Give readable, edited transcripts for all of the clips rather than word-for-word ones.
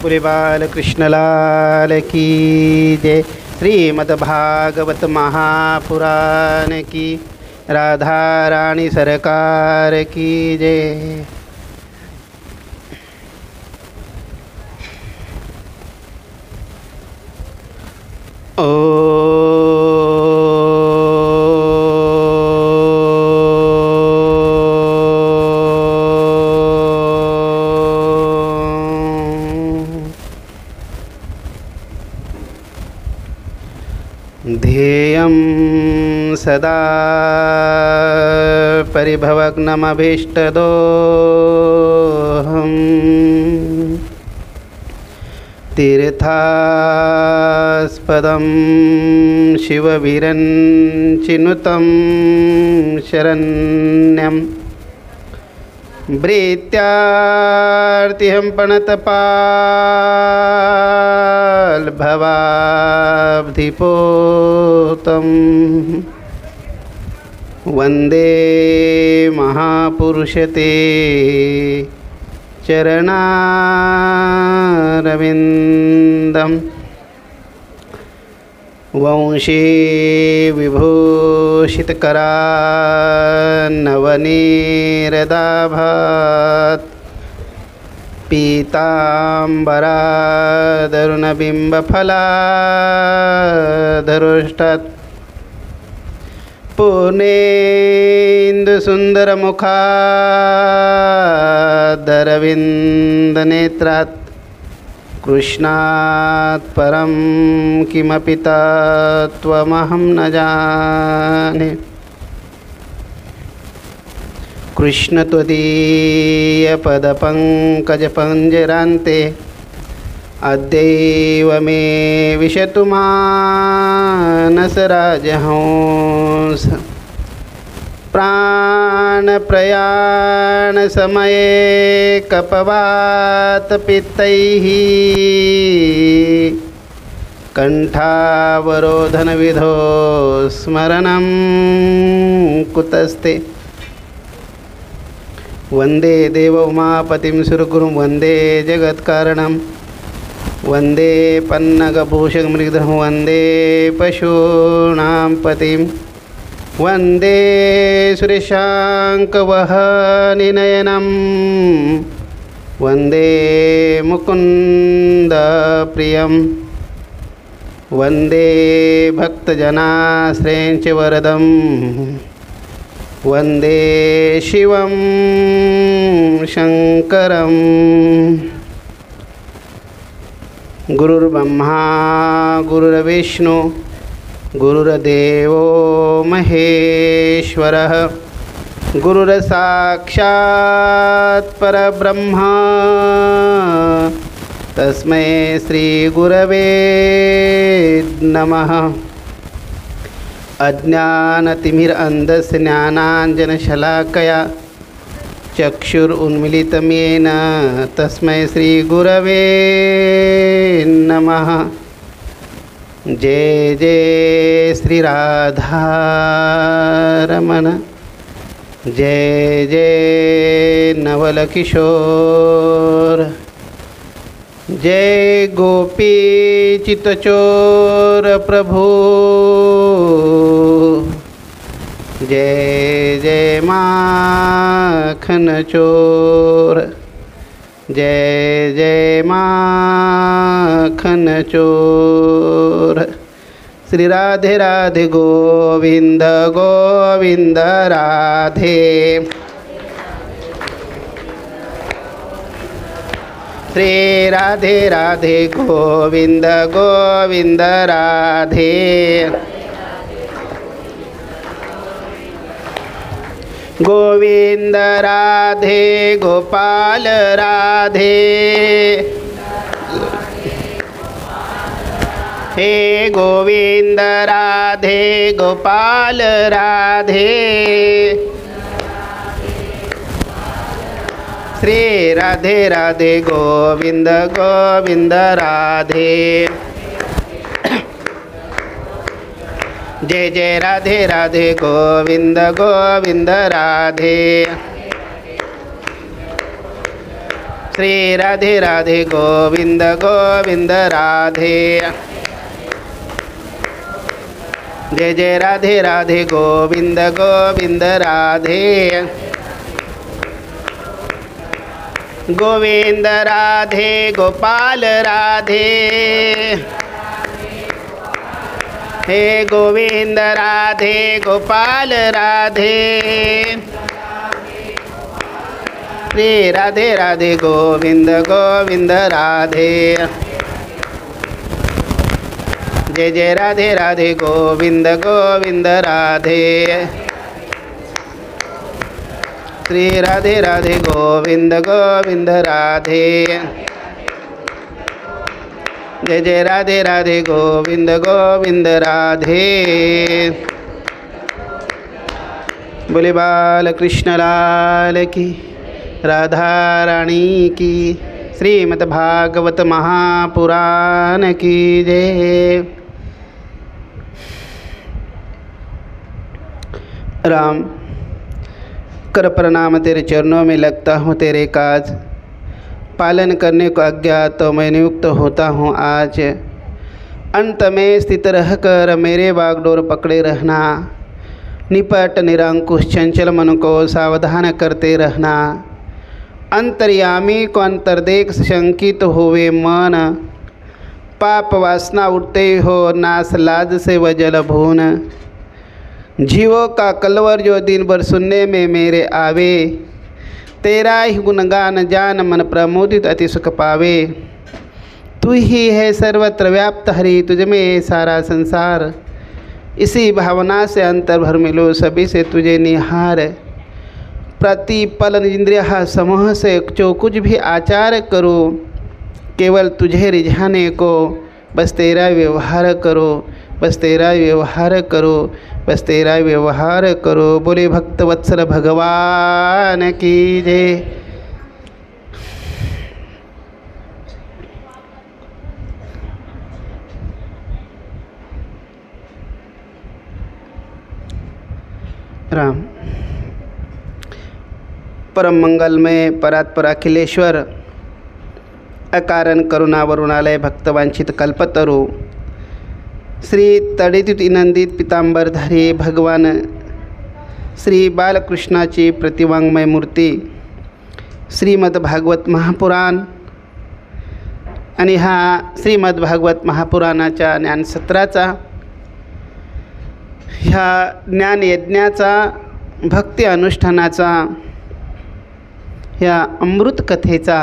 बोले बाल कृष्ण लाल की जय। श्रीमद्भागवत महापुराण की, राधा रानी सरकार की जय। ध्येयं सदा परिभवग्नमभीष्टदोहम् तीर्थास्पदं शिवविरञ्चिनुतं शरण्यं भृत्यार्तिहं पणतपाल्भवाब्धिपोतं वन्दे महापुरुषते चरणारविन्दं। वंशी विभूषितकरान्नवनीरदाभात् पीताम्बरादरुणबिम्बफलाधरुष्टात् पूर्णेन्दुसुन्दरमुखादरविन्दनेत्रात् कृष्णात् परं किमपि तत्त्वमहं न जाने। कृष्ण त्वदीयपदपङ्कजपञ्जरान्ते अद्यैव मे विशतु मानसराजहंस। प्राणप्रयाणसमये कपवातपित्तैः कण्ठावरोधनविधो स्मरणं कुतस्ते। वन्दे देव उमापतिं सुरगुरुं वन्दे जगत्कारणं वन्दे पन्नगभूषणमृगधरं वन्दे पशूनां पतिं वन्दे सुरेशाङ्कवहनिनयनं वन्दे मुकुन्दप्रियं वन्दे भक्तजनाश्रयञ्च वरदं वन्दे शिवं शङ्करं। गुरुर्ब्रह्मा गुरुर्विष्णु गुरुर्देवो महेश्वरः गुरुर्साक्षात् परब्रह्म तस्मै श्रीगुरवे नमः। अज्ञानतिमिरन्धस्य ज्ञानाञ्जनशलाकया चक्षुरुन्मीलितं येन तस्मै श्रीगुरवे नमः। जय जय श्री राधारमण जय जय नवलकिशोर जय गोपी चितचोर प्रभु जय जय माखन चोर जय जय माखन चोर। श्री राधे राधे गोविंद गोविंद राधे श्री राधे राधे गोविंद गोविंद राधे गोविंद राधे गोपाल राधे हे गोविंद राधे गोपाल राधे श्री राधे राधे गोविंद गोविंद राधे जय जय राधे राधे गोविंद गोविंद राधे श्री राधे राधे गोविंद गोविंद राधे। जय जय राधे राधे गोविंद गोविंद राधे। गोविंद राधे गोपाल राधे। हे गोविंद राधे गोपाल राधे। श्री राधे राधे गोविंद गोविंद राधे। जय जय राधे राधे गोविंद गोविंद राधे। श्री राधे राधे गोविंद गोविंद राधे। जय जय राधे राधे गोविंद गोविंद राधे। बोले बाल कृष्ण लाल की, राधा रानी की, श्रीमद् भागवत महापुराण की जय। राम, कर प्रणाम तेरे चरणों में लगता हूँ तेरे काज, पालन करने को आज्ञा तो मैं नियुक्त होता हूँ आज। अंत में स्थित रहकर मेरे बागडोर पकड़े रहना, निपट निरंकुश चंचल मन को सावधान करते रहना। अंतर्यामी को अंतर्देख शंकित होवे मन, पाप वासना उठते हो नास लाज से वजल भून। जीवों का कलवर जो दिन भर सुनने में मेरे आवे, तेरा ही गुणगान जान मन प्रमोदित अति सुख पावे। तू ही है सर्वत्र व्याप्त हरि, तुझ में सारा संसार। इसी भावना से अंतर भर मिलो सभी से तुझे निहार। प्रतिपल इंद्रिया समूह से जो कुछ भी आचार करो, केवल तुझे रिझाने को बस तेरा व्यवहार करो, बस तेरा व्यवहार करो, बस तेरा व्यवहार करो। बोले भक्त वत्सल भगवान की जय। राम, परम मंगल में परात्पर अखिलेश्वर, अकारण करुणा वरुणालय भक्तवांछित कल्पतरु, श्री तडित नंदित पितांबरधारी भगवान श्री बालकृष्णाची प्रतिवांगमय मूर्ती, श्रीमद् भागवत महापुराण आणि हा श्रीमद् भागवत महापुराणाच्या ज्ञानसत्राचा, ह्या ज्ञानयज्ञाचा, भक्ती अनुष्ठानाचा, ह्या अमृत कथेचा,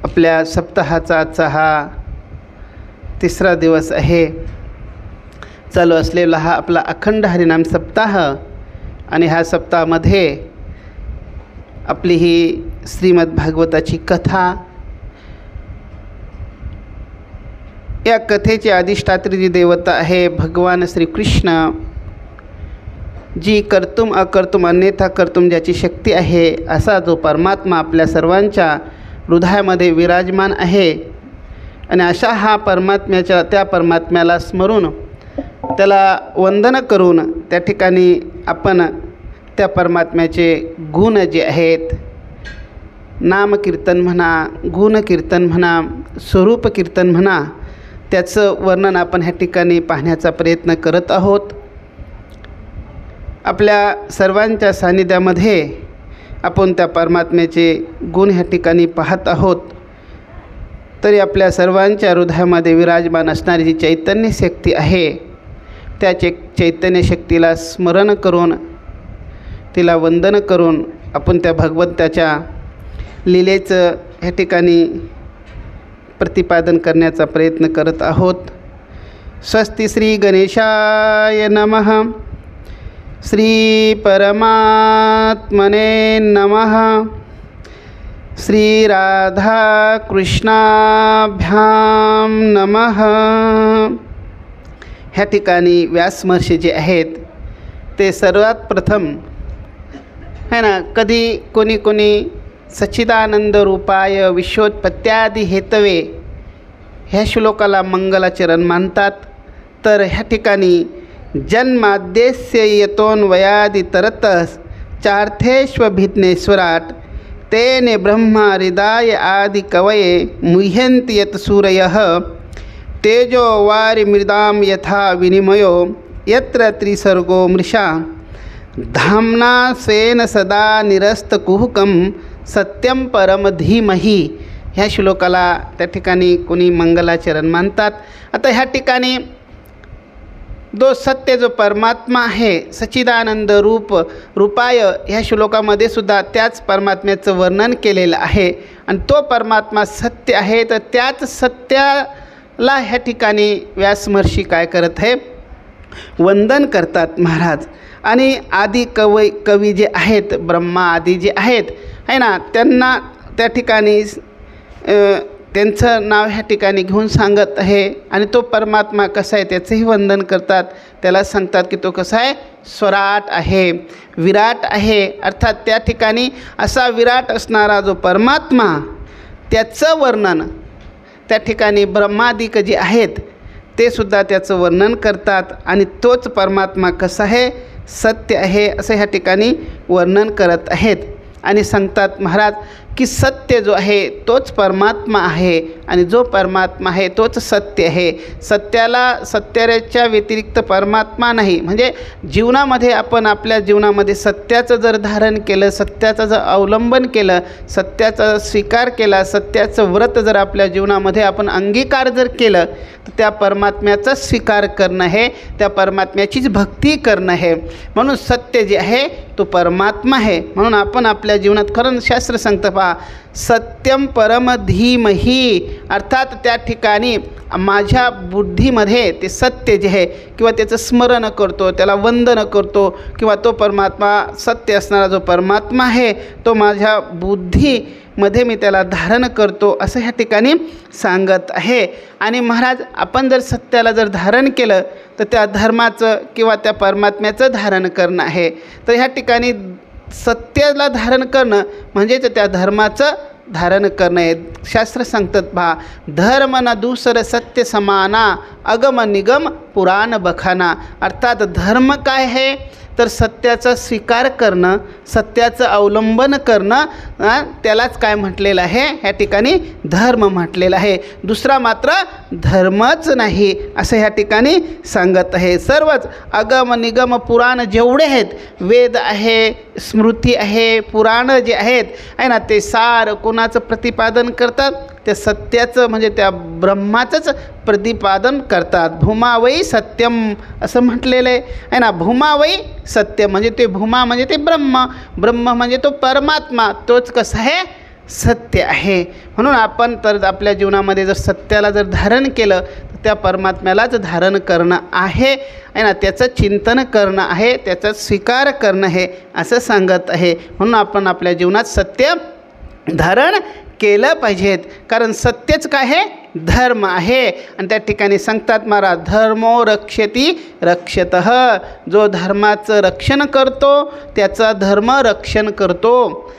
आपल्या सप्ताहाचा आजचा हा तिसरा दिवस आहे। चालू असलेला हा आपला अखंड हरिनाम सप्ताह, आणि ह्या सप्ताहामध्ये आपली ही श्रीमद् भागवताची कथा, या कथेची अधिष्ठात्री जी देवता आहे भगवान श्रीकृष्ण, जी कर्तुम अकर्तुम अन्यथा कर्तुम ज्याची शक्ती आहे, असा जो परमात्मा आपल्या सर्वांच्या हृदयामध्ये विराजमान आहे। आणि अशा हा परमात्म्याच्या, त्या परमात्म्याला स्मरून, त्याला वंदन करून, त्या ठिकाणी आपण त्या परमात्म्याचे गुण जे आहेत, नामकीर्तन म्हणा, गुणकीर्तन म्हणा, स्वरूप कीर्तन म्हणा, त्याचं वर्णन आपण ह्या ठिकाणी पाहण्याचा प्रयत्न करत आहोत। आपल्या सर्वांच्या सानिध्यामध्ये आपण त्या परमात्म्याचे गुण ह्या ठिकाणी पाहत आहोत। तरी आपल्या सर्वांच्या हृदयामध्ये विराजमान असणारी जी चैतन्य शक्ती आहे, त्या चैतन्य शक्तीला स्मरण करून, तिला वंदन करून आपण त्या भगवंताच्या लीलेचं ह्या ठिकाणी प्रतिपादन करण्याचा प्रयत्न करत आहोत। स्वस्ति श्री गणेशाय नमः, श्री परमात्मने नमः, श्री राधा कृष्णाभ्याम नमः। ह्या ठिकाणी व्यासमहर्षी जे आहेत ते सर्वात प्रथम है ना, कधी कोणी कोणी सच्चिदानंद रूपाय विश्वोत्पत्त्यादि हेतवे ह्या श्लोकाला मंगलाचरण मानतात। तर ह्या ठिकाणी जन्माद्यस्य यतोन्वयादितरतः चार्थेष्वभिज्ञेश्वराट तेने ब्रह्म हृदय आदि कवये मुह्यन्ति यत् सूरयः तेजो वारि मृदां यथा विनिमयो यत्र त्रिसर्गो मृषा धाम्ना स्वेन सदा निरस्तकुहकं सत्यम परम धीमहि. ह्या श्लोकाला त्या ठिकाणी कोणी मंगलाचरण मानतात. आता ह्या ठिकाणी सत्य जो परमात्मा आहे सच्चिदानंद रूपाय ह्या श्लोकामध्ये सुद्धा त्याच परमात्म्याचं वर्णन केलेलं आहे. आणि तो परमात्मा सत्य आहे. तर त्याच सत्याला ह्या ठिकाणी व्यासमहर्षी काय करत आहे, वंदन करतात महाराज. आणि आदी कवी जे आहेत, ब्रह्मा आदी जे आहेत आहे ना, त्यांना त्या ठिकाणी त्यांचं नाव ह्या ठिकाणी घेऊन सांगत आहे. आणि तो परमात्मा कसा आहे त्याचंही वंदन करतात. त्याला सांगतात की तो कसा आहे, स्वराट आहे, विराट आहे. अर्थात त्या ठिकाणी असा विराट असणारा जो परमात्मा त्याचं वर्णन त्या ठिकाणी ब्रह्मादिक जे आहेत ते सुद्धा त्याचं वर्णन करतात. आणि तोच परमात्मा कसा आहे, सत्य आहे असं ह्या ठिकाणी वर्णन करत आहेत. आणि सांगतात महाराज की सत्य जो आहे तोच परमात्मा आहे आणि जो परमात्मा आहे तोच सत्य आहे. सत्याच्या व्यतिरिक्त परमात्मा नाही. म्हणजे जीवनामध्ये आपण आपल्या जीवनामध्ये सत्याचं जर धारण केलं, सत्याचं जर अवलंबन केलं, सत्याचा स्वीकार केला, सत्याचं व्रत जर आपल्या जीवनामध्ये आपण अंगीकार जर केलं तर त्या परमात्म्याचा स्वीकार करणं हे त्या परमात्म्याचीच भक्ती करणं आहे. म्हणून सत्य जे आहे तो परमात्मा आहे. म्हणून आपण आपल्या जीवनात खरं शास्त्र सांगतं पहा, सत्यम परम धीमहि. अर्थात त्या ठिकाणी माझ्या बुद्धीमध्ये ते सत्य जे आहे किंवा त्याचं स्मरण करतो, त्याला वंदन करतो, किंवा तो परमात्मा सत्य असणारा जो परमात्मा आहे तो माझ्या बुद्धीमध्ये मी त्याला धारण करतो असं ह्या ठिकाणी सांगत आहे. आणि महाराज आपण जर सत्याला जर धारण केलं तर त्या धर्माचं किंवा त्या परमात्म्याचं धारण करणं आहे. तर ह्या ठिकाणी सत्याला धारण करणं म्हणजेच त्या धर्माचं धारण करणं आहे. शास्त्र सांगतात पहा, धर्म न दूसर सत्य समाना अगम निगम पुराण बखाना. अर्थात धर्म काय आहे तर सत्याचा स्वीकार करणं, सत्याचं अवलंबन करणं, त्यालाच काय म्हटलेलं आहे, ह्या ठिकाणी धर्म म्हटलेलं आहे. दुसरा मात्र धर्मच नाही असं ह्या ठिकाणी सांगत आहे. सर्वच अगम निगम पुराण जेवढे आहेत, वेद आहे, स्मृती आहे, पुराण जे आहेत आहे ना, ते सार कोणाचं प्रतिपादन करतात, त्या सत्याचं म्हणजे त्या ब्रह्माचंच प्रतिपादन करतात. भूमावई सत्यम असं म्हटलेलं आहे ना. भूमावई सत्य म्हणजे ते भूमा म्हणजे ते ब्रह्म, ब्रह्म म्हणजे तो परमात्मा, तोच कसं आहे, सत्य आहे. म्हणून आपण तर आपल्या जीवनामध्ये जर सत्याला जर धारण केलं तर त्या परमात्म्यालाच धारण करणं आहे ना, त्याचं चिंतन करणं आहे, त्याचा स्वीकार करणं आहे असं सांगत आहे. म्हणून आपण आपल्या जीवनात सत्य धारण केलं पाहिजेत. कारण सत्यच काय आहे, धर्म आहे. आणि त्या ठिकाणी सांगतात महाराज, धर्मो रक्षती रक्षतः. जो धर्माचं रक्षण करतो त्याचा धर्म रक्षण करतो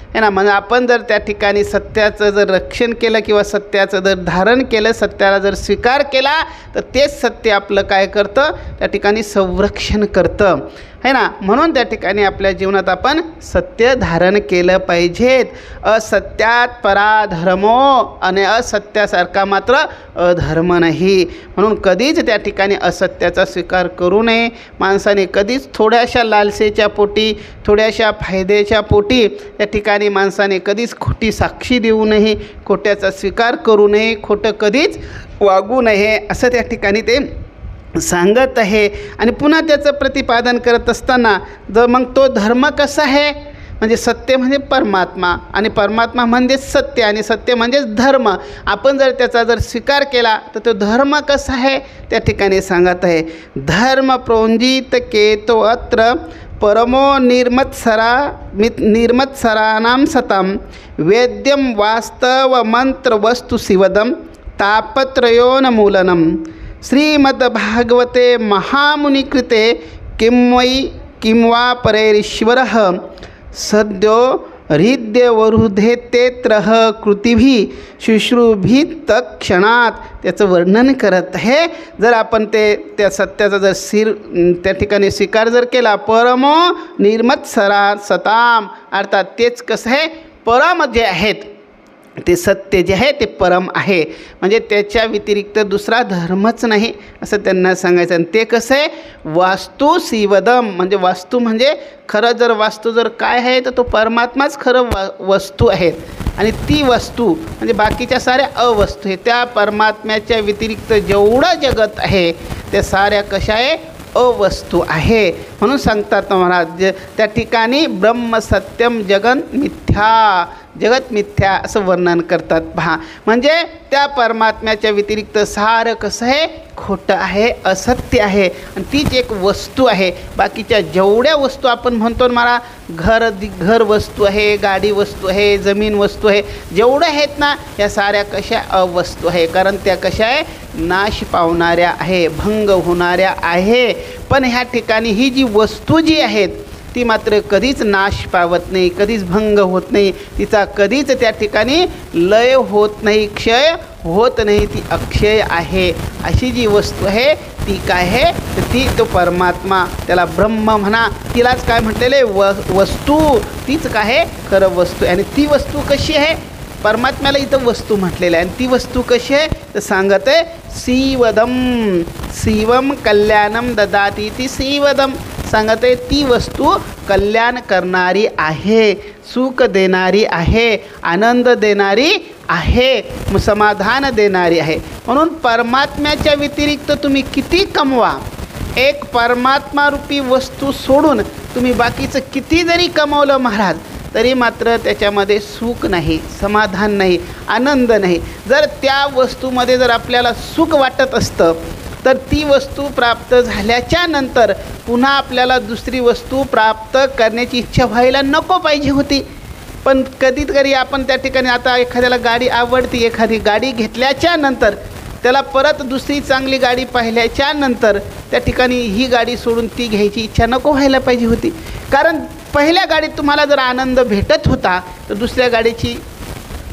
आहे ना. म्हणजे आपण जर त्या ठिकाणी सत्याचं जर रक्षण केलं किंवा सत्याचं जर धारण केलं, सत्याला जर स्वीकार केला तर तेच सत्य आपलं काय करतं, त्या ठिकाणी संरक्षण करतं आहे ना. म्हणून त्या ठिकाणी आपल्या जीवनात आपण सत्य धारण केलं पाहिजेत. असत्यात पराधर्मो, आणि असत्यासारखा मात्र अधर्म नाही. म्हणून कधीच त्या ठिकाणी असत्याचा स्वीकार करू नये. माणसाने कधीच थोड्याशा लालसेच्या पोटी, थोड्याशा फायद्याच्या पोटी त्या ठिकाणी माणसाने कधीच खोटी साक्षी देऊ नये, खोट्याचा स्वीकार करू नये, खोटं कधीच वागू नये असं त्या ठिकाणी ते सांगत आहे. आणि पुन्हा त्याचं प्रतिपादन करत असताना जर मग तो धर्म कसा आहे, म्हणजे सत्य म्हणजे परमात्मा, आणि परमात्मा म्हणजेच सत्य, आणि सत्य म्हणजेच धर्म. आपण जर त्याचा जर स्वीकार केला तर तो धर्म कसा आहे त्या ठिकाणी सांगत आहे. धर्म प्रोंजित केतो अत्र परमो निर्मत्सराणां सतं वेद्यं वास्तव मंत्र वस्तु शिवदं तापत्रयोन्मूलनम्. श्रीमद्भागवते महामुनिकृते किं वा परेरीश्वरः सद्यो हृदयवरुधेतेत्र कृतिभिः शुश्रूभिः तत्क्षणात. त्याचं वर्णन करत आहे. जर आपण त्या सत्याचा जर त्या ठिकाणी स्वीकार जर केला, परमो निर्मत्सरा सताम, अर्थात तेच कसं आहे, परम जे आहेत ते सत्य जे आहे ते परम आहे, म्हणजे त्याच्या व्यतिरिक्त दुसरा धर्मच नाही असं त्यांना सांगायचं. आणि ते कसं आहे, वास्तू शिवदम, म्हणजे वास्तू म्हणजे खरं जर वास्तू जर काय आहे तर तो परमात्माच खरं वस्तू आहे. आणि ती वस्तू म्हणजे बाकीच्या साऱ्या अवस्तू आहे. त्या परमात्म्याच्या व्यतिरिक्त जेवढं जगत आहे त्या साऱ्या कशा आहे, अवस्तू आहे. म्हणून सांगतात महाराज त्या ठिकाणी ब्रह्म सत्यम जगत मिथ्या, जगत मिथ्या असं वर्णन करतात. पहा, म्हणजे त्या परमात्म्याच्या व्यतिरिक्त सारं कसं आहे, खोटं आहे, असत्य आहे. आणि तीच एक वस्तू आहे. बाकीच्या जेवढ्या वस्तू आपण म्हणतो मला घर वस्तू आहे, गाडी वस्तू आहे, जमीन वस्तू आहे, जेवढ्या आहेत ना या साऱ्या कशा अवस्तू आहे. कारण त्या कशा आहे, नाश पावणाऱ्या आहे, भंग होणाऱ्या आहे. पण ह्या ठिकाणी ही जी वस्तू जी आहेत ती मात्र कधीच नाश पावत नाही, कधीच भंग होत नाही, तिचा कधीच त्या ठिकाणी लय होत नाही, क्षय होत नाही, ती अक्षय आहे. अशी जी वस्तू आहे ती काय आहे, तर ती तो परमात्मा, त्याला ब्रह्म म्हणा, तिलाच काय म्हटलेले वस्तू, तीच काय आहे खरं वस्तू. आणि ती वस्तू कशी आहे, परमात्म्याला इथं वस्तू म्हटलेलं आहे. आणि ती वस्तू कशी आहे तर सांगत आहे, शिवदम शिवम कल्याणम ददाती, ती शिवदम सांगत आहे ती वस्तू कल्याण करणारी आहे, सुख देणारी आहे, आनंद देणारी आहे, समाधान देणारी आहे. म्हणून परमात्म्याच्या व्यतिरिक्त तुम्ही किती कमवा, एक परमात्मारूपी वस्तू सोडून तुम्ही बाकीचं किती जरी कमवलं महाराज तरी मात्र त्याच्यामध्ये सुख नाही, समाधान नाही, आनंद नाही. जर त्या वस्तूमध्ये जर आपल्याला सुख वाटत असतं तर ती वस्तू प्राप्त झाल्याच्या नंतर पुन्हा आपल्याला दुसरी वस्तू प्राप्त करण्याची इच्छा व्हायला नको पाहिजे होती. पण कधीतरी आपण त्या ठिकाणी आता एखाद्याला गाडी आवडती, एखादी गाडी घेतल्याच्या नंतर त्याला परत दुसरी चांगली गाडी पाहिल्याच्या नंतर त्या ठिकाणी ही गाडी सोडून ती घ्यायची इच्छा नको व्हायला पाहिजे होती. कारण पहिल्या गाडीत तुम्हाला जर आनंद भेटत होता तर दुसऱ्या गाडीची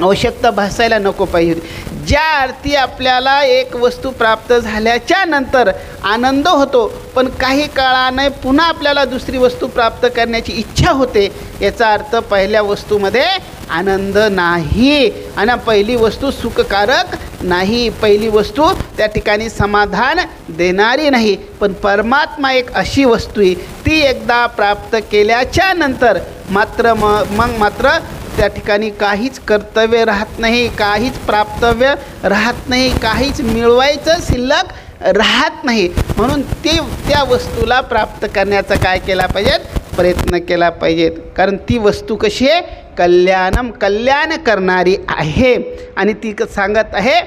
आवश्यकता भासायला नको पाहिजे होती. ज्या अर्थी आपल्याला एक वस्तू प्राप्त झाल्याच्या नंतर आनंद होतो, पण काही काळाने पुन्हा आपल्याला दुसरी वस्तू प्राप्त करण्याची इच्छा होते, याचा अर्थ पहिल्या वस्तूमध्ये आनंद नाही आणि पहिली वस्तू सुखकारक नाही, पहिली वस्तू त्या ठिकाणी समाधान देणारी नाही. पण परमात्मा एक अशी वस्तू आहे, ती एकदा प्राप्त केल्याच्या नंतर मात्र मग मात्र त्या ठिकाणी काहीच कर्तव्य राहत नाही, काहीच प्राप्तव्य राहत नाही, काहीच मिळवायचं शिल्लक राहत नाही. म्हणून त्या वस्तूला प्राप्त करण्याचा काय केला पाहिजे, प्रयत्न केला पाहिजेत. कारण ती वस्तू कशी आहे, कल्याण करणारी आहे. आणि ती सांगत आहे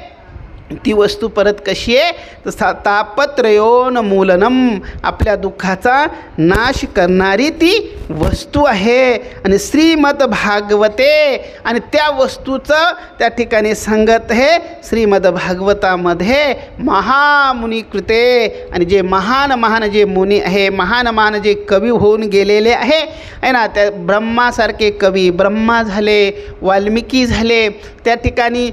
ती वस्तू परत कशी आहे तर तापत्रयोन्मूलनम, आपल्या दुःखाचा नाश करणारी ती वस्तू आहे. आणि श्रीमद भागवते, आणि त्या वस्तूचं त्या ठिकाणी सांगत आहे श्रीमद भागवतामध्ये महामुनिकृते, आणि जे महान जे मुनी आहे, महान जे कवी होऊन गेलेले आहे ना, त्या ब्रह्मासारखे कवी, ब्रह्मा झाले, वाल्मिकी झाले, त्या ठिकाणी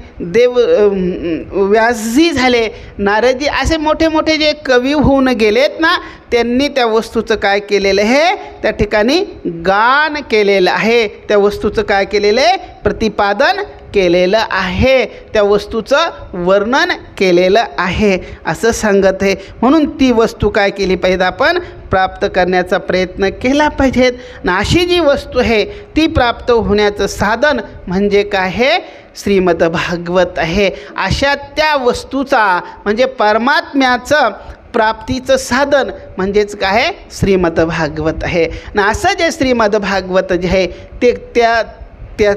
व्यासजी झाले, नारदजी, असे मोठे जे कवी होऊन गेलेत ना, त्यांनी त्या वस्तूचं काय केलेलं आहे, त्या ठिकाणी गान केलेलं आहे, त्या वस्तूचं काय केलेलं आहे, प्रतिपादन केलेलं आहे, त्या वस्तूचं वर्णन केलेलं आहे असं सांगत आहे. म्हणून ती वस्तू काय केली पाहिजे, आपण प्राप्त करण्याचा प्रयत्न केला पाहिजेत. आणि अशी जी वस्तू आहे ती प्राप्त होण्याचं साधन म्हणजे काय आहे, श्रीमद भागवत आहे. अशा त्या वस्तूचा म्हणजे परमात्म्याचं प्राप्तीचं साधन म्हणजेच काय आहे, श्रीमद भागवत आहे. आणि असं जे श्रीमद भागवत जे आहे ते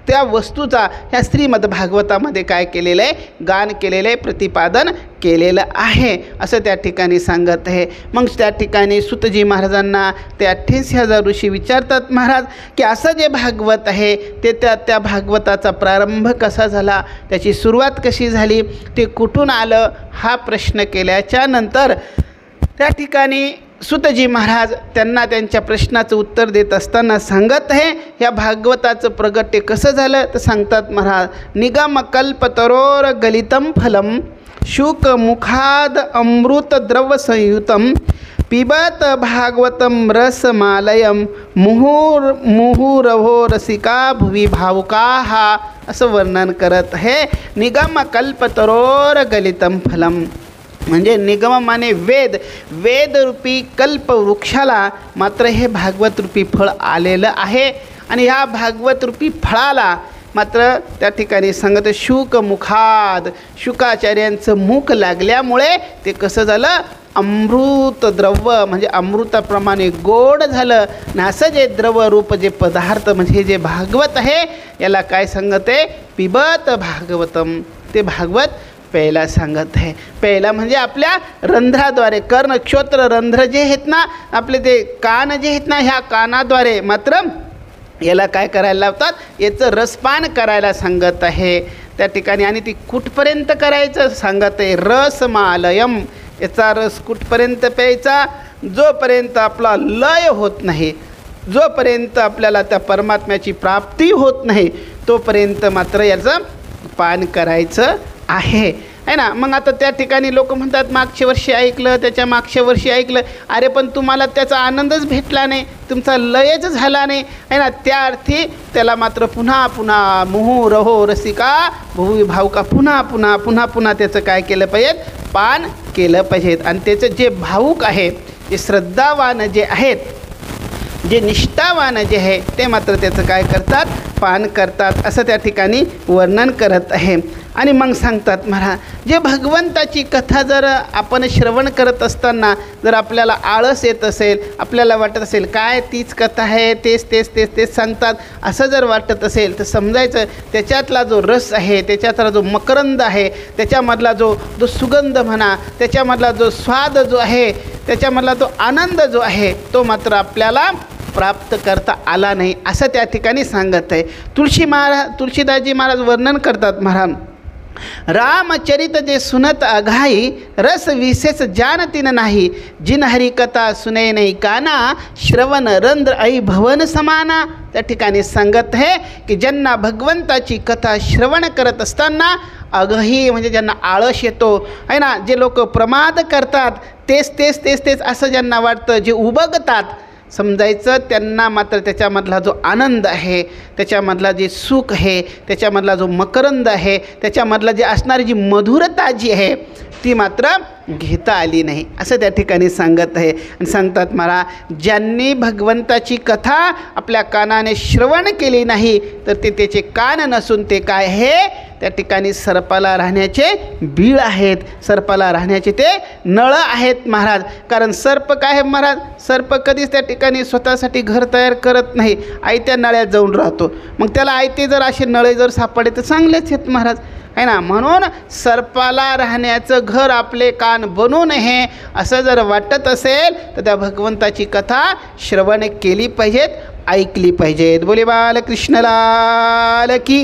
त्या वस्तूचा ह्या श्रीमद भागवतामध्ये काय केलेलं आहे, गान केलेलं आहे, प्रतिपादन केलेलं आहे असं त्या ठिकाणी सांगत आहे. मग त्या ठिकाणी सूतजी महाराजांना ते 88,000 ऋषी विचारतात, महाराज की असं जे भागवत आहे ते त्या भागवताचा प्रारंभ कसा झाला, त्याची सुरुवात कशी झाली, ते कुठून आलं, हा प्रश्न केल्याच्या नंतर त्या ठिकाणी सूतजी महाराज त्यांना त्यांच्या प्रश्नाचं उत्तर देत असताना सांगत आहे या भागवताचं प्रगट्य कसं झालं तर सांगतात महाराज, निगम कल्पतरोर गलितम फलम शुक मुखाद अमृत द्रव संयुतम पिबत भागवतम रसमालयम मुहुरवो रसिका भुवी भावुकाः असं वर्णन करत आहे. निगम कल्पतरोर गलितम फलम, म्हणजे निगम माने वेद, वेदरूपी कल्पवृक्षाला मात्र हे भागवत रूपी फळ आलेलं आहे. आणि ह्या भागवत रूपी फळाला मात्र त्या ठिकाणी सांगत शुकमुखाद, शुकाचार्यांचं मुख लागल्यामुळे ते कसं झालं, अमृत द्रव्य म्हणजे अमृताप्रमाणे गोड झालं. आणि असं जे द्रवरूप जे पदार्थ म्हणजे जे भागवत आहे याला काय सांगत आहे, पिबत भागवतम, ते भागवत प्यायला सांगत आहे. प्यायला म्हणजे आपल्या रंध्राद्वारे, कर्ण क्षोत्र रंध्र जे आहेत ना आपले, ते कान जे आहेत ना, ह्या कानाद्वारे मात्र याला काय करायला लावतात, याचं रसपान करायला सांगत आहे त्या ठिकाणी. आणि ती कुठपर्यंत करायचं सांगत आहे, रसमालयम, याचा रस कुठपर्यंत प्यायचा, जोपर्यंत आपला लय होत नाही, जोपर्यंत आपल्याला त्या परमात्म्याची प्राप्ती होत नाही तोपर्यंत मात्र याचं पान करायचं आहे ना. मग आता त्या ठिकाणी लोक म्हणतात मागच्या वर्षी ऐकलं, त्याच्या मागच्या वर्षी ऐकलं, अरे पण तुम्हाला त्याचा आनंदच भेटला नाही, तुमचा लयच झाला नाही आहे ना. त्या अर्थी त्याला मात्र पुन्हा पुन्हा मुहू रहो रसिका भुवी भावुका, पुन्हा पुन्हा पुन्हा पुन्हा त्याचं काय केलं पाहिजे, पान केलं पाहिजेत. आणि त्याचं जे भावुक आहे, जे श्रद्धावान जे आहेत, जे निष्ठावान जे आहे ते मात्र त्याचं काय करतात, पान करतात असं त्या ठिकाणी वर्णन करत आहे. आणि मग सांगतात महाराज, जे भगवंताची कथा जर आपण श्रवण करत असताना जर आपल्याला आळस येत असेल, आपल्याला वाटत असेल काय तीच कथा आहे, तेच तेच तेच तेच सांगतात असं जर वाटत असेल तर समजायचं त्याच्यातला जो रस आहे, त्याच्यातला जो मकरंद आहे, त्याच्यामधला जो सुगंध म्हणा, त्याच्यामधला जो स्वाद जो आहे, त्याच्यामधला तो आनंद जो आहे तो मात्र आपल्याला प्राप्त करता आला नाही असं त्या ठिकाणी सांगत आहे. तुळशीदासजी महाराज वर्णन करतात, महाराज रामचरित जे सुनत अघाई, रस विशेष जानतीन नाही, जिन हरिकथा सुने नाही काना, श्रवण रंध्र ऐ भवन समाना. त्या ठिकाणी सांगत आहे की ज्यांना भगवंताची कथा श्रवण करत असताना अघही म्हणजे ज्यांना आळस येतो आहे ना, जे लोक प्रमाद करतात, तेच तेच तेच तेच असं ज्यांना वाटतं, जे उबगतात, समजायचं त्यांना मात्र त्याच्यामधला जो आनंद आहे, त्याच्यामधला जे सुख आहे, त्याच्यामधला जो मकरंद आहे, त्याच्यामधला जे असणारी जी मधुरता जी आहे ती मात्र घेता आली नाही असं त्या ठिकाणी सांगत आहे. आणि सांगतात मला, ज्यांनी भगवंताची कथा आपल्या कानाने श्रवण केली नाही तर ते त्याचे कान नसून ते काय आहे, त्या ठिकाणी सर्पाला राहण्याचे बीळ आहेत, सर्पाला राहण्याचे ते नळ आहेत महाराज. कारण सर्प काय आहे महाराज, सर्प कधीच त्या ठिकाणी स्वतःसाठी घर तयार करत नाही, आयत्या नळ्यात जाऊन राहतो. मग त्याला आयते जर असे नळे जर सापडले तर चांगलेच आहेत महाराज आहे ना. म्हणून सर्पाला राहण्याचं घर आपले कान बनू नये असं जर वाटत असेल तर त्या भगवंताची कथा श्रवण केली पाहिजेत, ऐकली पाहिजेत. बोले बालकृष्णलाल की.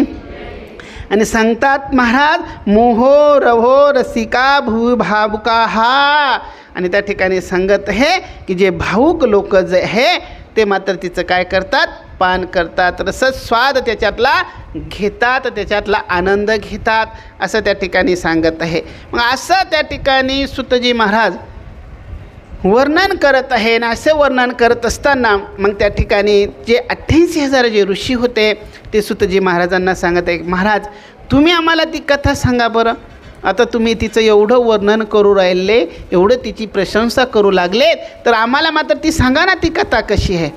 आणि सांगतात महाराज, मोहो रहो रसिका भू भावुका हा. आणि त्या ठिकाणी सांगत आहे की जे भावुक लोक जे आहे ते मात्र तिचं काय करतात, पान करतात, रसद स्वाद त्याच्यातला घेतात, त्याच्यातला आनंद घेतात असं त्या ठिकाणी सांगत आहे. मग असं त्या ठिकाणी सुतजी महाराज वर्णन करत आहे. ना असे वर्णन करत असताना मग त्या ठिकाणी जे 88,000 जे ऋषी होते ते सुतजी महाराजांना सांगत आहे, महाराज तुम्ही आम्हाला ती कथा सांगा बरं. आता तुम्ही तिचं एवढं वर्णन करू राहिले, एवढं तिची प्रशंसा करू लागले, तर आम्हाला मात्र ती सांगा ना ती कथा कशी आहे.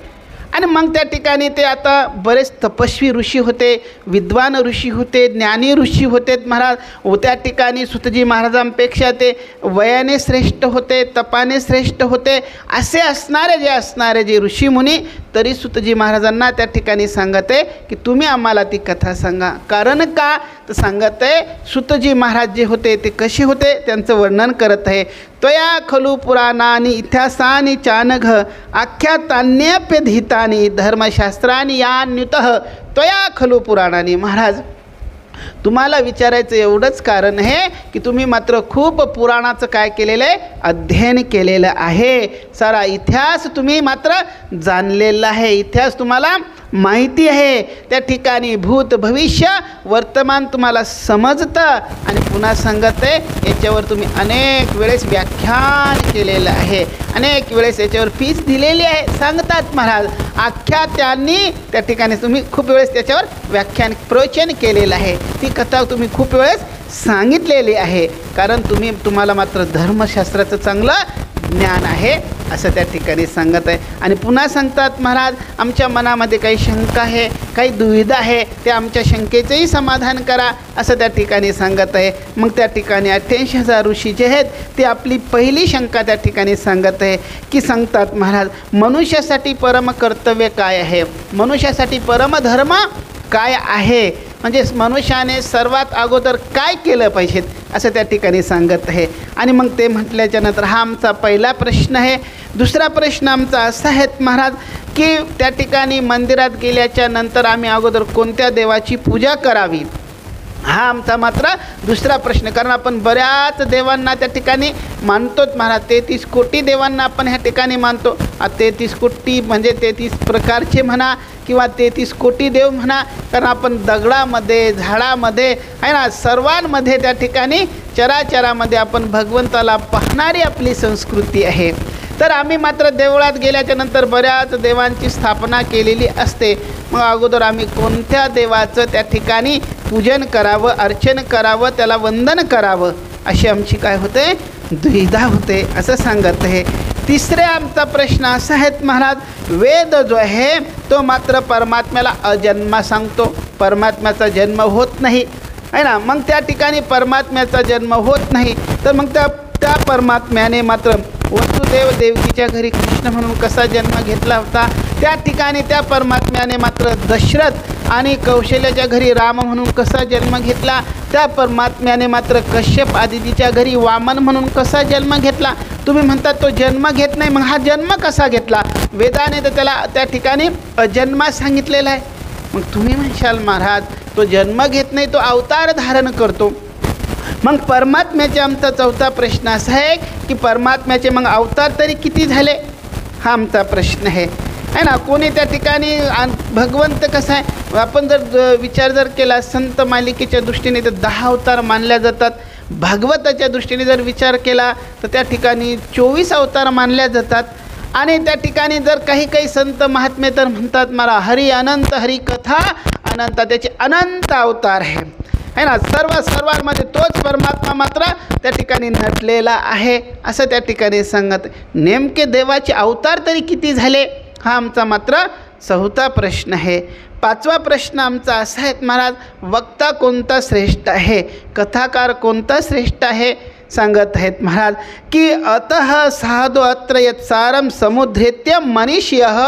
आणि मग त्या ठिकाणी ते आता बरेच तपस्वी ऋषी होते, विद्वान ऋषी होते, ज्ञानी ऋषी होते महाराज. व त्या ठिकाणी सुतजी महाराजांपेक्षा ते वयाने श्रेष्ठ होते, तपाने श्रेष्ठ होते. असे असणारे जे ऋषीमुनी तरी सुतजी महाराजांना त्या ठिकाणी सांगत आहे की तुम्ही आम्हाला ती कथा सांगा. कारण का तर सांगत आहे, सुतजी महाराज जे होते ते कसे होते त्यांचं वर्णन करत आहे. त्वया खलु पुराणानी इतिहासानी चानघ आख्यातान्यप्यधीतानी धर्मशास्त्रानी यान्युतः त्वया खलु पुराणानी. महाराज तुम्हाला विचारायचं एवढंच कारण आहे की तुम्ही मात्र खूप पुराणाचं काय केलेलं आहे, अध्ययन केलेलं आहे. सारा इतिहास तुम्ही मात्र जाणलेला आहे, इतिहास तुम्हाला माहिती आहे, त्या ठिकाणी भूत भविष्य वर्तमान तुम्हाला समजतं. आणि पुन्हा सांगत आहे, याच्यावर तुम्ही अनेक वेळेस व्याख्यान केलेलं आहे, अनेक वेळेस याच्यावर फीस दिलेली आहे. सांगतात महाराज आख्यात्यांनी त्या ठिकाणी तुम्ही खूप वेळेस त्याच्यावर व्याख्यान प्रवचन केलेलं आहे. ती कथा तुम्ही खूप वेळेस सांगितलेली आहे, कारण तुम्हाला मात्र धर्मशास्त्राचं चांगलं ज्ञान आहे असं त्या ठिकाणी सांगत आहे. आणि पुन्हा सांगतात महाराज आमच्या मनामध्ये काही शंका आहे, काही दुविधा आहे, ते आमच्या शंकेचंही समाधान करा असं त्या ठिकाणी सांगत आहे. मग त्या ठिकाणी 88,000 ऋषी जे आहेत ते आपली पहिली शंका त्या ठिकाणी सांगत आहे की सांगतात महाराज मनुष्यासाठी परम कर्तव्य काय आहे, मनुष्यासाठी परमधर्म काय आहे, म्हणजे मनुष्याने सर्वात अगोदर काय केलं पाहिजे असं त्या ठिकाणी सांगत आहे. आणि मग ते म्हटल्याच्या नंतर हा आमचा पहिला प्रश्न आहे. दुसरा प्रश्न आमचा असा आहे महाराज की त्या ठिकाणी मंदिरात गेल्याच्या नंतर आम्ही अगोदर कोणत्या देवाची पूजा करावी, हा आमचा मात्र दुसरा प्रश्न. कारण आपण बऱ्याच देवांना त्या ठिकाणी मानतोच महाराज, 33 कोटी देवांना आपण ह्या ठिकाणी मानतो. 33 कोटी म्हणजे 33 प्रकारचे म्हणा किंवा 33 कोटी देव म्हणा, कारण आपण दगडामध्ये झाडामध्ये आहे ना सर्वांमध्ये त्या ठिकाणी चराचरामध्ये आपण भगवंताला पाहणारी आपली संस्कृती आहे. तर आम्ही मात्र देवळात गेल्याच्या नंतर बऱ्याच देवांची स्थापना केलेली असते. मग अगोदर आम्ही कोणत्या देवाचं त्या ठिकाणी पूजन करावं, अर्चन करावं, त्याला वंदन करावं अशी आमची काय होते दुविधा होते असं सांगत आहे. तिसरे आमचा प्रश्न असा आहे महाराज वेद जो आहे तो मात्र परमात्म्याला अजन्मा सांगतो, परमात्म्याचा जन्म होत नाही आहे ना. मग त्या ठिकाणी परमात्म्याचा जन्म होत नाही तर मग त्या परमात्म्याने मात्र वसुदेव देवकीच्या घरी कृष्ण म्हणून कसा जन्म घेतला होता, त्या ठिकाणी त्या परमात्म्याने मात्र दशरथ आणि कौशल्याच्या घरी राम म्हणून कसा जन्म घेतला, त्या परमात्म्याने मात्र कश्यप आदितीच्या घरी वामन म्हणून कसा जन्म घेतला. तुम्ही म्हणतात तो जन्म घेत नाही, मग हा जन्म कसा घेतला, वेदाने तर त्याला त्या ठिकाणी अजन्मा सांगितलेला आहे. मग तुम्ही म्हणशाल महाराज तो जन्म घेत नाही, तो अवतार धारण करतो. मग परमात्म्याचे आमचा चौथा प्रश्न असा आहे की परमात्म्याचे मग अवतार तरी किती झाले, हा आमचा प्रश्न आहे ना. कोणी त्या ठिकाणी भगवंत कसा आहे, आपण जर विचार जर केला संत मालिकेच्या दृष्टीने तर 10 अवतार मानल्या जातात. भागवताच्या दृष्टीने जर विचार केला तर त्या ठिकाणी 24 अवतार मानल्या जातात. आणि त्या ठिकाणी जर काही संत महात्मे तर म्हणतात मला हरी अनंत, हरी कथा अनंत, त्याचे अनंत अवतार आहे ना. सर्वांमध्ये तोच परमात्मा मात्र त्या ठिकाणी नटलेला आहे असं त्या ठिकाणी सांगत. नेमके देवाचे अवतार तरी किती झाले, हा आमचा मात्र चौथा प्रश्न आहे. पाचवा प्रश्न आमचा असा आहे महाराज वक्ता कोणता श्रेष्ठ आहे, कथाकार कोणता श्रेष्ठ आहे. सांगत आहेत महाराज की अतः साधो अत्र यत्सारम समुद्रेत्य मनीषियः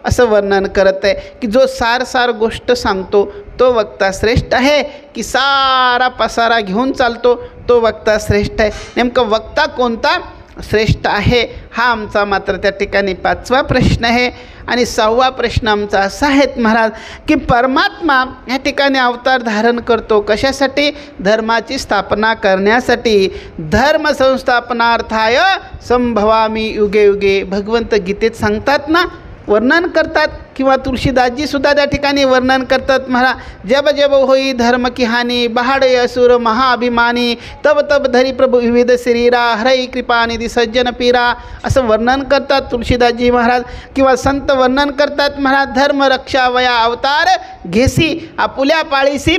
असं वर्णन करत आहे की जो सार गोष्ट सांगतो तो वक्ता श्रेष्ठ आहे की सारा पसारा घेऊन चालतो तो वक्ता श्रेष्ठ आहे. नेमकं वक्ता कोणता श्रेष्ठ आहे हा आमचा मात्र त्या ठिकाणी पाचवा प्रश्न आहे. आणि 6वा प्रश्न आमचा असा आहे महाराज की परमात्मा ह्या ठिकाणी अवतार धारण करतो कशासाठी, धर्माची स्थापना करण्यासाठी. धर्म संस्थापनार्थाय संभवामी युगे युगे भगवंत गीतेत सांगतात ना, वर्णन करतात किंवा तुळशीदासजीसुद्धा त्या ठिकाणी वर्णन करतात महाराज जब जब होई धर्म की हानी बहाडे असुर महाअभिमानी तब तब धरी प्रभु विविध शरीरा हरई कृपानिधी सज्जन पीरा असं वर्णन करतात तुळशीदासजी महाराज. किंवा संत वर्णन करतात महाराज धर्म रक्षा वया अवतार घेसी आपुल्या पाळीसी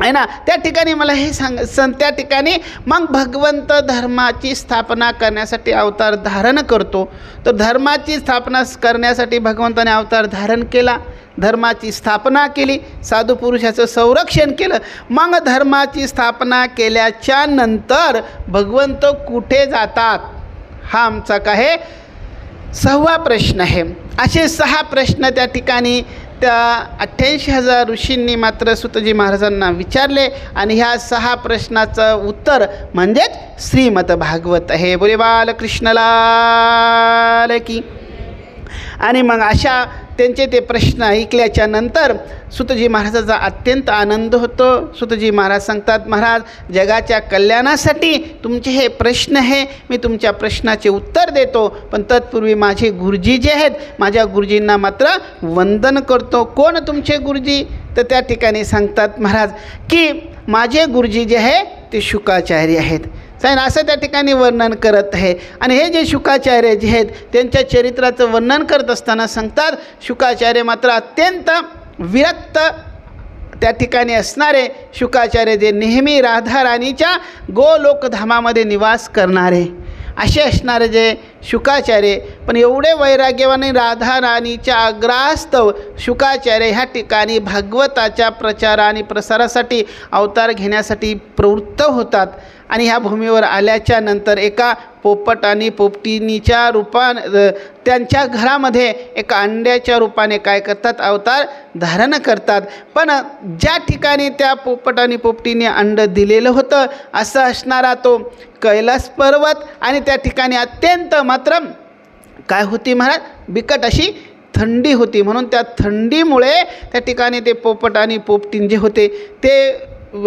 आहे ना. त्या ठिकाणी मला हे त्या ठिकाणी मग भगवंत धर्माची स्थापना करण्यासाठी अवतार धारण करतो. तर धर्माची स्थापना करण्यासाठी भगवंताने अवतार धारण केला, धर्माची स्थापना केली, साधू पुरुषाचं संरक्षण केलं. मग धर्माची स्थापना केल्याच्या नंतर भगवंत कुठे जातात, हा आमचा काय 6वा प्रश्न आहे. असे 6 प्रश्न त्या ठिकाणी त्या 88,000 ऋषींनी मात्र सुतजी महाराजांना विचारले आणि ह्या 6 प्रश्नाचं उत्तर म्हणजेच श्रीमद भागवत आहे. बोले बालकृष्णलाल की. आणि मग अशा त्यांचे ते प्रश्न ऐकल्याच्या नंतर सुतजी महाराजाचा अत्यंत आनंद होतो. सुतजी महाराज सांगतात, महाराज जगाच्या कल्याणासाठी तुमचे हे प्रश्न आहे, मी तुमच्या प्रश्नाचे उत्तर देतो, पण तत्पूर्वी माझे गुरुजी जे आहेत, माझ्या गुरुजींना मात्र वंदन करतो. कोण तुमचे गुरुजी? तर त्या ठिकाणी सांगतात महाराज की माझे गुरुजी जे आहे ते शुकाचार्य आहेत. साईन असं त्या ठिकाणी वर्णन करत आहे. आणि हे जे शुकाचार्य जे आहेत त्यांच्या चरित्राचं वर्णन करत असताना सांगतात, शुकाचार्य मात्र अत्यंत विरक्त त्या ठिकाणी असणारे शुकाचार्य, जे नेहमी राधाराणीच्या गोलोकधामामध्ये निवास करणारे असे असणारे जे शुकाचार्य, पण एवढे वैराग्यवान राधाराणीच्या आग्रहास्तव शुकाचार्य ह्या ठिकाणी भागवताच्या प्रचार आणि प्रसारासाठी अवतार घेण्यासाठी प्रवृत्त होतात. आणि ह्या भूमीवर आल्याच्या नंतर एका पोपट आणि पोपटिनीच्या रूपाने त्यांच्या घरामध्ये एका अंड्याच्या रूपाने काय करतात, अवतार धारण करतात. पण ज्या ठिकाणी त्या पोपट आणि पोपटीने अंड दिलेलं होतं असं असणारा तो कैलास पर्वत, आणि त्या ठिकाणी अत्यंत मात्र काय होती महाराज, बिकट अशी थंडी होती. म्हणून त्या थंडीमुळे त्या ठिकाणी ते पोपट आणि पोपटीन जे होते ते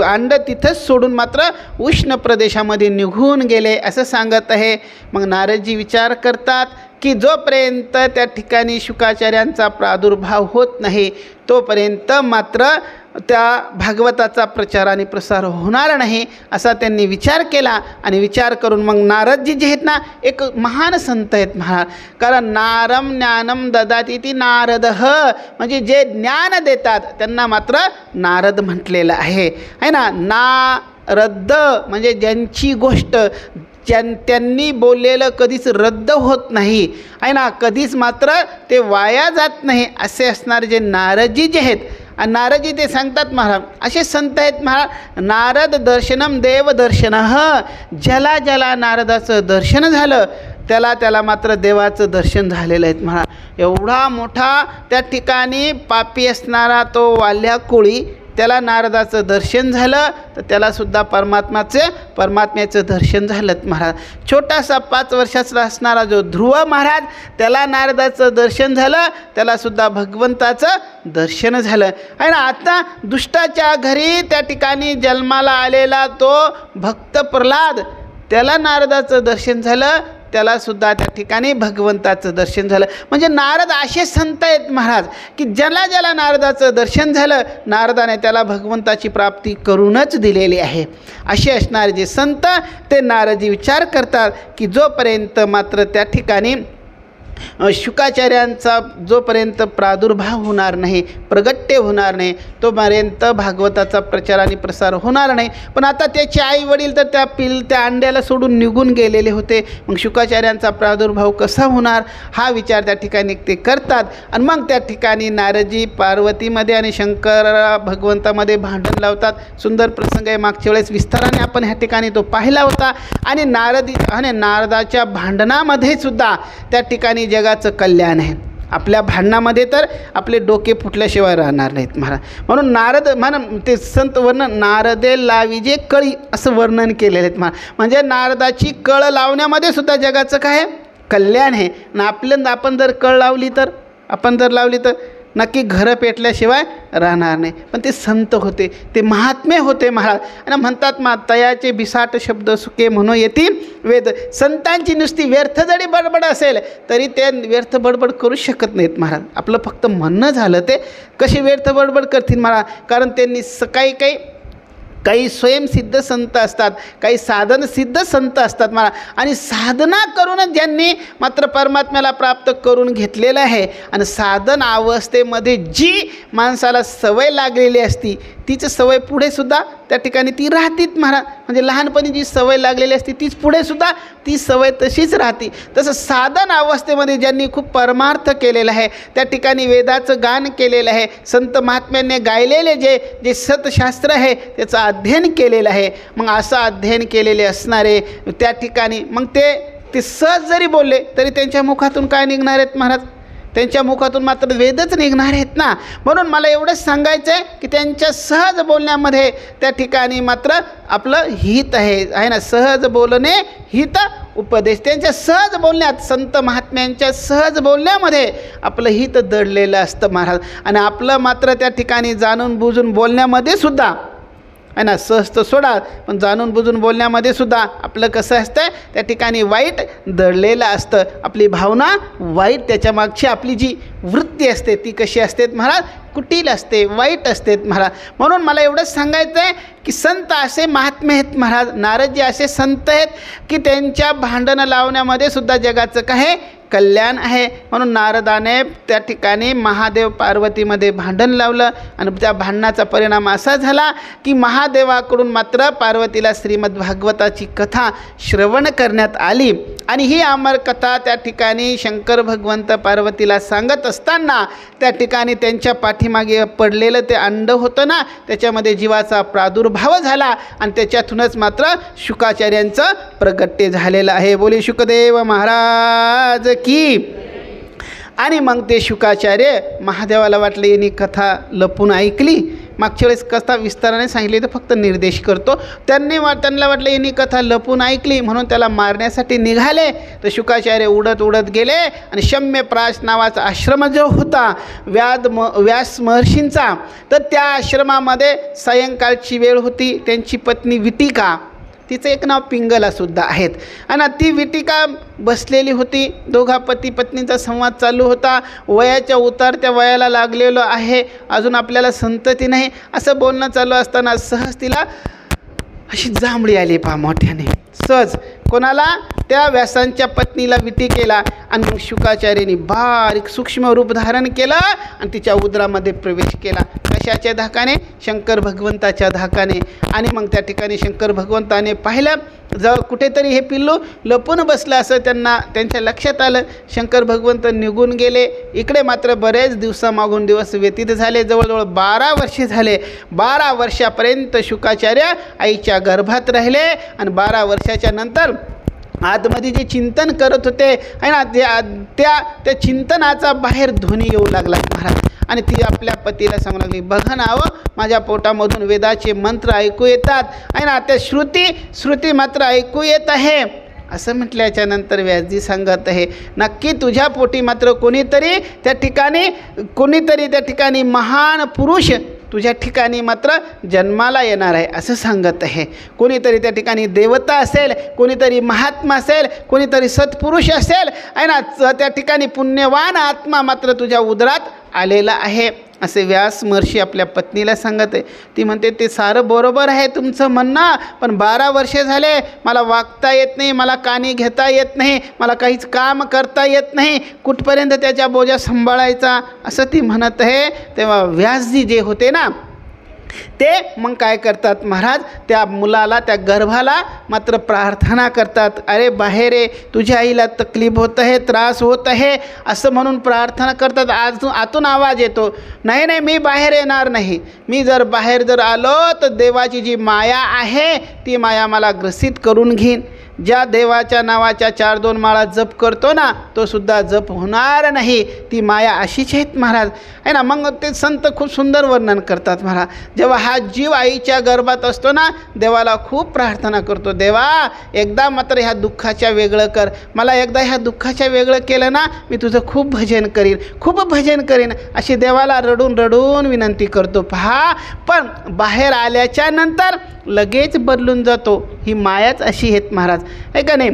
अंड तिथंच सोडून मात्र उष्ण प्रदेशामध्ये निघून गेले असं सांगत आहे. मग नारदजी विचार करतात की जोपर्यंत त्या ठिकाणी शुकाचार्यांचा प्रादुर्भाव होत नाही तोपर्यंत मात्र त्या भागवताचा प्रचार आणि प्रसार होणार नाही असा त्यांनी विचार केला. आणि विचार करून मग नारदजी जे आहेत ना, एक महान संत आहेत महाराज. कारण नारम ज्ञानम ददाति ती नारदः, म्हणजे जे ज्ञान देतात त्यांना मात्र नारद म्हटलेलं आहे ना. नारद म्हणजे ज्यांची गोष्ट त्यांनी बोललेलं कधीच रद्द होत नाही आहे ना, कधीच मात्र ते वाया जात नाही असे असणारे जे नारदजी जे आहेत. आणि नारदजी ते सांगतात महाराज, असे संत आहेत महाराज, नारद दर्शनम देव दर्शनः, ज्याला ज्याला नारदाचं दर्शन झालं त्याला मात्र देवाचं दर्शन झालेलं आहे महाराज. एवढा मोठा त्या ठिकाणी पापी असणारा तो वाल्या कोळी, त्याला नारदाचं दर्शन झालं तर त्यालासुद्धा परमात्म्याचं दर्शन झालं महाराज. छोटासा 5 वर्षाचा असणारा जो ध्रुव महाराज, त्याला नारदाचं दर्शन झालं, त्यालासुद्धा भगवंताचं दर्शन झालं आहे ना. आता दुष्टाच्या घरी त्या ठिकाणी जन्माला आलेला तो भक्त प्रल्हाद, त्याला नारदाचं दर्शन झालं, त्यालासुद्धा त्या ठिकाणी भगवंताचं दर्शन झालं. म्हणजे नारद असे संत आहेत महाराज की ज्याला ज्याला नारदाचं दर्शन झालं नारदाने त्याला भगवंताची प्राप्ती करूनच दिलेली आहे. असे असणारे जे संत ते नारदजी विचार करतात की जोपर्यंत मात्र त्या ठिकाणी शुकाचार्यांचा जोपर्यंत प्रादुर्भाव होणार नाही, प्रगट्य होणार नाही, तोपर्यंत भागवताचा प्रचार आणि प्रसार होणार नाही. पण आता त्याचे आई वडील तर त्या अंड्याला सोडून निघून गेलेले होते. मग शुकाचार्यांचा प्रादुर्भाव कसा होणार हा विचार त्या ठिकाणी ते करतात. आणि मग त्या ठिकाणी नारदजी पार्वतीमध्ये आणि शंकर भगवंतामध्ये भांडण लावतात. सुंदर प्रसंग आहे, मागच्या वेळेस विस्ताराने आपण ह्या ठिकाणी तो पाहिला होता. आणि नारदाच्या भांडणामध्ये सुद्धा त्या ठिकाणी जगाचं कल्याण आहे. आपल्या भांडणामध्ये तर आपले डोके फुटल्याशिवाय राहणार नाहीत महाराज. म्हणून नारद ते संत वर्णन नारदे लाविजे कळी असं वर्णन केलेलं आहे महाराज. म्हणजे नारदाची कळ लावण्यामध्ये सुद्धा जगाचं काय कल्याण आहे. आणि आपण जर कळ लावली तर नक्की घरं पेटल्याशिवाय राहणार नाही. पण ते संत होते, ते महात्मे होते महाराज. आणि म्हणतात तयाचे बिसाट शब्द सुके म्हणून येतील वेद. संतांची नुसती व्यर्थ जरी बडबड असेल तरी ते व्यर्थ बडबड करू शकत नाहीत महाराज. आपलं फक्त म्हणणं झालं ते कशी व्यर्थ बडबड करतील महाराज. कारण त्यांनी काही स्वयंसिद्ध संत असतात, काही साधनसिद्ध संत असतात महाराज. आणि साधना करूनच ज्यांनी मात्र परमात्म्याला प्राप्त करून घेतलेलं आहे. आणि साधन अवस्थेमध्ये जी माणसाला सवय लागलेली असती तीच सवय पुढेसुद्धा त्या ठिकाणी ती राहतीच महाराज. म्हणजे लहानपणी जी सवय लागलेली असते तीच पुढेसुद्धा ती सवय तशीच राहते. तसं साधन अवस्थेमध्ये ज्यांनी खूप परमार्थ केलेला आहे, त्या ठिकाणी वेदाचं गान केलेलं आहे, संत महात्म्यांनी गायलेले जे सतशास्त्र आहे त्याचं अध्ययन केलेलं आहे. मग असं अध्ययन केलेले असणारे त्या ठिकाणी मग ते सहज जरी बोलले तरी त्यांच्या मुखातून काय निघणार आहेत महाराज, त्यांच्या मुखातून मात्र वेदच निघणार आहेत ना. म्हणून मला एवढंच सांगायचं आहे की त्यांच्या सहज बोलण्यामध्ये त्या ठिकाणी मात्र आपलं हित आहे ना. सहज बोलणे हित उपदेश त्यांच्या सहज बोलण्यात, संत महात्म्यांच्या सहज बोलण्यामध्ये आपलं हित दडलेलं असतं महाराज. आणि आपलं मात्र त्या ठिकाणी जाणून बुजून बोलण्यामध्ये सुद्धा आहे ना, सहज तर सोडा, पण जाणून बुजून बोलण्यामध्ये सुद्धा आपलं कसं असतं, त्या ठिकाणी वाईट दडलेलं असतं. आपली भावना वाईट, त्याच्यामागची आपली जी वृत्ती असते ती कशी असते महाराज, कुटील असते, वाईट असते महाराज. म्हणून मला एवढंच सांगायचं आहे की संत असे महात्मे आहेत महाराज, नारदजी असे संत आहेत की त्यांच्या भांडणं लावण्यामध्ये सुद्धा जगाचं काय कल्याण आहे. म्हणून नारदाने त्या ठिकाणी महादेव पार्वतीमध्ये भांडण लावलं आणि त्या भांडणाचा परिणाम असा झाला की महादेवाकडून मात्र पार्वतीला श्रीमद भागवताची कथा श्रवण करण्यात आली. आणि ही अमर कथा त्या ठिकाणी शंकर भगवंत पार्वतीला सांगत असताना त्या ठिकाणी त्यांच्या पाठीमागे पडलेलं ते अंड होतं ना, त्याच्यामध्ये जीवाचा प्रादुर्भाव झाला आणि त्याच्यातूनच मात्र शुकाचार्यांचं प्रगट्य झालेलं आहे. बोली शुकदेव महाराज की. आणि मग ते शुकाचार्य महादेवाला वाटले यांनी कथा लपून ऐकली. मागच्या वेळेस कथा विस्ताराने सांगितली तर फक्त निर्देश करतो. त्यांना वाटलं यांनी कथा लपून ऐकली म्हणून त्याला मारण्यासाठी निघाले. तर शुकाचार्य उडत उडत गेले आणि शम्यप्राश नावाचा आश्रम जो होता व्यास महर्षींचा, तर त्या आश्रमामध्ये सायंकाळची वेळ होती. त्यांची पत्नी विटिका, तिचं एक नाव पिंगलासुद्धा आहेत, आणि ती विटिका बसलेली होती. दोघा पती पत्नीचा संवाद चालू होता. वयाच्या उतारत्या वयाला लागलेलो आहे, अजून आपल्याला संतती नाही, असं बोलणं चालू असताना सहज तिला अशी जांभळी आली पहा मोठ्याने. सहज कोणाला, त्या व्यासांच्या पत्नीला विटिकेला. आणि मग शुकाचार्यांनी बारीक सूक्ष्म रूप धारण केलं आणि तिच्या उदरामध्ये प्रवेश केला. कशाच्या धाकाने? शंकर भगवंताच्या धाकाने. आणि मग त्या ठिकाणी शंकर भगवंताने पाहिलं जर कुठेतरी हे पिल्लू लपून बसलं असं त्यांच्या लक्षात आलं. शंकर भगवंत निघून गेले. इकडे मात्र बरेच दिवसामागून दिवस व्यतीत झाले, जवळजवळ 12 वर्षे झाले. 12 वर्षापर्यंत शुकाचार्य आईच्या गर्भात राहिले. आणि 12 वर्षाच्या नंतर आतमध्ये जे चिंतन करत होते आहे ना, त्या चिंतनाचा बाहेर ध्वनी येऊ लागला महाराज. आणि ती आपल्या पतीला सांगू लागली, बघा ना माझ्या पोटामधून वेदाचे मंत्र ऐकू येतात आहे ना, त्या श्रुती मात्र ऐकू येत आहे. असं म्हटल्याच्या नंतर व्यासजी सांगत आहे, नक्की तुझ्या पोटी मात्र कोणीतरी त्या ठिकाणी महान पुरुष तुझ्या ठिकाणी मात्र जन्माला येणार आहे असं सांगत आहे. कोणीतरी त्या ठिकाणी देवता असेल, कोणीतरी महात्मा असेल, कोणीतरी सत्पुरुष असेल आहे ना, त्या ठिकाणी पुण्यवान आत्मा मात्र तुझ्या उदरात आलेला आहे असे व्यास महर्षी आपल्या पत्नीला सांगत आहे. ती म्हणते, ते सारं बरोबर आहे तुमचं म्हणणं, पण 12 वर्षे झाले मला वागता येत नाही, मला कानी घेता येत नाही, मला काहीच काम करता येत नाही, कुठपर्यंत त्याच्या बोजा सांभाळायचा असं ती म्हणत आहे. तेव्हा व्यासजी जे होते ना ते मग काय करतात महाराज, त्या मुलाला, त्या गर्भाला मात्र प्रार्थना करतात. अरे बाहेर ये, तुझ्या आईला तकलीफ होत आहे, त्रास होत आहे असं म्हणून प्रार्थना करतात. आतून आवाज येतो, नाही मी बाहेर येणार नाही. मी जर बाहेर आलो तर देवाची जी माया आहे ती माया मला ग्रसित करून घेईन. ज्या देवाच्या नावाच्या 4-2 माळा जप करतो ना तो सुद्धा जप होणार नाही. ती माया अशीच आहेत महाराज आहे ना. मग ते संत खूप सुंदर वर्णन करतात महाराज. जेव्हा हा जीव आईच्या गर्भात असतो ना, देवाला खूप प्रार्थना करतो, देवा एकदा मात्र ह्या दुःखाच्या वेगळं कर, मला एकदा ह्या दुःखाच्या वेगळं केलं ना मी तुझं खूप भजन करीन अशी देवाला रडून विनंती करतो पहा. पण बाहेर आल्याच्या नंतर लगेच बदलून जातो. ही मायाच अशी आहेत महाराज आहे का नाही.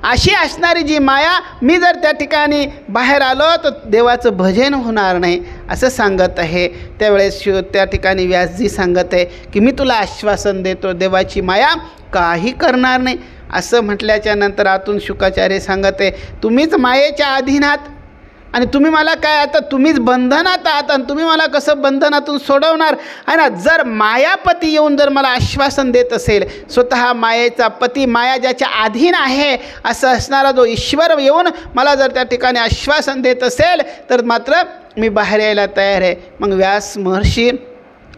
अशी असणारी जी माया, मी जर त्या ठिकाणी बाहेर आलो तर देवाचं भजन होणार नाही असं सांगत आहे. त्यावेळेस त्या ठिकाणी व्यासजी सांगत आहे की मी तुला आश्वासन देतो, देवाची माया काही करणार नाही असं म्हटल्याच्या नंतर आतून शुकाचार्य सांगत आहे, तुम्हीच मायेच्या अधीन आहात आणि तुम्ही मला काय, आता तुम्हीच बंधनात आहात आणि तुम्ही मला कसं बंधनातून सोडवणार आहे ना. जर मायापती येऊन जर मला आश्वासन देत असेल, स्वतः मायेचा पती, माया ज्याच्या अधीन आहे असं असणारा जो ईश्वर येऊन मला जर त्या ठिकाणी आश्वासन देत असेल तर मात्र मी बाहेर यायला तयार आहे. मग व्यास महर्षी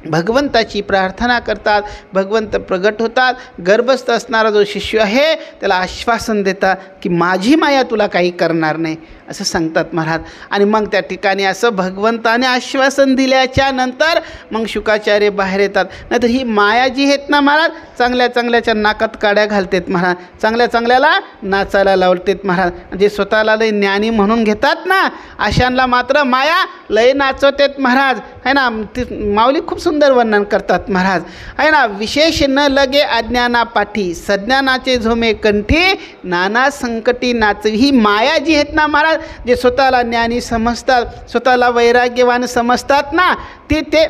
भगवंताची प्रार्थना करतात, भगवंत प्रगट होतात. गर्भस्थ असणारा जो शिष्य आहे त्याला आश्वासन देतात की माझी माया तुला काही करणार नाही असं सांगतात महाराज. आणि मग त्या ठिकाणी असं भगवंताने आश्वासन दिल्याच्या नंतर मग शुकाचार्य बाहेर येतात. नाहीतर ही माया जी आहेत ना महाराज, चांगल्या चांगल्याच्या नाकात काड्या घालतात महाराज, चांगल्या चांगल्याला नाचायला लावतात महाराज. जे स्वतःला लय ज्ञानी म्हणून घेतात ना, अशांना मात्र माया लय नाचवतात महाराज, है ना. ती माऊली खूप सुंदर वर्णन करतात महाराज, आहे ना. विशेष न लगे अज्ञाना पाठी, सज्ञानाचे झोमे कंठी, नाना संकटी नाचवी. ही माया जी आहेत ना महाराज, जे स्वतःला ज्ञानी समजतात, स्वतःला वैराग्यवान समजतात ना, ते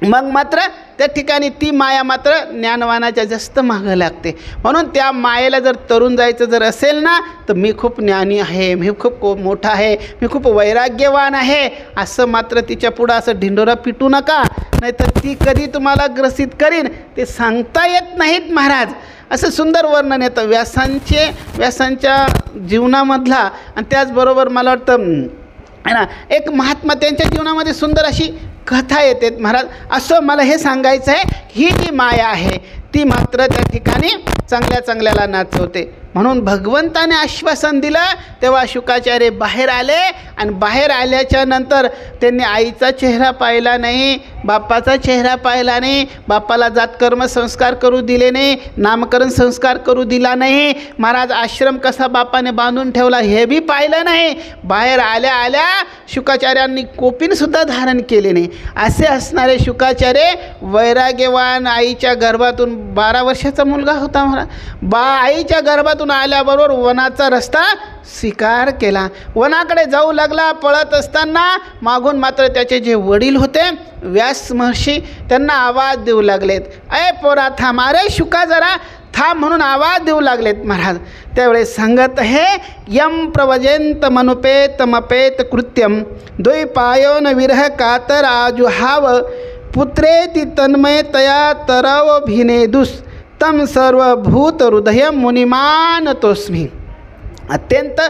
मग मात्र त्या ठिकाणी ती माया मात्र ज्ञानवानाच्या जास्त मागं लागते. म्हणून त्या मायेला जर तरुण जायचं जर असेल ना, तर मी खूप ज्ञानी आहे, मी खूप मोठा आहे, मी खूप वैराग्यवान आहे, असं मात्र तिच्या पुढं असं ढिंडोरा पिटू नका. नाहीतर ती कधी तुम्हाला ग्रसित करीन ते सांगता येत नाहीत महाराज. असं सुंदर वर्णन येतं व्यासांच्या जीवनामधला. आणि त्याचबरोबर मला वाटतं आहे ना, एक महात्मा त्यांच्या जीवनामध्ये सुंदर अशी कथा येते महाराज. असं मला हे सांगायचं आहे, ही जी माया आहे ती मात्र त्या ठिकाणी चांगल्या चांगल्याला नाचवते. म्हणून भगवंताने आश्वासन दिलं तेव्हा शुकाचार्य बाहेर आले. आणि बाहेर आल्याच्या नंतर त्यांनी आईचा चेहरा पाहिला नाही, बापाचा चेहरा पाहिला नाही, बापाला जातकर्म संस्कार करू दिले नाही, नामकरण संस्कार करू दिला नाही महाराज. आश्रम कसा बापाने बांधून ठेवला हे बी पाहिलं नाही. बाहेर आल्या आल्या शुकाचार्यांनी कोपीनसुद्धा धारण केले नाही. असे असणारे शुकाचार्य वैराग्यवान, आईच्या गर्भातून 12 वर्षाचा मुलगा होता महाराज. आईच्या गर्भातून आल्याबरोबर वनाचा रस्ता स्वीकार केला, वनाकडे जाऊ लागला. पळत असताना मागून मात्र त्याचे जे वडील होते व्यास महर्षी त्यांना आवाज देऊ लागलेत, अय पोरा थांब, अरे शुका जरा थांब म्हणून आवाज देऊ लागलेत महाराज. त्यावेळेस सांगत आहे, यम प्रवजेंत मनुपेत मपेत कृत्यम द्वैपायोन विरह कातर आजुहाव पुत्रेति तन्मयतया तरव भिनेदुस तम सर्वभूत हृदय मुनिमान तोस्मी. अत्यंत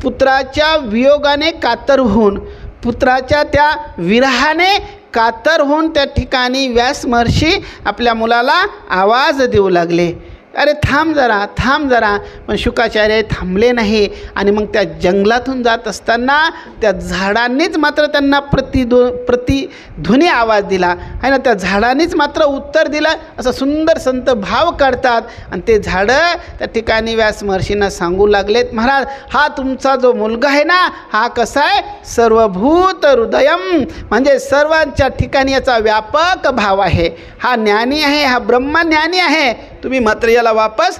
पुत्राच्या वियोगाने कातर होऊन, पुत्राच्या त्या विरहाने कातर होऊन त्या ठिकाणी व्यास महर्षी आपल्या मुलाला आवाज देऊ लागले, अरे थांब जरा. पण शुकाचार्य थांबले नाही. आणि मग त्या जंगलातून जात असताना त्या झाडांनीच मात्र त्यांना प्रतिध्वनी आवाज दिला, आहे ना. त्या झाडांनीच मात्र उत्तर दिलं. असं सुंदर संत भाव काढतात. आणि ते झाडं त्या ठिकाणी व्यास महर्षींना सांगू लागलेत, महाराज हा तुमचा जो मुलगा आहे ना, हा कसा आहे, सर्वभूत हृदयम, म्हणजे सर्वांच्या ठिकाणी याचा व्यापक भाव आहे, हा ज्ञानी आहे, हा ब्रह्मज्ञानी आहे, तुम्ही मात्र याला वापस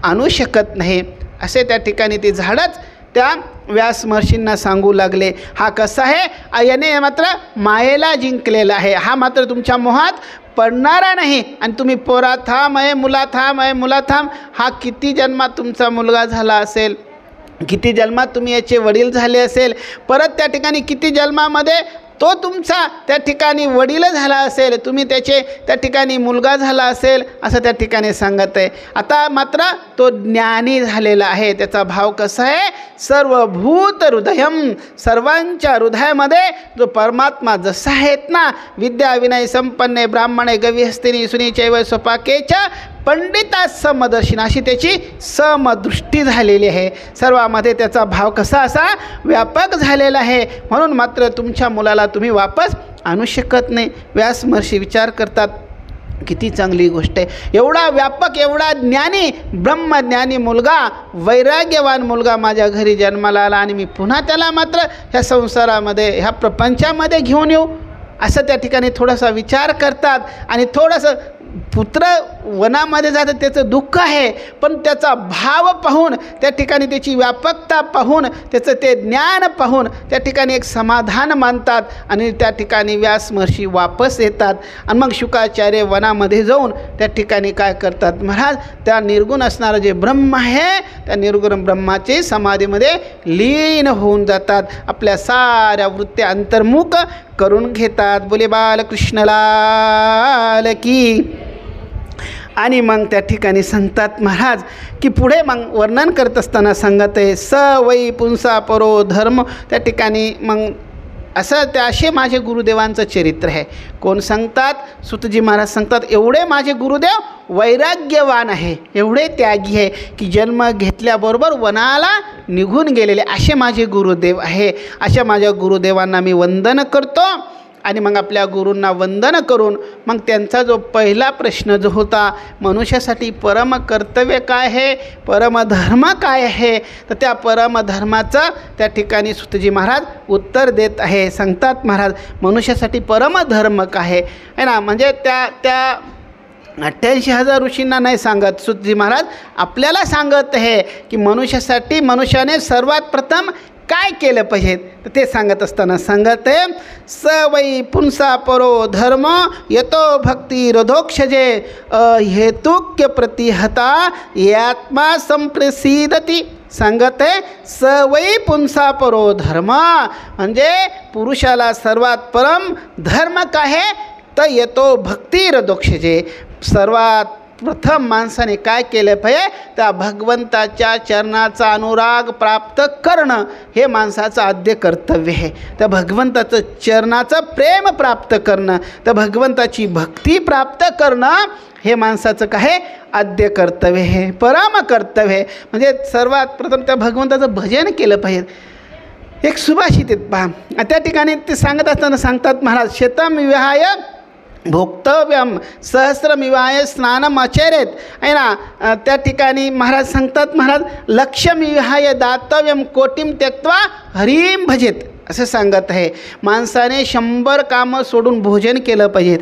आणू शकत नाही. असे त्या ठिकाणी ते झाडच त्या व्यास महर्षींना सांगू लागले. हा कसा आहे, याने मात्र मायेला जिंकलेला आहे, हा मात्र तुमच्या मोहात पडणारा नाही. आणि तुम्ही पोरा थांब आहे, मुला थांब आहे, मुला थांब. हा किती जन्मात तुमचा मुलगा झाला असेल, किती जन्मात तुम्ही याचे वडील झाले असेल, परत त्या ठिकाणी किती जन्मामध्ये तो तुमचा त्या ठिकाणी वडील झाला असेल, तुम्ही त्याचे त्या ठिकाणी मुलगा झाला असेल, असं त्या ठिकाणी सांगत आहे. आता मात्र तो ज्ञानी झालेला आहे. त्याचा भाव कसा आहे, सर्वभूत हृदयम, सर्वांच्या हृदयामध्ये जो परमात्मा जसा आहेत ना, विद्या विनय संपन्ने ब्राह्मणे गविहस्तिनी सुनी चैव स्वपाकेच्या पंडिता समदर्शिना, अशी त्याची समदृष्टी झालेली आहे. सर्वामध्ये त्याचा भाव कसा असा व्यापक झालेला आहे. म्हणून मात्र तुमच्या मुलाला तुम्ही वापस आणू शकत नाही. व्यास महर्षी विचार करतात, किती चांगली गोष्ट आहे, एवढा व्यापक, एवढा ज्ञानी, ब्रह्मज्ञानी मुलगा, वैराग्यवान मुलगा माझ्या घरी जन्माला आला आणि मी पुन्हा त्याला मात्र ह्या संसारामध्ये, ह्या प्रपंचामध्ये घेऊन येऊ, असं त्या ठिकाणी थोडासा विचार करतात. आणि थोडंसं पुत्र वनामध्ये जातं त्याचं दुःख आहे, पण त्याचा भाव पाहून, त्या ठिकाणी त्याची व्यापकता पाहून, त्याचं ते ज्ञान पाहून त्या ठिकाणी एक समाधान मानतात. आणि त्या ठिकाणी व्यास महर्षी वापस येतात. आणि मग शुकाचार्य वनामध्ये जाऊन त्या ठिकाणी काय करतात महाराज, त्या निर्गुण असणारं जे ब्रह्म आहे त्या निर्गुण ब्रह्माचे समाधीमध्ये लीन होऊन जातात, आपल्या साऱ्या वृत्त्या अंतर्मुख करून घेतात. बोले बालकृष्ण लाल की. आणि मग त्या ठिकाणी सांगतात महाराज की पुढे मग वर्णन करत असताना सांगत आहे, स वै पुंसा परो धर्म. त्या ठिकाणी मग असं असे माझे गुरुदेवांचं चरित्र आहे. कोण सांगतात? सुतजी महाराज सांगतात, एवढे माझे गुरुदेव वैराग्यवान आहे, एवढे त्यागी आहे की जन्म घेतल्याबरोबर वनाला निघून गेलेले असे माझे गुरुदेव आहे. अशा माझ्या गुरुदेवांना मी वंदन करतो. आणि मग आपल्या गुरूंना वंदन करून मग त्यांचा जो पहिला प्रश्न जो होता, मनुष्यासाठी परम कर्तव्य काय आहे, परमधर्म काय आहे, तर त्या परमधर्माचं त्या ठिकाणी सुतजी महाराज उत्तर देत आहे. सांगतात महाराज, मनुष्यासाठी परमधर्म काय आहे ना, म्हणजे त्या 88,000 ऋषींना नाही सांगत सुतजी महाराज, आपल्याला सांगत आहे की मनुष्यासाठी मनुष्याने सर्वात प्रथम काय केलं पाहिजे. तर ते सांगत असताना सांगत आहे, स वै पुंसा परो धर्म यतो भक्ती रधोक्षजे हेतुक्य प्रतिहता यात्मा संप्रसिदती. सांगत आहे, स वै पुंसा परो धर्म, म्हणजे पुरुषाला सर्वात परम धर्म काय आहे, तर येतो भक्ती रधोक्षजे. सर्वात प्रथम माणसाने काय केलं पाहिजे, त्या भगवंताच्या चरणाचा अनुराग प्राप्त करणं हे माणसाचं आद्य कर्तव्य आहे. त्या भगवंताचं चरणाचं प्रेम प्राप्त करणं, त्या भगवंताची भक्ती प्राप्त करणं हे माणसाचं काय आद्य कर्तव्य आहे, परम कर्तव्य आहे. म्हणजे सर्वात प्रथम त्या भगवंताचं भजन केलं पाहिजे. एक सुभाषित आहेत पहा, त्या ठिकाणी ते सांगत असताना सांगतात महाराज, शतम विहाय भोक्तव्यम सहस्रमिवाय स्नानम आचरेत आहे ना. त्या ठिकाणी महाराज सांगतात, महाराज लक्ष्यमिहाय दातव्यम कोटीम त्यक्त्वा हरिम भजेत असं सांगत आहे. माणसाने 100 कामं सोडून भोजन केलं पाहिजे,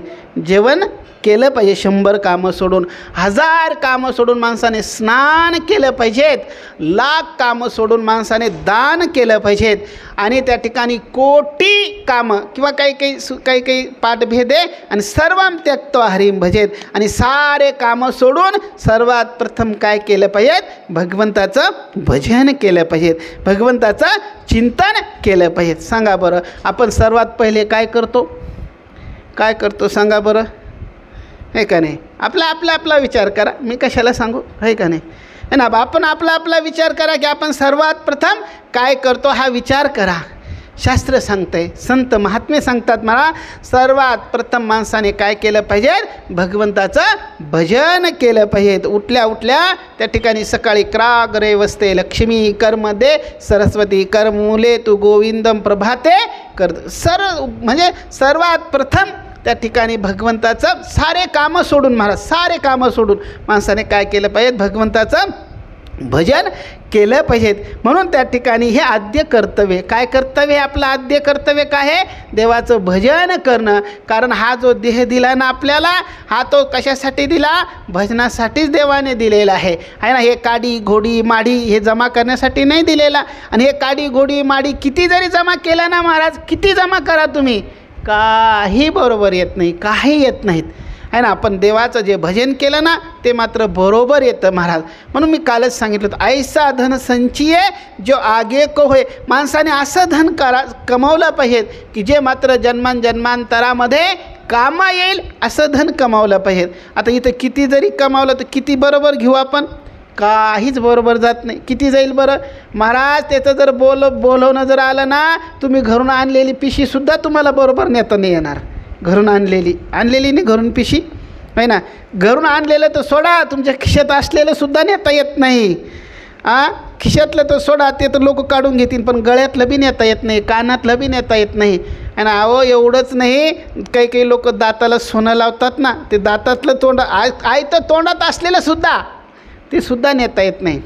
जेवण केलं पाहिजे. 100 कामं सोडून, 1000 कामं सोडून माणसाने स्नान केलं पाहिजेत. 1,00,000 कामं सोडून माणसाने दान केलं पाहिजेत. आणि त्या ठिकाणी कोटी कामं किंवा काही पाठभेद आहे आणि सर्वम त्यक्त्वा हरिम भजेत. आणि सारे कामं सोडून सर्वात प्रथम काय केलं पाहिजे, भगवंताचं भजन केलं पाहिजे, भगवंताचं चिंतन केलं पाहिजे. सांगा बरं, आपण सर्वात पहिले काय करतो सांगा बरं, आहे का नाही? आपला विचार करा, मी कशाला सांगू, आहे का नाही? है ना, आपण आपला विचार करा की आपण सर्वात प्रथम काय करतो हा विचार करा. शास्त्र सांगतंय, संत महात्मे सांगतात मला, सर्वात प्रथम माणसाने काय केलं पाहिजे, भगवंताचं भजन केलं पाहिजे. उठल्या त्या ठिकाणी सकाळी क्राग्रे वसते लक्ष्मी कर्म दे सरस्वती कर्मुले तू गोविंदम प्रभाते कर. म्हणजे सर्वात प्रथम त्या ठिकाणी भगवंताचं सारे कामं सोडून, महाराज सारे कामं सोडून माणसाने काय केलं पाहिजे, भगवंताचं भजन केलं पाहिजेत. म्हणून त्या ठिकाणी हे आद्य कर्तव्य, काय कर्तव्य, आपलं आद्य कर्तव्य काय आहे, देवाचं भजन करणं. कारण हा जो देह दिला ना आपल्याला, हा तो कशासाठी दिला, भजनासाठीच देवाने दिलेला आहे ना. हे काडी घोडी माडी हे जमा करण्यासाठी नाही दिलेला. आणि हे काडी घोडी माडी किती जरी जमा केलं ना महाराज, किती जमा करा तुम्ही, काही बरोबर येत नाही, काही येत नाहीत आहे ना. आपण देवाचं जे भजन केलं ना ते मात्र बरोबर येतं महाराज. म्हणून मी कालच सांगितलं होतं, ऐसा धन संचिये जो आगे को होय. माणसाने असं धन कमावलं पाहिजे की जे मात्र जन्मांतरामध्ये कामा येईल, असं धन कमावलं पाहिजे. आता इथं किती जरी कमावलं तर किती बरोबर घेऊ आपण, काहीच बरोबर जात नाही. किती जाईल बरं महाराज, त्याचं जर बोलवणं जर आलं ना, तुम्ही घरून आणलेली पिशीसुद्धा तुम्हाला बरोबर नेता नाही येणार. घरून आणलेली नाही, घरून पिशी आहे ना, घरून आणलेलं तर सोडा, तुमच्या खिशात असलेलं सुद्धा नेता येत नाही. खिशातलं तर सोडा, ते तर लोक काढून घेतील, पण गळ्यातलं बी नेता येत नाही, कानातलं बी नेता येत नाही आहे ना. अहो एवढंच नाही, काही लोक दाताला सोनं लावतात ना, ते दातातलं तर तोंडात असलेलं सुद्धा ते सुद्धा नेता येत नाही.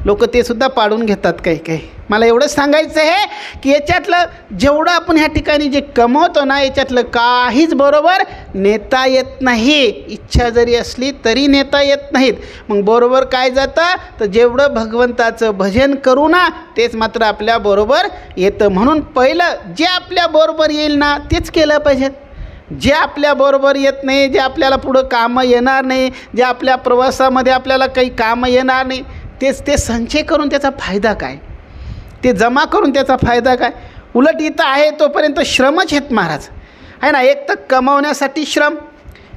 लोक ते सुद्धा पाडून घेतात काही. मला एवढंच सांगायचं आहे की याच्यातलं जेवढं आपण ह्या ठिकाणी जे कमवतो ना, याच्यातलं काहीच बरोबर नेता येत नाही. इच्छा जरी असली तरी नेता येत नाहीत. मग बरोबर काय जातं, तर जेवढं भगवंताचं भजन करू ना तेच मात्र आपल्याबरोबर येतं. म्हणून पहिलं जे आपल्याबरोबर येईल ना तेच केलं पाहिजे. जे आपल्याबरोबर येत नाही, जे आपल्याला पुढं कामं येणार नाही, जे आपल्या प्रवासामध्ये आपल्याला काही कामं येणार नाही, ते संचय करून त्याचा फायदा काय, ते जमा करून त्याचा फायदा काय. उलट इथं आहे तोपर्यंत श्रमच आहेत महाराज आहे ना. एक तर कमावण्यासाठी श्रम,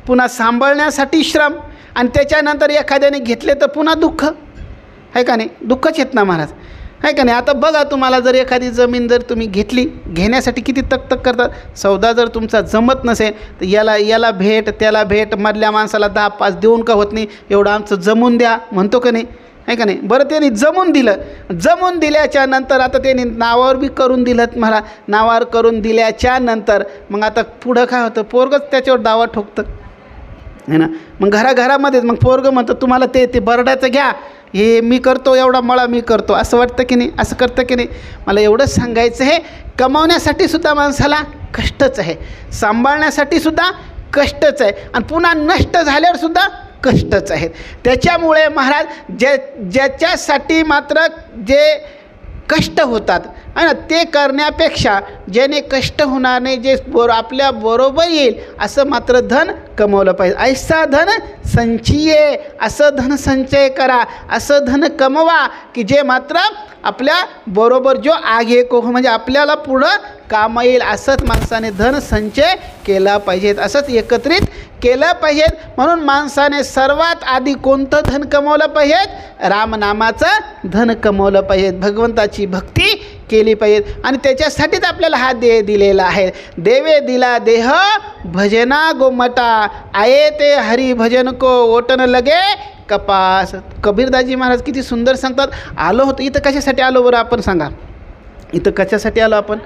पुन्हा सांभाळण्यासाठी श्रम, आणि त्याच्यानंतर एखाद्याने घेतले तर पुन्हा दुःख आहे का नाही, दुःखच आहेत ना महाराज आहे का नाही. आता बघा, तुम्हाला जर एखादी जमीन जर तुम्ही घेण्यासाठी किती तक करतात. सौदा जर तुमचा जमत नसेल तर याला भेट त्याला भेट, मधल्या माणसाला 10-5 देऊन का होत नाही, एवढं आमचं जमून द्या म्हणतो का नाही, आहे का नाही. बरं, त्यांनी जमून दिलं, जमून दिल्याच्या नंतर आता त्यांनी नावावर बी करून दिलं मला, नावावर करून दिल्याच्या नंतर मग आता पुढं काय होतं, पोरगंच त्याच्यावर दावा ठोकतं आहे ना. मग घराघरामध्येच मग पोरगं म्हणतं तुम्हाला ते बरडाचं घ्या, हे मी करतो, एवढा मळा मी करतो, असं वाटतं की नाही, असं करतं की नाही. मला एवढंच सांगायचं आहे, कमावण्यासाठी सुद्धा माणसाला कष्टच आहे, सांभाळण्यासाठी सुद्धा कष्टच आहे, आणि पुन्हा नष्ट झाल्यावर सुद्धा कष्टच आहेत. त्याच्यामुळे महाराज ज्याच्यासाठी मात्र जे कष्ट होतात आहे ना, ते करण्यापेक्षा ज्याने कष्ट होणार नाही, जे आपल्या बरोबर येईल असं मात्र धन कमवलं पाहिजे. ऐसा धन संचिये, असं धन संचय करा, असं धन कमवा की जे मात्र आपल्या बरोबर जो आगे को म्हणजे आपल्याला पुढं काम येईल. असंच माणसाने धन संचय केला पाहिजेत, असंच एकत्रित केलं पाहिजेत. म्हणून माणसाने सर्वात आधी कोणतं धन कमवलं पाहिजेत, रामनामाचं धन कमवलं पाहिजेत, भगवंताची भक्ती केली पाहिजे. आणि त्याच्यासाठीच आपल्याला हा देह दिलेला आहे. देवे दिला देह भजना गोमटा, आये ते हरी भजन को ओटन लगे कपास. कबीरदाजी महाराज किती सुंदर सांगतात. आलो होतो इथं कशासाठी आलो बरं आपण सांगा, इथं कशासाठी आलो आपण,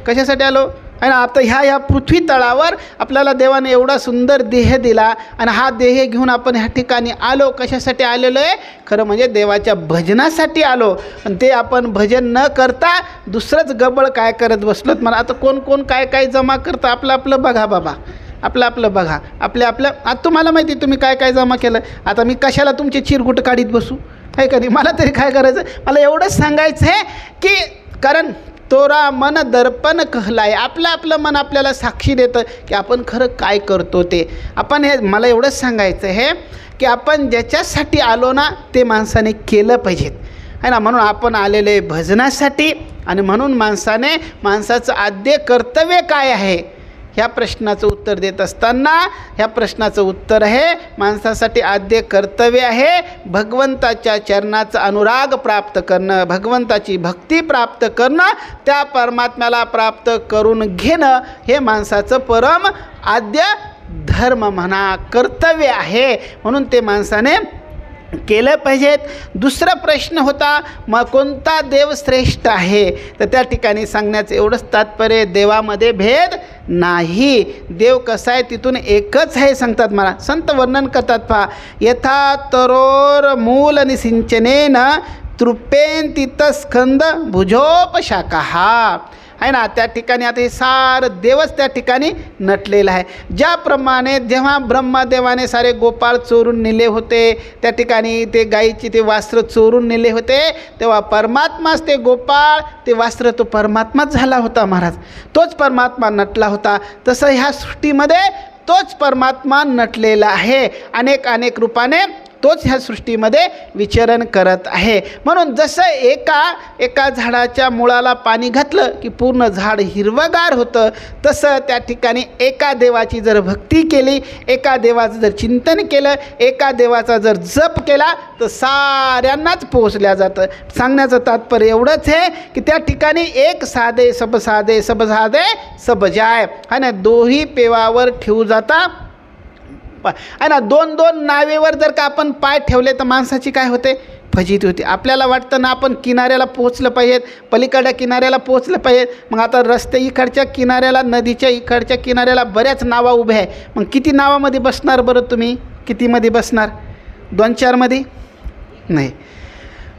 कशासाठी आलो आहे ना. आता ह्या पृथ्वी तळावर आपल्याला देवाने एवढा सुंदर देह दिला, आणि हा देह घेऊन आपण ह्या ठिकाणी आलो. कशासाठी आलेलो आहे, खरं म्हणजे देवाच्या भजनासाठी आलो. आणि ते आपण भजन न करता दुसरंच गबळ काय करत बसलोत. मला आता कोण काय जमा करतं, आपलं बघा बाबा, आपलं बघा, आपलं आता तुम्हाला माहिती तुम्ही काय जमा केलं. आता मी कशाला तुमचे चिरगुट काढीत बसू, आहे का नाही. मला तरी काय करायचं, मला एवढंच सांगायचं आहे की कारण तोरा मन दर्पण कहलाय, आपलं मन आपल्याला साक्षी देतं की आपण खरं काय करतो ते आपण. हे मला एवढंच सांगायचं आहे की आपण ज्याच्यासाठी आलो ना ते माणसाने केलं पाहिजेत आहे ना. म्हणून आपण आलेले भजनासाठी, आणि म्हणून माणसाचं आद्य कर्तव्य काय आहे ह्या प्रश्नाचं उत्तर देत असताना, ह्या प्रश्नाचं उत्तर आहे माणसासाठी आद्य कर्तव्य आहे भगवंताच्या चरणाचं अनुराग प्राप्त करणं, भगवंताची भक्ती प्राप्त करणं, त्या परमात्म्याला प्राप्त करून घेणं, हे माणसाचं परम आद्य धर्म म्हणा, कर्तव्य आहे. म्हणून ते माणसाने केलं पाहिजेत. दुसरा प्रश्न होता मग कोणता देव श्रेष्ठ आहे, तर त्या ठिकाणी सांगण्याचं एवढंच तात्पर्य, देवामध्ये भेद नाही. देव कसा आहे तिथून एकच आहे सांगतात. मला संत वर्णन करतात पहा, यथा तरोर मूल निसिंचनेन तृपेन तितस्कंद भुजोपशाखा आहे ना. त्या ठिकाणी आता हे सारं देवच त्या ठिकाणी नटलेलं आहे. ज्याप्रमाणे जेव्हा ब्रह्मदेवाने सारे गोपाळ चोरून नेले होते, त्या ठिकाणी ते गाईची ते वास्त्र चोरून नेले होते, तेव्हा परमात्माच ते गोपाळ, ते वास्त्र तो परमात्माच झाला होता महाराज. तोच परमात्मा नटला होता. तसं ह्या सृष्टीमध्ये तोच परमात्मा नटलेला आहे. अनेक रूपाने तोच ह्या सृष्टीमध्ये विचरण करत आहे. म्हणून जसं एका झाडाच्या मुळाला पाणी घातलं की पूर्ण झाड हिरवगार होतं, तसं त्या ठिकाणी एका देवाची जर भक्ती केली, एका देवाचं जर चिंतन केलं, एका देवाचा जर जप केला तर साऱ्यांनाच पोहोचल्या जातं. सांगण्याचं तात्पर्य एवढंच आहे की त्या ठिकाणी एक साधे सब साधे सब साधे सब जाय है ना. दोही पेवावर ठेवू जाता आहे ना. दोन नावेवर जर का आपण पाय ठेवले तर माणसाची काय होते, फजिती होती. आपल्याला वाटतं ना आपण किनाऱ्याला पोहोचलं पाहिजेत, पलीकडच्या किनाऱ्याला पोहोचलं पाहिजे. मग आता रस्ते इकडच्या किनाऱ्याला, नदीच्या इकडच्या किनाऱ्याला बऱ्याच नावा उभ्या आहे. मग किती नावामध्ये बसणार बरं तुम्ही, कितीमध्ये बसणार, 2-4मध्ये नाही,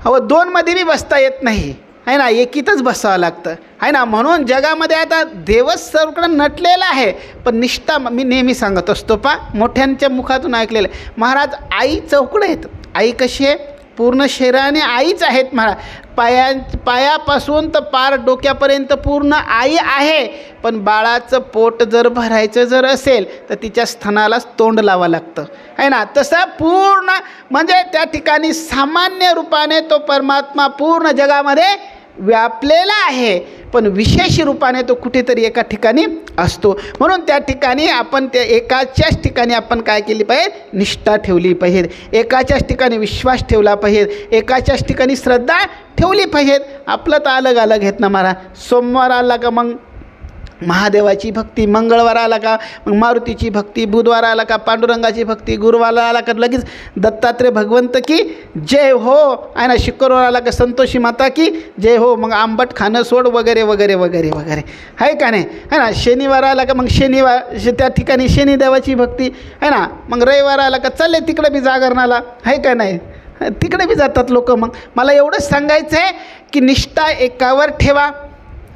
अहो 2मध्ये बी बसता येत नाही आहे ना, एकीतच बसावं लागतं आहे ना. म्हणून जगामध्ये आता देवच सर्वकडं नटलेला आहे. पण निष्ठा मी नेहमी सांगत असतो पा, मोठ्यांच्या मुखातून ऐकलेलं आहे महाराज. आई चौकडं आहेत. आई कशी आहे, पूर्ण शरीराने आईच आहेत महाराज. पायापासून तर पार डोक्यापर्यंत पूर्ण आई आहे. पण बाळाचं पोट जर भरायचं जर असेल तर तिच्या स्तनालाच तोंड लावावं लागतं आहे ना. तसं पूर्ण म्हणजे त्या ठिकाणी सामान्य रूपाने तो परमात्मा पूर्ण जगामध्ये व्यापलेला आहे. पण विशेष रूपाने तो कुठेतरी एका ठिकाणी असतो. म्हणून त्या ठिकाणी आपण त्या एकाच्याच ठिकाणी आपण काय केली पाहिजे, निष्ठा ठेवली पाहिजे, एकाच्याच ठिकाणी विश्वास ठेवला पाहिजे, एकाच्याच ठिकाणी श्रद्धा ठेवली पाहिजे. आपलं तर अलग अलग आहेत ना महाराज. सोमवार आला का मग महादेवाची भक्ती, मंगळवार आला का मग मारुतीची भक्ती, बुधवार आला का पांडुरंगाची भक्ती, गुरुवार आला का लगेच दत्तात्रय भगवंत की जय हो आहे ना, शुक्रवार आला का संतोषी माता की जय हो, मग आंबट खाणं सोड वगैरे वगैरे वगैरे वगैरे आहे का नाही आहे ना. शनिवार आला का मग शनिवार त्या ठिकाणी शनिदेवाची भक्ती आहे ना. मग रविवार आला का चालले तिकडे बी जागरणाला आहे का नाही, तिकडे बी जातात लोक. मग मला एवढंच सांगायचं आहे की निष्ठा एकावर ठेवा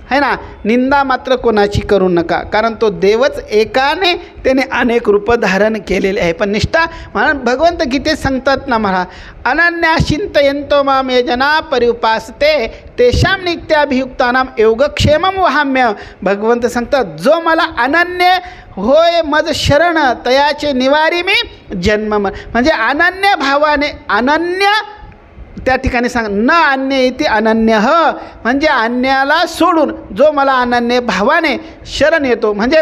है ना, निंदा मात्र कोणाची करू नका, कारण तो देवच एकाने त्याने अनेक रूपं धारण केलेले आहे. पण निष्ठा म्हणून भगवंत गीतेत सांगतात ना महाराज, अनन्या चिंतयन्तो माम ये जना परिउपासते तेषां नित्याभियुक्तानां योगक्षेमं वहाम्य. भगवंत सांगतात, जो मला अनन्य होय मज शरण तयाचे निवारी मी जन्म. म्हणजे अनन्य भावाने, अनन्य त्या ठिकाणी सांग न अन्य इति अनन्य म्हणजे अन्याला सोडून जो मला अनन्य भावाने शरण येतो. म्हणजे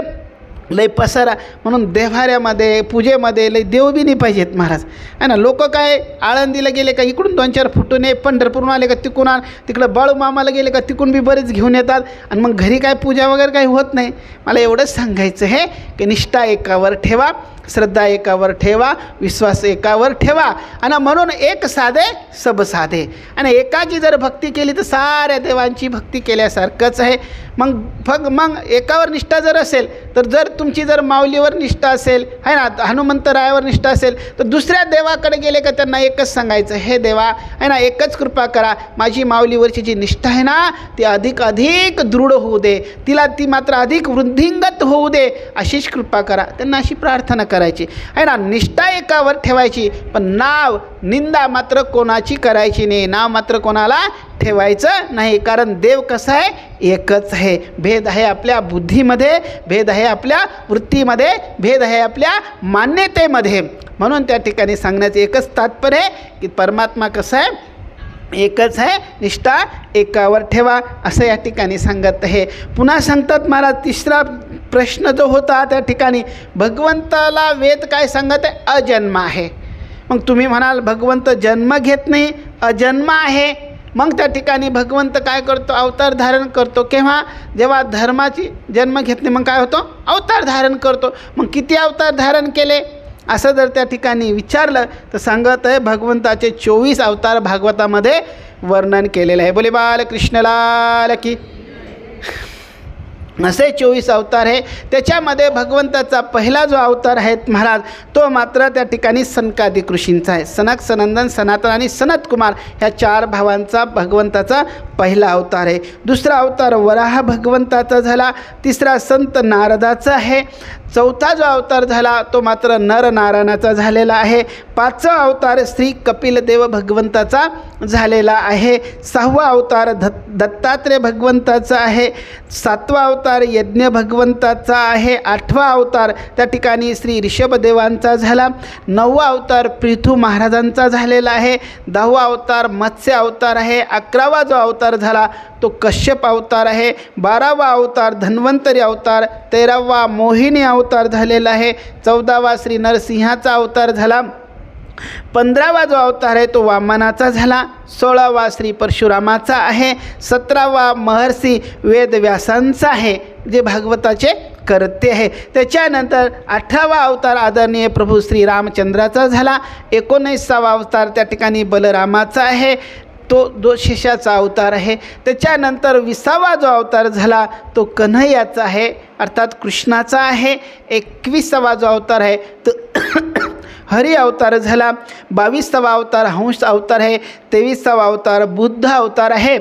लय पसारा म्हणून देवाऱ्यामध्ये पूजेमध्ये लय देव बी नाही पाहिजेत महाराज आहे ना. लोक काय आळंदीला गेले का इकडून 2-4 फुटून ये, पंढरपूरून आले का तिकडून आण, तिकडं बाळूमामाला गेले का तिकडून बी बरेच घेऊन येतात आणि मग घरी काय पूजा वगैरे काही होत नाही. मला एवढंच सांगायचं आहे की निष्ठा एकावर ठेवा, श्रद्धा एकावर ठेवा, विश्वास एकावर ठेवा. आणि म्हणून एक साधे सब साधे. आणि एकाची जर भक्ती केली तर साऱ्या देवांची भक्ती केल्यासारखंच आहे. मग एकावर निष्ठा जर असेल तर जर तुमची जर माऊलीवर निष्ठा असेल आहे ना, हनुमंतरायावर निष्ठा असेल तर दुसऱ्या देवाकडे गेले का त्यांना एकच सांगायचं, हे देवा आहे ना एकच कृपा करा, माझी माऊलीवरची जी निष्ठा आहे ना ती अधिक अधिक दृढ होऊ दे, तिला ती मात्र अधिक वृद्धिंगत होऊ दे, अशीच कृपा करा. त्यांना अशी प्रार्थना करायची आहे ना. निष्ठा एकावर ठेवायची, पण नाव निंदा मात्र कोणाची करायची नाही, नाव मात्र कोणाला ठेवायचं नाही. कारण देव कसा आहे, एकच आहे. भेद आहे आपल्या बुद्धीमध्ये, भेद आहे आपल्या वृत्तीमध्ये, भेद आहे आपल्या मान्यतेमध्ये. म्हणून त्या ठिकाणी सांगण्याचं एकच तात्पर्य आहे की परमात्मा कसा आहे, एकच आहे, निष्ठा एकावर ठेवा असं या ठिकाणी सांगत आहे. पुन्हा सांगतात महाराज, तिसरा प्रश्न जो होता त्या ठिकाणी भगवंताला वेद काय सांगत आहे, अजन्म आहे. मग तुम्ही म्हणाल भगवंत जन्म घेत नाही, अजन्म आहे. मग त्या ठिकाणी भगवंत काय करतो, अवतार धारण करतो. केव्हा, जेव्हा धर्माची जन्म घेत नाही मग काय होतो, अवतार धारण करतो. मग किती अवतार धारण केले असं जर त्या ठिकाणी विचारलं तर सांगत आहे भगवंताचे 24 अवतार भागवतामध्ये वर्णन केलेलं आहे. बोले बालकृष्णलाल की. असे 24 अवतार आहे. त्याच्यामध्ये भगवंताचा पहिला जो अवतार आहे महाराज तो मात्र त्या ठिकाणी सनकादिक ऋषींचा आहे. सनक, सनंदन, सनातन आणि सनत कुमार ह्या 4 भावांचा भगवंताचा पहिला अवतार आहे. दुसरा अवतार वराह भगवंताचा झाला. तिसरा संत नारदाचा आहे. चौथा जो अवतार झाला तो मात्र नरनारायणाचा झालेला आहे. 5वा अवतार श्री कपिलदेव भगवंताचा झालेला आहे. 6वा अवतार दत्तात्रय भगवंताचा आहे. 7वा अवतार यज्ञ भगवंताचा आहे. 8वा अवतार त्या ठिकाणी श्री ऋषभदेवांचा झाला. 9वा अवतार पृथू महाराजांचा झालेला आहे. 10वा अवतार मत्स्य अवतार आहे. 11वा जो अवतार झाला तो कश्यप अवतार आहे. 12वा अवतार धन्वंतरी अवतार. 13वा मोहिनी अवतार झालेला आहे. 14वा श्री नरसिंहाचा अवतार झाला. 15वा जो अवतार आहे तो वामनाचा झाला. 16वा श्री परशुरामाचा आहे. 17वा महर्षी वेदव्यासांचा आहे, जे भागवताचे करते आहे. त्याच्यानंतर 18वा अवतार आदरणीय प्रभू श्री रामचंद्राचा झाला. 19वा अवतार त्या ठिकाणी बलरामाचा आहे, तो शेषाचा अवतार आहे. त्याच्यानंतर 20वा जो अवतार झाला तो कन्हैयाचा आहे, अर्थात कृष्णाचा आहे. 21वा जो अवतार आहे तो हरी अवतार झाला. 22वा अवतार हंस अवतार आहे. 23वा अवतार बुद्ध अवतार आहे.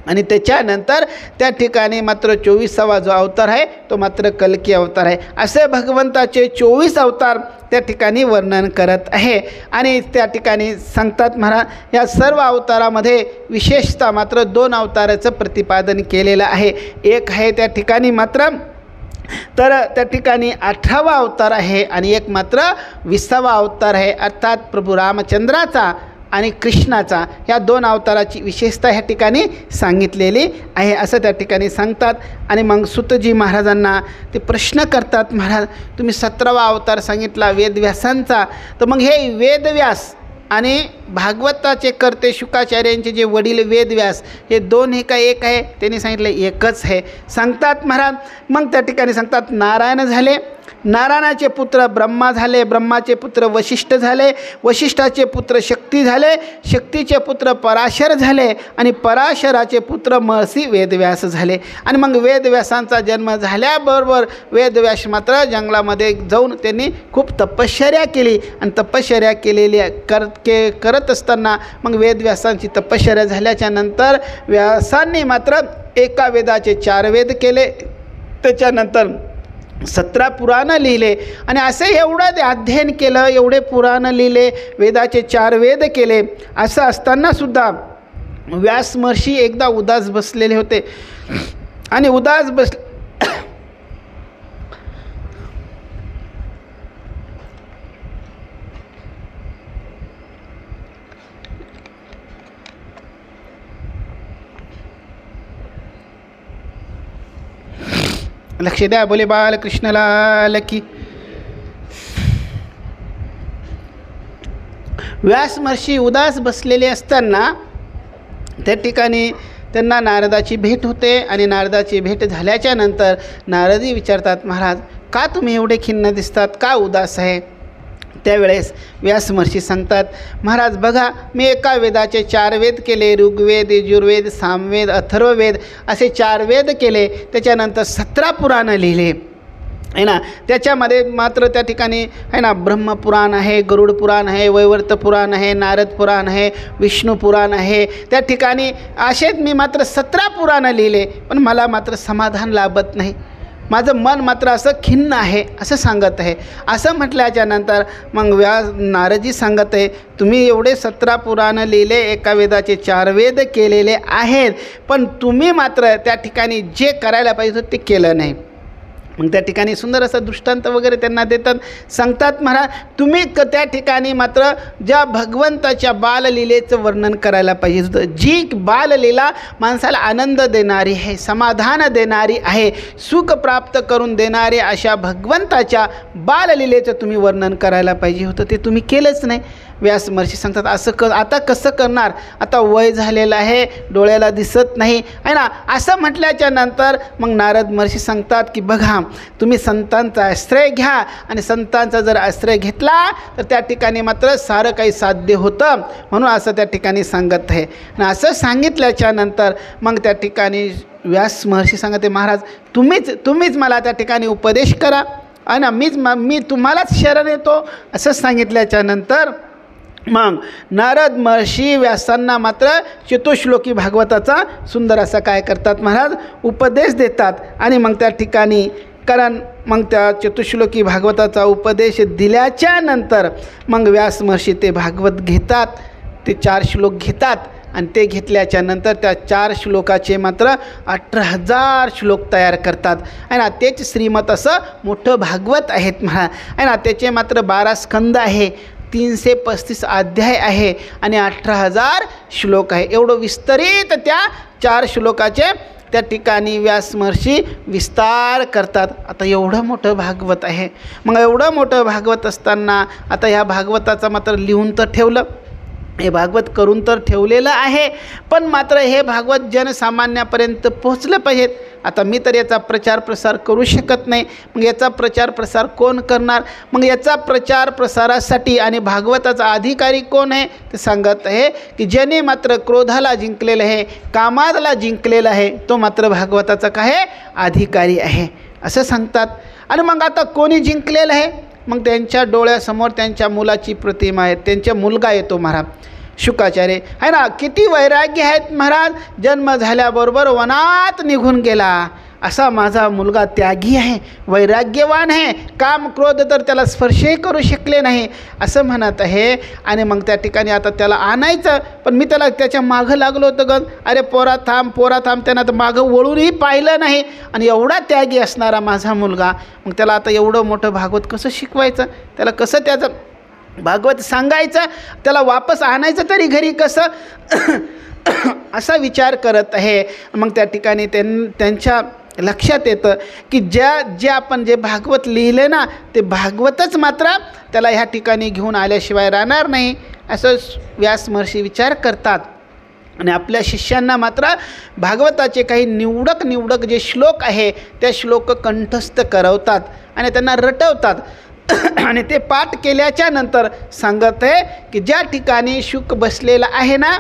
आणि त्याच्यानंतर त्या ठिकाणी मात्र 24वा जो अवतार आहे तो मात्र कल्की अवतार आहे. असे भगवंताचे 24 अवतार त्या ठिकाणी वर्णन करत आहे. आणि त्या ठिकाणी सांगतात महाराज या सर्व अवतारामध्ये विशेषतः मात्र 2 अवताराचं प्रतिपादन केलेलं आहे. एक आहे त्या ठिकाणी मात्र तर त्या ठिकाणी 18वा अवतार आहे आणि एक मात्र 20वा अवतार आहे, अर्थात प्रभू रामचंद्राचा आणि कृष्णाचा या 2 अवताराची विशेषता ह्या ठिकाणी सांगितलेली आहे असं त्या ठिकाणी सांगतात. आणि मग सुतजी महाराजांना ते प्रश्न करतात, महाराज तुम्ही 17वा अवतार सांगितला वेदव्यासांचा, तर मग हे वेदव्यास आणि भागवताचे कर्ते शुकाचार्यांचे जे वडील वेदव्यास हे 2 हे काय एक आहे? त्यांनी सांगितलं एकच आहे सांगतात महाराज. मग त्या ठिकाणी सांगतात नारायण झाले, नारायणाचे पुत्र ब्रह्मा झाले, ब्रह्माचे पुत्र वशिष्ठ झाले, वशिष्ठाचे पुत्र शक्ती झाले, शक्तीचे पुत्र पराशर झाले आणि पराशराचे पुत्र महर्षी वेदव्यास झाले. आणि मग वेदव्यासांचा जन्म झाल्याबरोबर वेदव्यास मात्र जंगलामध्ये जाऊन त्यांनी खूप तपश्चर्या केली आणि तपश्चर्या केलेली करत असताना मग वेदव्यासांची तपश्चर्या झाल्याच्या नंतर व्यासांनी मात्र एका वेदाचे 4 वेद केले, त्याच्यानंतर 17 पुराण लिहिले आणि असे एवढं ते अध्ययन केलं, एवढे पुराण लिहिले, वेदाचे 4 वेद केले. असं असतानासुद्धा व्यास महर्षी एकदा उदास बसलेले होते आणि उदास लक्ष द्या, बोले बालकृष्णलाल की. व्यास महर्षी उदास बसलेले असताना त्या ठिकाणी त्यांना नारदाची भेट होते आणि नारदाची भेट झाल्याच्या नंतर नारदी विचारतात, महाराज का तुम्ही एवढे खिन्न दिसतात, का उदास आहे? त्यावेळेस व्यास महर्षी सांगतात, महाराज बघा मी एका वेदाचे 4 वेद केले, ऋग्वेद, यजुर्वेद, सामवेद, अथर्ववेद असे 4 वेद केले, त्याच्यानंतर 17 पुराणं लिहिले आहे ना. त्याच्यामध्ये मात्र त्या ठिकाणी आहे ना ब्रह्मपुराण आहे, गरुड पुराण आहे, वैवर्त पुराण आहे, नारद पुराण आहे, विष्णू पुराण आहे. त्या ठिकाणी असेच मी मात्र 17 पुराणं लिहिले, पण मला मात्र समाधान लाभत नाही, माझं मन मात्र असं खिन्न आहे असं सांगत आहे. असं म्हटल्याच्या नंतर मग नारदजी सांगत आहे, तुम्ही एवढे 17 पुराणं लिहिले, एका वेदाचे 4 वेद केलेले आहेत, पण तुम्ही मात्र त्या ठिकाणी जे करायला पाहिजे होतं ते केलं नाही. मग त्या ठिकाणी सुंदर असा दृष्टांत वगैरे त्यांना देतात, सांगतात महाराज तुम्ही त्या ठिकाणी मात्र ज्या भगवंताच्या बाललीलेचं वर्णन करायला पाहिजे होतं, जी बाललीला माणसाला आनंद देणारी आहे, समाधान देणारी आहे, सुख प्राप्त करून देणारे अशा भगवंताच्या बाललीलेचं तुम्ही वर्णन करायला पाहिजे होतं, ते तुम्ही केलंच नाही. व्यास महर्षी सांगतात असं आता कसं करणार, आता वय झालेलं आहे, डोळ्याला दिसत नाही आहे ना. असं म्हटल्याच्या नंतर मग नारद महर्षी सांगतात की बघा तुम्ही संतांचा आश्रय घ्या आणि संतांचा जर आश्रय घेतला तर त्या ठिकाणी मात्र सारं काही साध्य होतं, म्हणून असं त्या ठिकाणी सांगत आहे. आणि असं सांगितल्याच्या नंतर मग त्या ठिकाणी व्यास महर्षी सांगते, महाराज तुम्हीच मला त्या ठिकाणी उपदेश करा आहे ना, मी तुम्हालाच शरण येतो असं सांगितल्याच्या नंतर मग नारद महर्षी व्यासांना मात्र चतुश्लोकी भागवताचा सुंदर असा काय करतात महाराज उपदेश देतात. आणि मग त्या ठिकाणी कारण मग त्या चतुश्लोकी भागवताचा उपदेश दिल्याच्या नंतर मग व्यास महर्षी ते भागवत घेतात, ते 4 श्लोक घेतात आणि ते घेतल्याच्या नंतर त्या 4 श्लोकाचे मात्र 18,000 श्लोक तयार करतात आहे ना. तेच श्रीमत असं मोठं भागवत आहेत महाराज आहे ना. त्याचे मात्र 12 स्कंद आहे, 335 अध्याय आहे आणि 18,000 श्लोक आहे. एवढं विस्तरित त्या 4 श्लोकाचे त्या ठिकाणी व्यास महर्षी विस्तार करतात. आता एवढं मोठं भागवत आहे, मग एवढं मोठं भागवत असताना आता ह्या भागवताचं मात्र लिहून तर ठेवलं, हे भागवत करून तर ठेवलेलं आहे, पण मात्र हे भागवत जनसामान्यापर्यंत पोहोचलं पाहिजेत. आता मी तर याचा प्रचार प्रसार करू शकत नाही, मग याचा प्रचार प्रसार कोण करणार? मग याचा प्रचार प्रसारासाठी आणि भागवताचा अधिकारी कोण आहे ते सांगत आहे की ज्याने मात्र क्रोधाला जिंकलेलं आहे, कामाला जिंकलेलं आहे, तो मात्र भागवताचा काय अधिकारी आहे असं सांगतात. आणि मग आता कोणी जिंकलेलं आहे? मग त्यांच्या डोळ्यासमोर त्यांच्या मुलाची प्रतिमा आहे, त्यांचा मुलगा येतो महाराज शुकाचार्य आहे ना. किती वैराग्य आहेत महाराज, जन्म झाल्याबरोबर वनात निघून गेला, असा माझा मुलगा त्यागी आहे, वैराग्यवान आहे, काम क्रोध तर त्याला स्पर्शही करू शकले नाही असं म्हणत आहे. आणि मग त्या ठिकाणी आता त्याला आणायचं, पण मी त्याला त्याच्या मागं लागलो होतं गं, अरे पोरा थांब त्यांना तर मागं वळूनही पाहिलं नाही. आणि एवढा त्यागी असणारा माझा मुलगा, मग त्याला आता एवढं मोठं भागवत कसं शिकवायचं, त्याला कसं त्याचं भागवत सांगायचं, त्याला वापस आणायचं तरी घरी कसं असा विचार करत आहे. मग त्या ठिकाणी त्यांच्या लक्षात येतं की जे आपण जे भागवत लिहिले ना ते भागवतच मात्र त्याला ह्या ठिकाणी घेऊन आल्याशिवाय राहणार नाही, असं व्यास महर्षी विचार करतात. आणि आपल्या शिष्यांना मात्र भागवताचे काही निवडक जे श्लोक आहे त्या श्लोक कंठस्थ करवतात आणि त्यांना रटवतात आणि ते पाठ केल्याच्या नंतर सांगत आहे की ज्या ठिकाणी शुक बसलेला आहे ना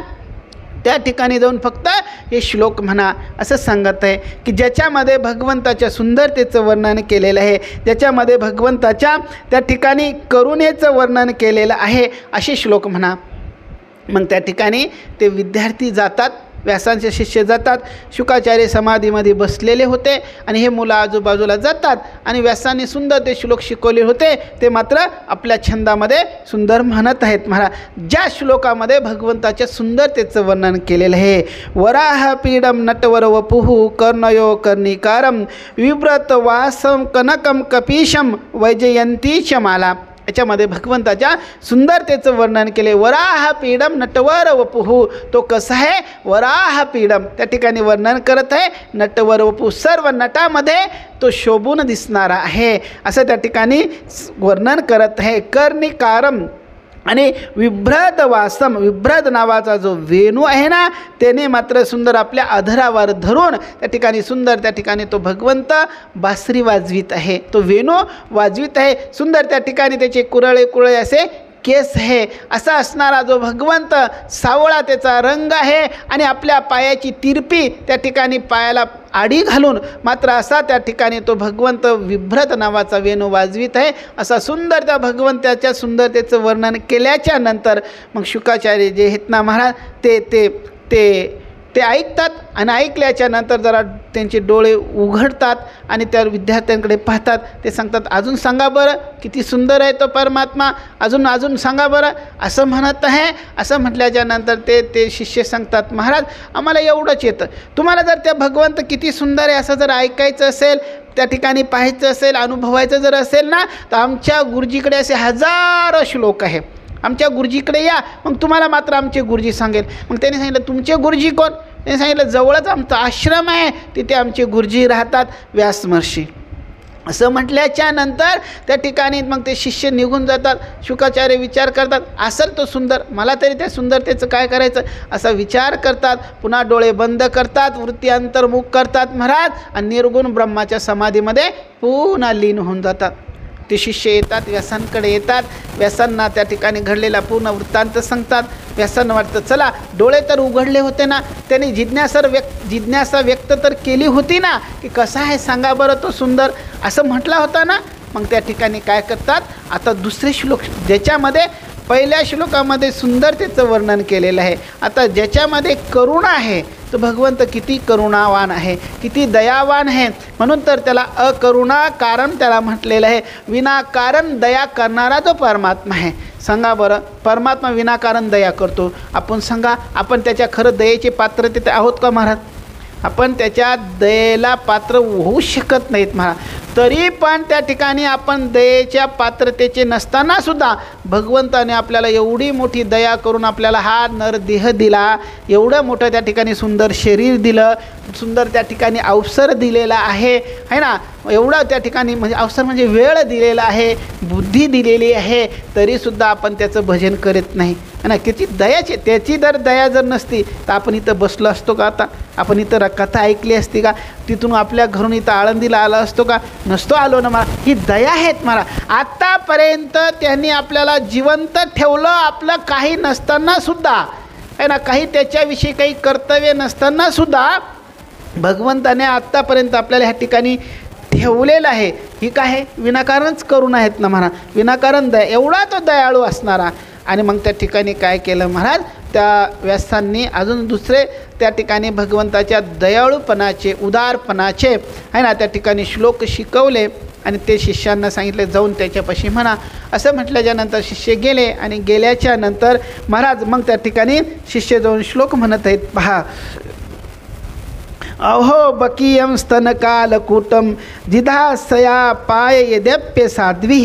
त्या ठिकाणी जाऊन फक्त हे श्लोक म्हणा असं सांगत आहे की ज्याच्यामध्ये भगवंताच्या सुंदरतेचं वर्णन केलेलं आहे, ज्याच्यामध्ये भगवंताच्या त्या ठिकाणी करुणेचं वर्णन केलेलं आहे असे श्लोक म्हणा. मग त्या ठिकाणी ते विद्यार्थी जातात, व्यासांचे शिष्य जातात. शुकाचार्य समाधीमध्ये बसलेले होते आणि हे मुलं आजूबाजूला जातात आणि व्यासांनी सुंदर ते श्लोक शिकवले होते ते मात्र आपल्या छंदामध्ये सुंदर म्हणत आहेत. महाराज ज्या श्लोकामध्ये भगवंताच्या सुंदरतेचं वर्णन केलेलं आहे, वराह पीडम नटवर वपुः कर्णयो कर्णिकारम विव्रत वासम कनकम कपीशम वैजयंती च माला. याच्यामध्ये भगवंताच्या सुंदरतेचं वर्णन केले. वराह पीडम नटवर वपुः, तो कसा आहे वराह पीडम, त्या ठिकाणी वर्णन करत आहे नटवर वपुः, सर्व नटामध्ये तो शोभून दिसणारा आहे असं त्या ठिकाणी वर्णन करत आहे. कर्णिकारम आणि विभ्रद वासम, विभ्रद नावाचा जो वेणू आहे ना त्याने मात्र सुंदर आपल्या अधरावर धरून त्या ठिकाणी सुंदर त्या ठिकाणी तो भगवंत बासरी वाजवीत आहे, तो वेणू वाजवीत आहे. सुंदर त्या ठिकाणी त्याचे कुरळे असे केस आहे. असा असणारा जो भगवंत, सावळा त्याचा रंग आहे आणि आपल्या पायाची तिरपी त्या ठिकाणी पायाला आडी घालून मात्र असा त्या ठिकाणी तो भगवंत विभ्रत नावाचा वेणू वाजवीत आहे. असा सुंदर त्या भगवंताच्या सुंदरतेचं वर्णन केल्याच्या नंतर मग शुकाचार्य जे आहेत ना महाराज ते ते ते ते ऐकतात आणि ऐकल्याच्या नंतर जरा त्यांचे डोळे उघडतात आणि त्या विद्यार्थ्यांकडे पाहतात. ते सांगतात अजून सांगा बरं किती सुंदर आहे तो परमात्मा, अजून सांगा बरं असं म्हणत आहे. असं म्हटल्याच्या नंतर ते शिष्य सांगतात महाराज आम्हाला एवढंच येतं, तुम्हाला जर त्या भगवंत किती सुंदर आहे असं जर ऐकायचं असेल, त्या ठिकाणी पाहायचं असेल, अनुभवायचं जर असेल ना तर आमच्या गुरुजीकडे असे हजारो श्लोक आहे, आमच्या गुरुजीकडे या, मग तुम्हाला मात्र आमचे गुरुजी सांगेल. मग त्यांनी सांगितलं तुमचे गुरुजी कोण? त्यांनी सांगितलं जवळच आमचा आश्रम आहे तिथे आमचे गुरुजी राहतात व्यास महर्षी. असं म्हटल्याच्या नंतर त्या ठिकाणी मग ते शिष्य निघून जातात. शुकाचार्य विचार करतात असेल तो सुंदर, मला तरी त्या सुंदरतेचं काय करायचं असा विचार करतात. पुन्हा डोळे बंद करतात, वृत्ती अंतर्मुख करतात महाराज आणि निर्गुण ब्रह्माच्या समाधीमध्ये पुन्हा लीन होऊन जातात. ते शिष्य येतात, व्यासांकडे येतात, व्यासांना त्या ठिकाणी घडलेला पूर्ण वृत्तांत सांगतात. व्यासांना वाटतं चला डोळे तर उघडले होते ना, त्यांनी जिज्ञासा व्यक्त तर केली होती ना की कसा आहे सांगा बरं तो सुंदर असं म्हटला होता ना. मग त्या ठिकाणी काय करतात आता दुसरे श्लोक ज्याच्यामध्ये पहिल्या श्लोकामध्ये सुंदरतेचं वर्णन केलेलं आहे, आता ज्याच्यामध्ये करुणा आहे तो भगवंत किती करुणावान आहे, किती दयावान आहे, म्हणून तर त्याला अकरुणा कारण त्याला म्हटलेलं आहे. विनाकारण दया करणारा जो परमात्मा आहे. सांगा बरं परमात्मा विनाकारण दया करतो, आपण सांगा आपण त्याच्या खरं दयेचे पात्र तिथे आहोत का महाराज? आपण त्याच्या दयेला पात्र होऊ शकत नाहीत महाराज. तरी पण त्या ठिकाणी आपण दयेच्या पात्रतेचे नसताना सुद्धा भगवंताने आपल्याला एवढी मोठी दया करून आपल्याला हा नरदेह दिला, एवढं मोठं त्या ठिकाणी सुंदर शरीर दिलं, सुंदर त्या ठिकाणी अवसर दिलेला आहे ना, एवढं त्या ठिकाणी म्हणजे अवसर म्हणजे वेळ दिलेला आहे, बुद्धी दिलेली आहे, तरीसुद्धा आपण त्याचं भजन करत नाही ना. किती दयाचे, त्याची जर दया जर नसती तर आपण इथं बसलो असतो का? आता आपण इथं कथा ऐकली असती का? तिथून आपल्या घरून इथं आळंदीला आला असतो का? नसतो आलो ना मला. ही दया आहेत मला. आत्तापर्यंत त्यांनी आपल्याला जिवंत ठेवलं आपलं काही नसताना सुद्धा आहे ना, काही त्याच्याविषयी काही कर्तव्य नसताना सुद्धा भगवंताने आत्तापर्यंत आपल्याला ह्या ठिकाणी ठेवलेलं आहे. ही काय आहे? विनाकारणच करून आहेत ना महाराज, विनाकारण दया, एवढा तो दयाळू असणारा. आणि मग त्या ठिकाणी काय केलं महाराज, त्या व्यासांनी अजून दुसरे त्या ठिकाणी भगवंताच्या दयाळूपणाचे, उदारपणाचे आहे ना त्या ठिकाणी श्लोक शिकवले आणि ते शिष्यांना सांगितले जाऊन त्याच्यापाशी म्हणा. असं म्हटल्याच्यानंतर शिष्य गेले आणि गेल्याच्या नंतर महाराज मग त्या ठिकाणी शिष्य जाऊन श्लोक म्हणत आहेत. पहा अहो बकीयम स्तनकालकूटम जिधासया पाय यद्यप्य साध्वी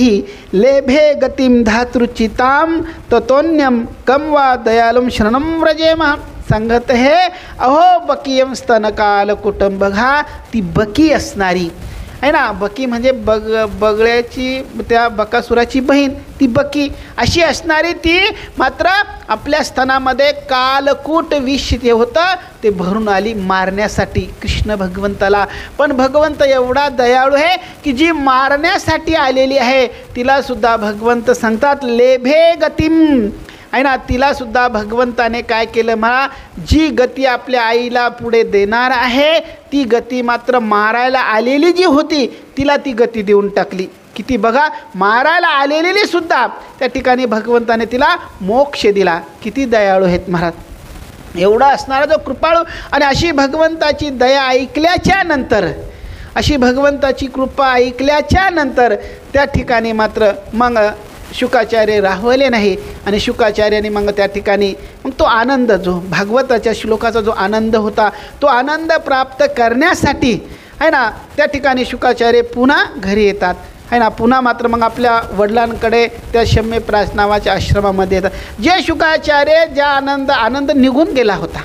लेभे गतिम धातृचिताम ततोन्यम कम वा दयालुम शरणम व्रजेम सांगत हे. अहो बकीयम स्तनकालकूटम, बघा ती बकी असणारी आहे ना, बकी म्हणजे बगळ्याची, त्या बकासुराची बहीण ती बकी अशी असणारी ती, मात्र आपल्या स्तनामध्ये कालकूट विष जे होतं ते भरून आली मारण्यासाठी कृष्ण भगवंताला. पण भगवंत एवढा दयाळू आहे की जी मारण्यासाठी आलेली आहे तिलासुद्धा भगवंत सांगतात लेभे गतिम आहे ना, तिलासुद्धा भगवंताने काय केलं म्हणा, जी गती आपल्या आईला पुढे देणार आहे ती गती मात्र मारायला आलेली जी होती तिला ती गती देऊन टाकली. किती बघा, मारायला आलेली सुद्धा त्या ठिकाणी भगवंताने तिला मोक्ष दिला. किती दयाळू आहेत महाराज, एवढा असणारा जो कृपाळू. आणि अशी भगवंताची दया ऐकल्याच्या नंतर, अशी भगवंताची कृपा ऐकल्याच्या नंतर त्या ठिकाणी मात्र मग शुकाचार्य राहवले नाही. आणि शुकाचार्याने मग त्या ठिकाणी मग तो आनंद, जो भागवताच्या श्लोकाचा जो आनंद होता तो आनंद प्राप्त करण्यासाठी आहे ना त्या ठिकाणी शुकाचार्य पुन्हा घरी येतात आहे ना. पुन्हा मात्र मग आपल्या वडिलांकडे त्या शम्यप्रास नावाच्या आश्रमामध्ये येतात. जे शुकाचार्य ज्या आनंद निघून गेला होता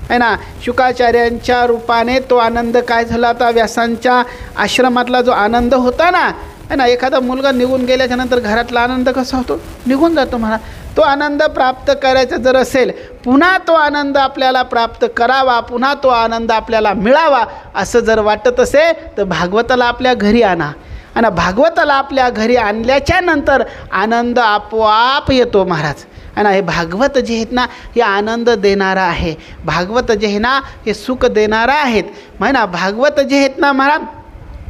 आहे ना, शुकाचार्यांच्या रूपाने तो आनंद काय झाला होता, व्यासांच्या आश्रमातला जो आनंद होता ना आहे ना, एखादा मुलगा निघून गेल्याच्या नंतर घरातला आनंद कसा होतो, निघून जातो म्हणा. तो आनंद प्राप्त करायचा जर असेल, पुन्हा तो आनंद आपल्याला प्राप्त करावा, पुन्हा तो आनंद आपल्याला मिळावा असं जर वाटत असेल तर भागवताला आपल्या घरी आणा. आणि भागवताला आपल्या घरी आणल्याच्या नंतर आनंद आपोआप येतो महाराज. आणि हे भागवत जे आहेत ना हे आनंद देणारा आहे, भागवत जे आहे ना हे सुख देणारा आहेत. म्हणा भागवत जे आहेत ना महाराज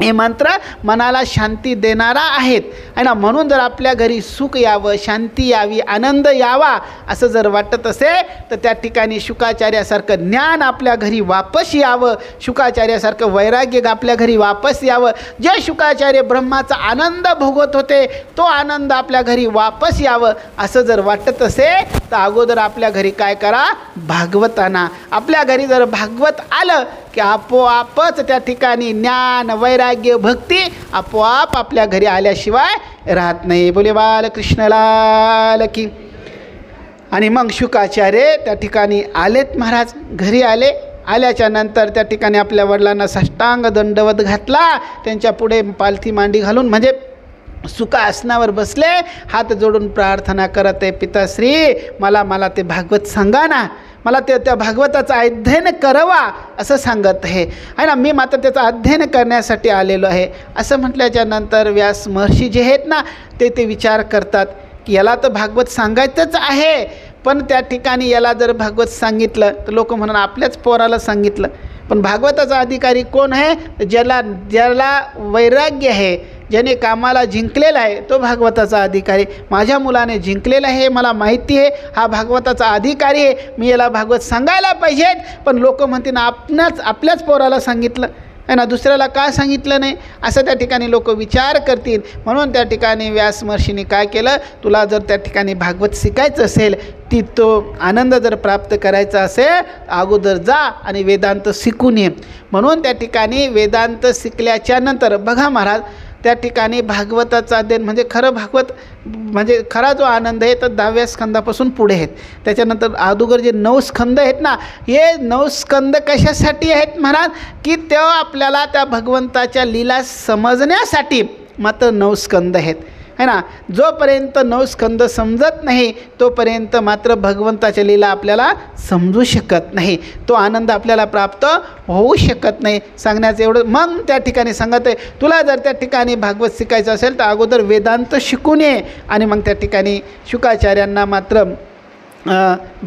हे मंत्र मनाला शांती देणारा आहेत आहे ना. म्हणून जर आपल्या घरी सुख यावं, शांती यावी, आनंद यावा असं जर वाटत असेल तर त्या ठिकाणी शुकाचार्यासारखं ज्ञान आपल्या घरी वापस यावं, शुकाचार्यासारखं वैराग्य आपल्या घरी वापस यावं. जे शुकाचार्य ब्रह्माचा आनंद भोगत होते तो आनंद आपल्या घरी वापस यावं असं जर वाटत असेल तर अगोदर आपल्या घरी काय करा, भागवत आणा. आपल्या घरी जर भागवत आलं की आपोआपच त्या ठिकाणी ज्ञान, वैराग्य, भक्ती आपोआप आपल्या घरी आल्याशिवाय राहत नाही. बोले बालकृष्णलाल की. आणि मग शुकाचार्य त्या ठिकाणी आलेत महाराज, घरी आले. आल्याच्या नंतर त्या ठिकाणी आपल्या वडिलांना साष्टांग दंडवत घातला, त्यांच्या पुढे पालथी मांडी घालून म्हणजे सुखासनावर बसले, हात जोडून प्रार्थना करत आहे, पिताश्री मला ते भागवत सांगा ना, मला त्या भागवताचं अध्ययन करावा असं सांगत आहे ना. मी मात्र त्याचं अध्ययन करण्यासाठी आलेलो आहे असं म्हटल्याच्या नंतर व्यास महर्षी जे आहेत ना ते विचार करतात की याला तर भागवत सांगायचंच आहे, पण त्या ठिकाणी याला जर भागवत सांगितलं तर लोक म्हणून आपल्याच पोराला सांगितलं. पण भागवताचा अधिकारी कोण आहे, ज्याला वैराग्य आहे, ज्याने कामाला जिंकलेला आहे तो भागवताचा अधिकारी. माझ्या मुलाने जिंकलेला आहे, मला माहिती आहे हा भागवताचा अधिकारी आहे, मी याला भागवत सांगायला पाहिजेत. पण लोक म्हणतील आपल्याच पोराला सांगितलं आहे ना, दुसऱ्याला का सांगितलं नाही असं त्या ठिकाणी लोक विचार करतील. म्हणून त्या ठिकाणी व्यास महर्षींनी काय केलं, तुला जर त्या ठिकाणी भागवत शिकायचं असेल, तो आनंद जर प्राप्त करायचा असेल अगोदर जा आणि वेदांत शिकून ये. म्हणून त्या ठिकाणी वेदांत शिकल्याच्या नंतर बघा महाराज त्या ठिकाणी भागवताचा अध्ययन म्हणजे खरं भागवत म्हणजे खरा जो आनंद आहे तर 10व्या स्कंदापासून पुढे आहेत. त्याच्यानंतर अगोदर जे 9 स्कंद आहेत ना, हे 9 स्कंद कशासाठी आहेत महाराज, की तेव्हा आपल्याला त्या भगवंताच्या लीला समजण्यासाठी मात्र 9 स्कंद आहेत है ना. जोपर्यंत 9 स्कंद समजत नाही तोपर्यंत मात्र भगवंताच्या लीला आपल्याला समजू शकत नाही, तो आनंद आपल्याला प्राप्त होऊ शकत नाही. सांगण्याचं एवढं. मग त्या ठिकाणी सांगत आहे तुला जर त्या ठिकाणी भागवत शिकायचं असेल तर अगोदर वेदांत शिकून ये. आणि मग त्या ठिकाणी शुकाचार्यांना मात्र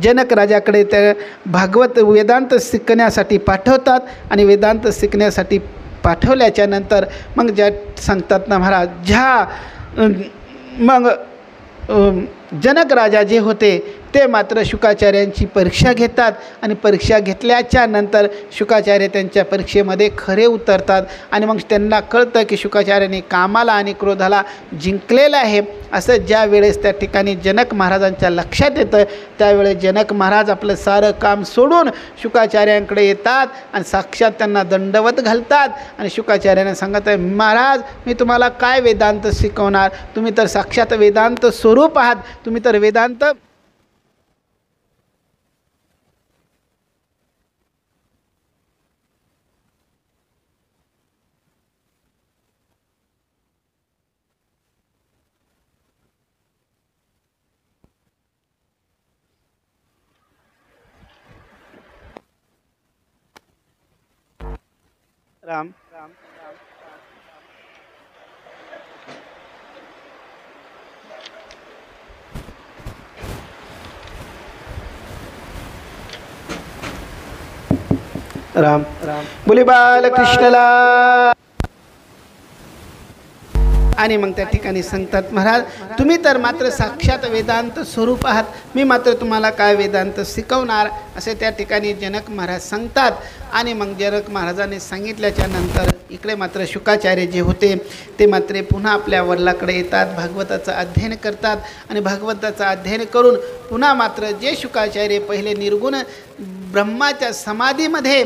जनक राजाकडे त्या भागवत वेदांत शिकण्यासाठी पाठवतात. आणि वेदांत शिकण्यासाठी पाठवल्याच्या नंतर मग ज्या सांगतात ना महाराज, मग जनक राजा जे होते ते मात्र शुकाचार्यांची परीक्षा घेतात आणि परीक्षा घेतल्याच्या नंतर शुकाचार्य त्यांच्या परीक्षेमध्ये खरे उतरतात आणि मग त्यांना कळतं की शुकाचार्यांनी कामाला आणि क्रोधाला जिंकलेलं आहे. असं ज्या वेळेस त्या ठिकाणी जनक महाराजांच्या लक्षात येतं त्यावेळेस जनक महाराज आपलं सारं काम सोडून शुकाचार्यांकडे येतात आणि साक्षात त्यांना दंडवत घालतात आणि शुकाचार्यांना सांगत आहे, महाराज मी तुम्हाला काय वेदांत शिकवणार, तुम्ही तर साक्षात वेदांत स्वरूप आहात, तुम्ही तर वेदांत राम राम राम बोले बालकृष्णला. आणि मग त्या ठिकाणी सांगतात, महाराज तुम्ही तर मात्र साक्षात वेदांत स्वरूप आहात, मी मात्र तुम्हाला काय वेदांत शिकवणार, असे त्या ठिकाणी जनक महाराज सांगतात. आणि मग जनक महाराजांनी सांगितल्याच्या नंतर इकडे मात्र शुकाचार्य जे होते ते मात्र पुन्हा आपल्या वडिलाकडे येतात, भागवताचं अध्ययन करतात आणि भागवताचं अध्ययन करून पुन्हा मात्र जे शुकाचार्य पहिले निर्गुण ब्रह्माच्या समाधीमध्ये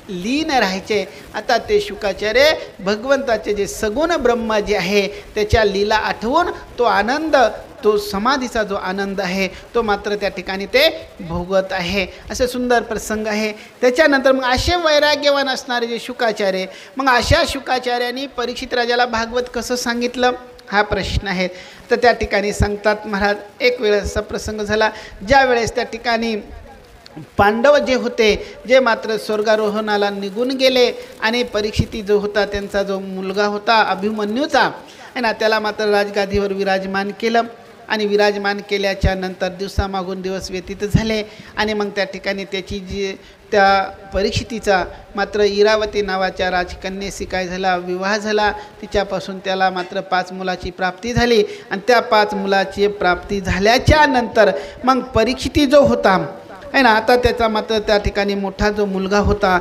लीन राहायचे, आता ते शुकाचार्य भगवंताचे जे सगुण ब्रह्म जे आहे त्याच्या लीला आठवून तो आनंद, तो समाधीचा जो आनंद आहे तो मात्र त्या ठिकाणी ते भोगत आहे. असे सुंदर प्रसंग आहे. त्याच्यानंतर मग असे वैराग्यवान असणारे जे शुकाचार्य, मग अशा शुकाचार्यांनी परीक्षित राजाला भागवत कसं सांगितलं हा प्रश्न आहे. तर त्या ठिकाणी सांगतात महाराज, एक वेळेस असा प्रसंग झाला ज्या वेळेस त्या ठिकाणी पांडव जे होते जे मात्र स्वर्गारोहणाला निघून गेले आणि परीक्षिती जो होता त्यांचा जो मुलगा होता अभिमन्यूचा आहे ना, त्याला मात्र राजगादीवर विराजमान केलं आणि विराजमान केल्याच्या नंतर दिवसामागून दिवस व्यतीत झाले आणि मग त्या ठिकाणी त्याची जी त्या परीक्षितीचा मात्र इरावती नावाच्या राजकन्येशी काय झाला, विवाह झाला. तिच्यापासून त्याला मात्र 5 मुलाची प्राप्ती झाली आणि त्या 5 मुलाची प्राप्ती झाल्याच्या नंतर मग परीक्षिती जो होता आहे ना, आता त्याचा मात्र त्या ठिकाणी मोठा जो मुलगा होता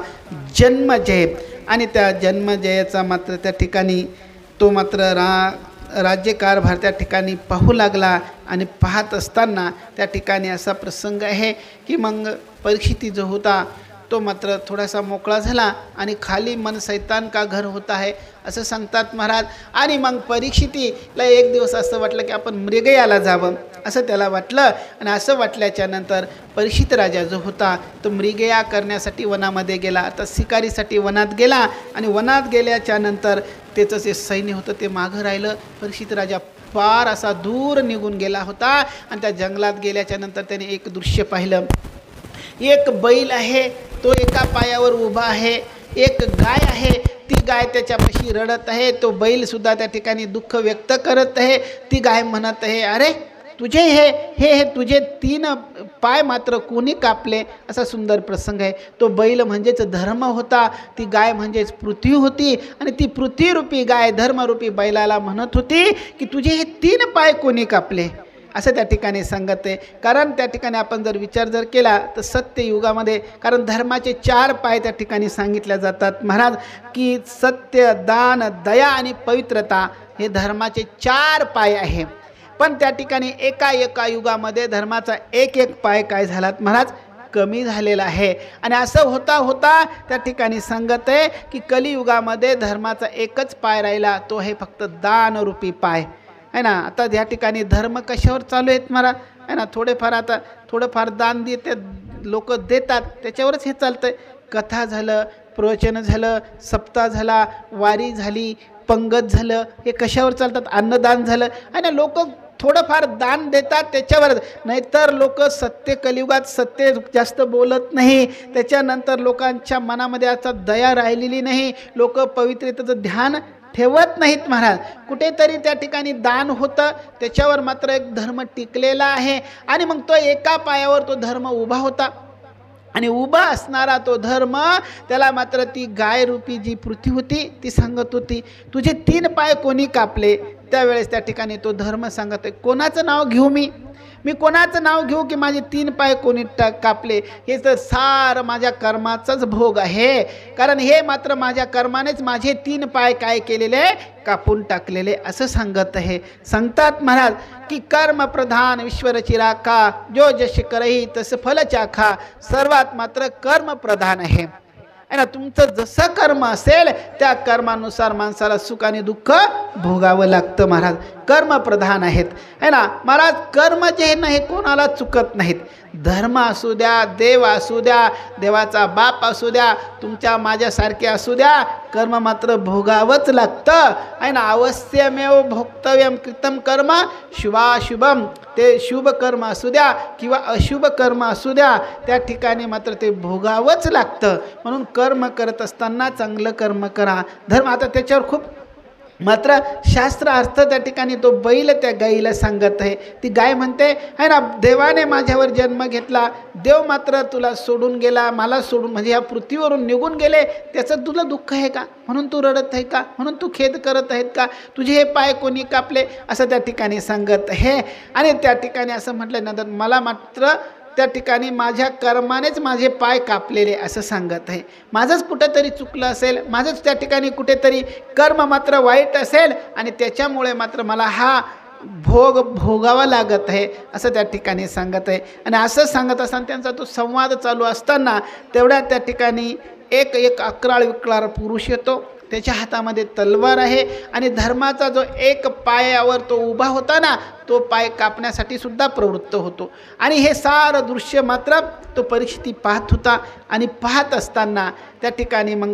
जन्मजय, आणि त्या जन्मजयाचा मात्र त्या ठिकाणी तो मात्र राज्यकारभार त्या ठिकाणी पाहू लागला आणि पाहत असताना त्या ठिकाणी असा प्रसंग आहे की मग परीक्षिती जो होता तो मात्र थोडासा मोकळा झाला आणि खाली मन सैतान का घर होता आहे असं सांगतात महाराज. आणि मग परीक्षितीला एक दिवस असं वाटलं की आपण मृगयाला जावं असं त्याला वाटलं आणि असं वाटल्याच्या नंतर परीक्षित राजा जो होता तो मृगया करण्यासाठी वनामध्ये गेला. आता शिकारीसाठी वनात गेला आणि वनात गेल्याच्या नंतर त्याचं जे सैन्य होतं ते मागं राहिलं. परीक्षित राजा फार असा दूर निघून गेला होता आणि त्या जंगलात गेल्याच्या नंतर त्याने एक दृश्य पाहिलं. एक बैल आहे तो एका पायावर उभा आहे, एक गाय आहे ती गाय त्याच्यापाशी रडत आहे, तो बैलसुद्धा त्या ठिकाणी दुःख व्यक्त करत आहे. ती गाय म्हणत आहे, अरे तुझे हे तुझे 3 पाय मात्र कोणी कापले, असा सुंदर प्रसंग आहे. तो बैल म्हणजेच धर्म होता, ती गाय म्हणजेच पृथ्वी होती आणि ती पृथ्वीरूपी गाय धर्मरूपी बैलाला म्हणत होती की तुझे हे 3 पाय कोणी कापले, असं त्या ठिकाणी सांगत आहे. कारण त्या ठिकाणी आपण जर विचार केला तर सत्ययुगामध्ये कारण धर्माचे 4 पाय त्या ठिकाणी सांगितल्या जातात महाराज, की सत्य, दान, दया आणि पवित्रता हे धर्माचे 4 पाय आहे. पण त्या ठिकाणी एका युगामध्ये धर्माचा एक पाय काय झालात महाराज, कमी झालेला आहे. आणि असं होता होता त्या ठिकाणी सांगत आहे की कलियुगामध्ये धर्माचा एकच पाय राहिला, तो आहे फक्त दानरूपी पाय आहे ना. आता ह्या ठिकाणी धर्म कशावर चालू आहेत महाराज आहे ना, थोडंफार दान देते लोक देतात, त्याच्यावरच हे चालतं आहे. कथा झालं, प्रवचन झालं, सप्ताह झाला, वारी झाली, पंगत झालं, हे कशावर चालतात, अन्नदान झालं आणि लोक थोडंफार दान देतात त्याच्यावरच. नाहीतर लोक सत्य कलियुगात सत्य जास्त बोलत नाही, त्याच्यानंतर लोकांच्या मनामध्ये आता दया राहिलेली नाही, लोक पवित्रतेचं ध्यान ठेवत नाहीत महाराज. कुठेतरी त्या ठिकाणी दान होतं, त्याच्यावर मात्र एक धर्म टिकलेला आहे आणि मग तो एका पायावर तो धर्म उभा होता आणि उभा असणारा तो धर्म त्याला मात्र ती गायरूपी जी पृथ्वी होती ती सांगत होती तुझे 3 पाय कोणी कापले. त्यावेळेस त्या ठिकाणी तो धर्म सांगत आहे, कोणाचं नाव घेऊ मी कोणाचं नाव घेऊ की माझे 3 पाय कोणी कापले? हे तर सार माझ्या कर्माचाच भोग आहे, कारण हे मात्र माझ्या कर्मानेच माझे 3 पाय काय केलेले, कापून टाकलेले, असं सांगत आहे. सांगतात महाराज की कर्म प्रधान ईश्वरची राखा, जो जश करही तस फल चाखा. सर्वात मात्र कर्म प्रधान आहे ना. तुमचं जसं कर्म असेल त्या कर्मानुसार माणसाला सुख आणि दुःख भोगावं लागतं महाराज. कर्म प्रधान आहेत है ना महाराज. कर्म जे आहे ना हे कोणाला चुकत नाहीत. धर्म असू द्या, देव असू द्या, देवाचा बाप असू द्या, तुमच्या माझ्यासारखे असू द्या, कर्म मात्र भोगावंच लागतं आहे ना. अवश्यमेव भोक्तव्यम कृतम कर्म शुभाशुभम. ते शुभ कर्म असू द्या किंवा अशुभ कर्म असू द्या, त्या ठिकाणी मात्र ते भोगावंच लागतं. म्हणून कर्म करत असताना चांगलं कर्म करा. धर्म आता त्याच्यावर खूप मात्र शास्त्र अर्थ त्या ठिकाणी तो बैल त्या गाईला सांगत आहे. ती गाय म्हणते आहे ना, देवाने माझ्यावर जन्म घेतला, देव मात्र तुला सोडून गेला, मला सोडून म्हणजे ह्या पृथ्वीवरून निघून गेले, त्याचं तुला दुःख आहे का? म्हणून तू रडत आहे का? म्हणून तू खेद करत आहेत का? तुझे हे पाय कोणी कापले? असं त्या ठिकाणी सांगत आहे. आणि त्या ठिकाणी असं म्हटल्यानंतर मला मात्र त्या ठिकाणी माझ्या कर्मानेच माझे पाय कापलेले असं सांगत आहे. माझंच कुठेतरी चुकलं असेल, माझंच त्या ठिकाणी कुठेतरी कर्म मात्र वाईट असेल आणि त्याच्यामुळे मात्र मला हा भोगावा लागत आहे असं त्या ठिकाणी सांगत आहे. आणि असं सांगत असताना त्यांचा तो संवाद चालू असताना तेवढ्या त्या ठिकाणी एक अक्राळ विक्राळ पुरुष येतो. त्याच्या हातामध्ये तलवार आहे आणि धर्माचा जो एक पायावर तो उभा होता ना, तो पाय कापण्यासाठी सुद्धा प्रवृत्त होतो. आणि हे सारं दृश्य मात्र तो परीक्षिती पाहत होता. आणि पाहत असताना त्या ठिकाणी मग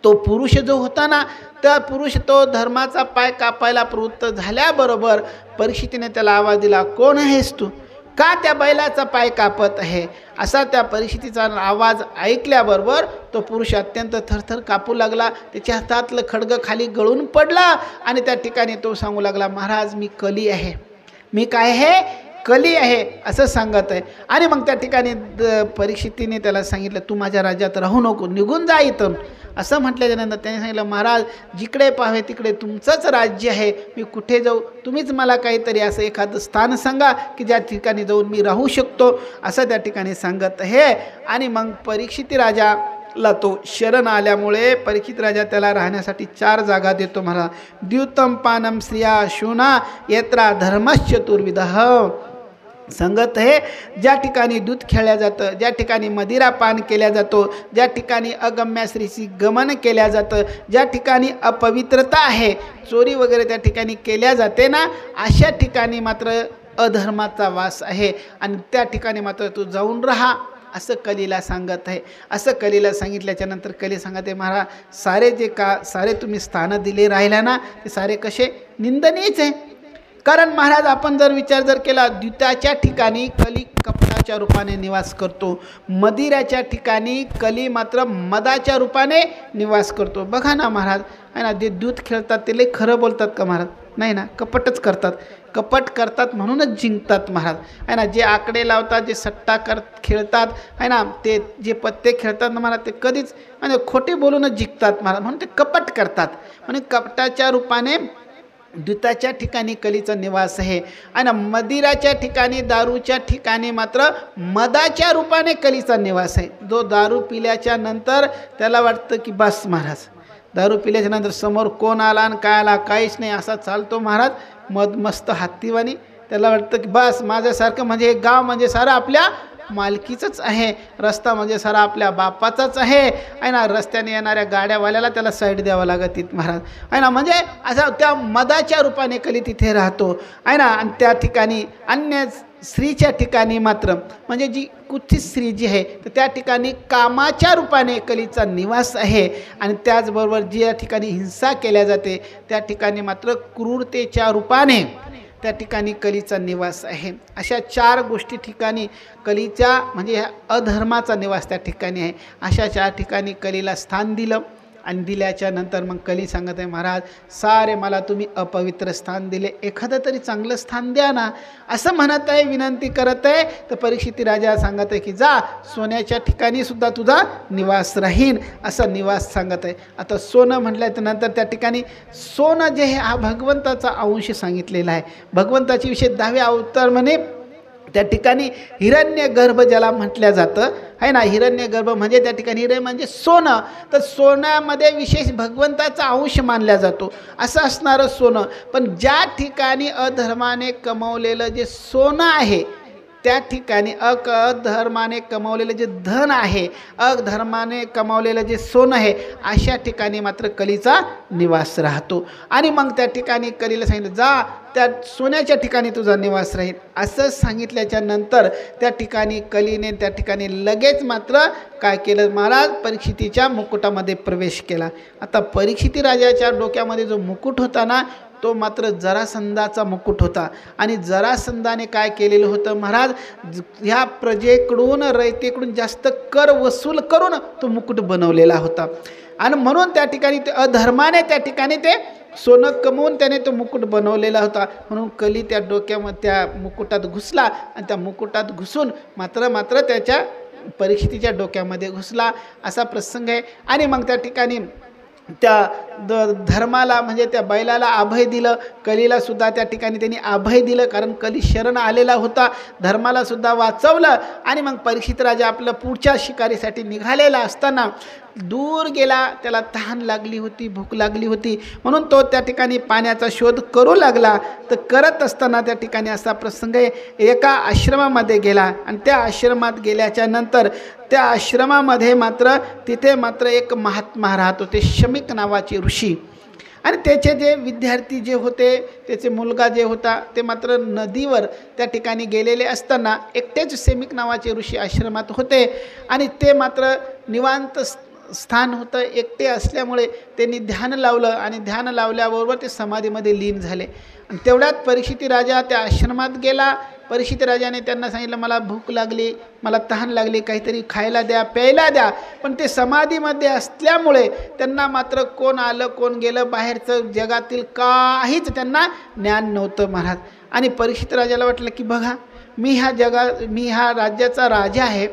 तो पुरुष जो होता ना, त्या पुरुष तो धर्माचा पाय कापायला प्रवृत्त झाल्याबरोबर परीक्षितीने त्याला आवाज दिला, कोण आहेस तू? का त्या बैलाचा पाय कापत आहे? असा त्या परिस्थितीचा आवाज ऐकल्याबरोबर तो पुरुष अत्यंत थरथर कापू लागला. त्याच्या हातातलं खड्ग खाली गळून पडला आणि त्या ठिकाणी तो सांगू लागला, महाराज मी कली आहे. मी काय आहे? कली आहे असं सांगत आहे. आणि मग त्या ठिकाणी परीक्षितीने त्याला सांगितलं, तू माझ्या राज्यात राहू नको, निघून जा इथून. असं म्हटल्याच्यानंतर त्याने सांगितलं, महाराज जिकडे पाहावे तिकडे तुमचंच राज्य आहे, मी कुठे जाऊ? तुम्हीच मला काहीतरी असं एखादं स्थान सांगा की ज्या ठिकाणी जाऊन मी राहू शकतो, असं त्या ठिकाणी सांगत आहे. आणि मग परीक्षित राजाला तो शरण आल्यामुळे परीक्षित राजा त्याला राहण्यासाठी 4 जागा देतो. महाराज द्युतम पानम स्त्रिया शूना यत्रा धर्मश्चतुर्विधः सांगत आहे. ज्या ठिकाणी दूध खेळल्या जातं, ज्या ठिकाणी मदिरा पान केल्या जातो, ज्या ठिकाणी अगम्या स्त्रीची गमन केल्या जातं, ज्या ठिकाणी अपवित्रता आहे, चोरी वगैरे त्या ठिकाणी केल्या जाते ना, अशा ठिकाणी मात्र अधर्माचा वास आहे आणि त्या ठिकाणी मात्र तू जाऊन राहा असं कलीला सांगत आहे. असं कलीला सांगितल्याच्यानंतर कली सांगते, महाराज सारे तुम्ही स्थानं दिले राहिला ना, ते सारे कसे निंदनीच आहे. कारण महाराज आपण जर विचार केला, द्विताच्या ठिकाणी कली कपटाच्या रूपाने निवास करतो, मदिराच्या ठिकाणी कली मात्र मदाच्या रूपाने निवास करतो. बघा ना महाराज आहे ना, जे दूध खेळतात ते लई खरं बोलतात का महाराज? नाही ना, कपटच करतात. कपट करतात म्हणूनच जिंकतात महाराज आहे ना. जे आकडे लावतात, जे सट्टा खेळतात आहे ना, ते जे पत्ते खेळतात ना महाराज, ते कधीच म्हणजे खोटे बोलूनच जिंकतात महाराज. म्हणून ते कपट करतात. म्हणून कपटाच्या रूपाने द्विताच्या ठिकाणी कलीचा निवास आहे आणि मदिराच्या ठिकाणी, दारूच्या ठिकाणी मात्र मदाच्या रूपाने कलीचा निवास आहे. जो दारू पिल्याच्या नंतर त्याला वाटतं की बस महाराज, दारू पिल्याच्या नंतर समोर कोण आला आणि काय आला काहीच नाही, असा चालतो महाराज मस्त हत्तीवानी. त्याला वाटतं की बस माझ्यासारखं म्हणजे हे गाव म्हणजे सारं आपल्या मालकीचंच आहे, रस्ता म्हणजे सारा आपल्या बापाचाच आहे ना. रस्त्याने येणाऱ्या गाड्यावाल्याला त्याला साईड द्यावं लागत महाराज आहे ना. म्हणजे असा त्या मदाच्या रूपाने कली तिथे राहतो आहे ना. आणि त्या ठिकाणी अन्य स्त्रीच्या ठिकाणी मात्र म्हणजे जी कुठची स्त्री जी आहे तर त्या ठिकाणी कामाच्या रूपाने कलीचा निवास आहे. आणि त्याचबरोबर ज्या ठिकाणी हिंसा केल्या जाते त्या ठिकाणी मात्र क्रूरतेच्या रूपाने त्या ठिकाणी कलीचा निवास आहे. अशा 4 गोष्टी ठिकाणी कलीच्या म्हणजे ह्या अधर्माचा निवास त्या ठिकाणी आहे. अशा 4 ठिकाणी कलीला स्थान दिलं आणि दिल्याच्या नंतर मग कली सांगत आहे, महाराज सारे मला तुम्ही अपवित्र स्थान दिले, एखादं तरी चांगलं स्थान द्या ना, असं म्हणत आहे, विनंती करत आहे. तर परीक्षित राजा सांगत आहे की जा, सोन्याच्या ठिकाणी सुद्धा तुझा निवास राहीन, असं निवास सांगत आहे. आता सोनं म्हटल्याच्या नंतर त्या ठिकाणी सोनं जे हा भगवंताचा अंश सांगितलेला आहे. भगवंताची विशेष 10वे अवतार म्हणे त्या ठिकाणी हिरण्यगर्भ ज्याला म्हटलं जातं आहे ना, हिरण्यगर्भ म्हणजे त्या ठिकाणी हिरे म्हणजे सोनं, तर सोन्यामध्ये विशेष भगवंताचा अंश मानला जातो असं असणारं सोनं. पण ज्या ठिकाणी अधर्माने कमवलेलं जे सोनं आहे, त्या ठिकाणी अधर्माने कमावलेलं जे धन आहे, अधर्माने कमावलेलं जे सोनं आहे, अशा ठिकाणी मात्र कलीचा निवास राहतो. आणि मग त्या ठिकाणी कलीला सांगितलं जा, त्या सोन्याच्या ठिकाणी तुझा निवास राहील. असं सांगितल्याच्या नंतर त्या ठिकाणी कलीने त्या ठिकाणी लगेच मात्र काय केलं, महाराज परीक्षितीच्या मुकुटामध्ये प्रवेश केला. आता परीक्षिती राजाच्या डोक्यामध्ये जो मुकुट होता ना, तो मात्र जरासंधाचा मुकुट होता. आणि जरासंधाने काय केलेलं होतं, महाराज ह्या प्रजेकडून रयतेकडून जास्त कर वसूल करून तो मुकुट बनवलेला होता. आणि म्हणून त्या ठिकाणी ते अधर्माने त्या ठिकाणी ते सोनं कमवून त्याने तो मुकुट बनवलेला होता. म्हणून कली त्या डोक्यामध्ये त्या मुकुटात घुसला आणि त्या मुकुटात घुसून मात्र त्याच्या परीक्षितीच्या डोक्यामध्ये घुसला, असा प्रसंग आहे. आणि मग त्या ठिकाणी त्या धर्माला म्हणजे त्या बैलाला अभय दिलं, कलीला सुद्धा त्या ठिकाणी त्यांनी अभय दिलं, कारण कली शरण आलेला होता. धर्माला सुद्धा वाचवलं. आणि मग परीक्षित राजा आपलं पुढच्या शिकारीसाठी निघालेला असताना दूर गेला, त्याला तहान लागली होती, भूक लागली होती, म्हणून तो त्या ठिकाणी पाण्याचा शोध करू लागला. तर करत असताना त्या ठिकाणी असा प्रसंग आहे, एका आश्रमामध्ये गेला. आणि त्या आश्रमात गेल्याच्या नंतर त्या आश्रमामध्ये मात्र तिथे मात्र एक महात्मा राहत होते, शमीक नावाचे ऋषी. आणि त्याचे जे विद्यार्थी जे होते, त्याचे मुलगा जे होता, ते मात्र नदीवर त्या ठिकाणी गेलेले असताना एकटेच शमीक नावाचे ऋषी आश्रमात होते. आणि ते मात्र निवांत स्थान होतं, एकटे असल्यामुळे त्यांनी ध्यान लावलं. आणि ध्यान लावल्याबरोबर ते समाधीमध्ये लीन झाले. आणि तेवढ्यात परीक्षिती राजा त्या आश्रमात गेला. परीक्षित राजाने त्यांना सांगितलं, मला भूक लागली, मला तहान लागली, काहीतरी खायला द्या, प्यायला द्या. पण ते समाधीमध्ये असल्यामुळे त्यांना मात्र कोण आलं कोण गेलं बाहेरचं जगातील काहीच त्यांना ज्ञान नव्हतं, महाराज. आणि परीक्षित राजाला वाटलं की बघा, मी ह्या राज्याचा राजा आहे,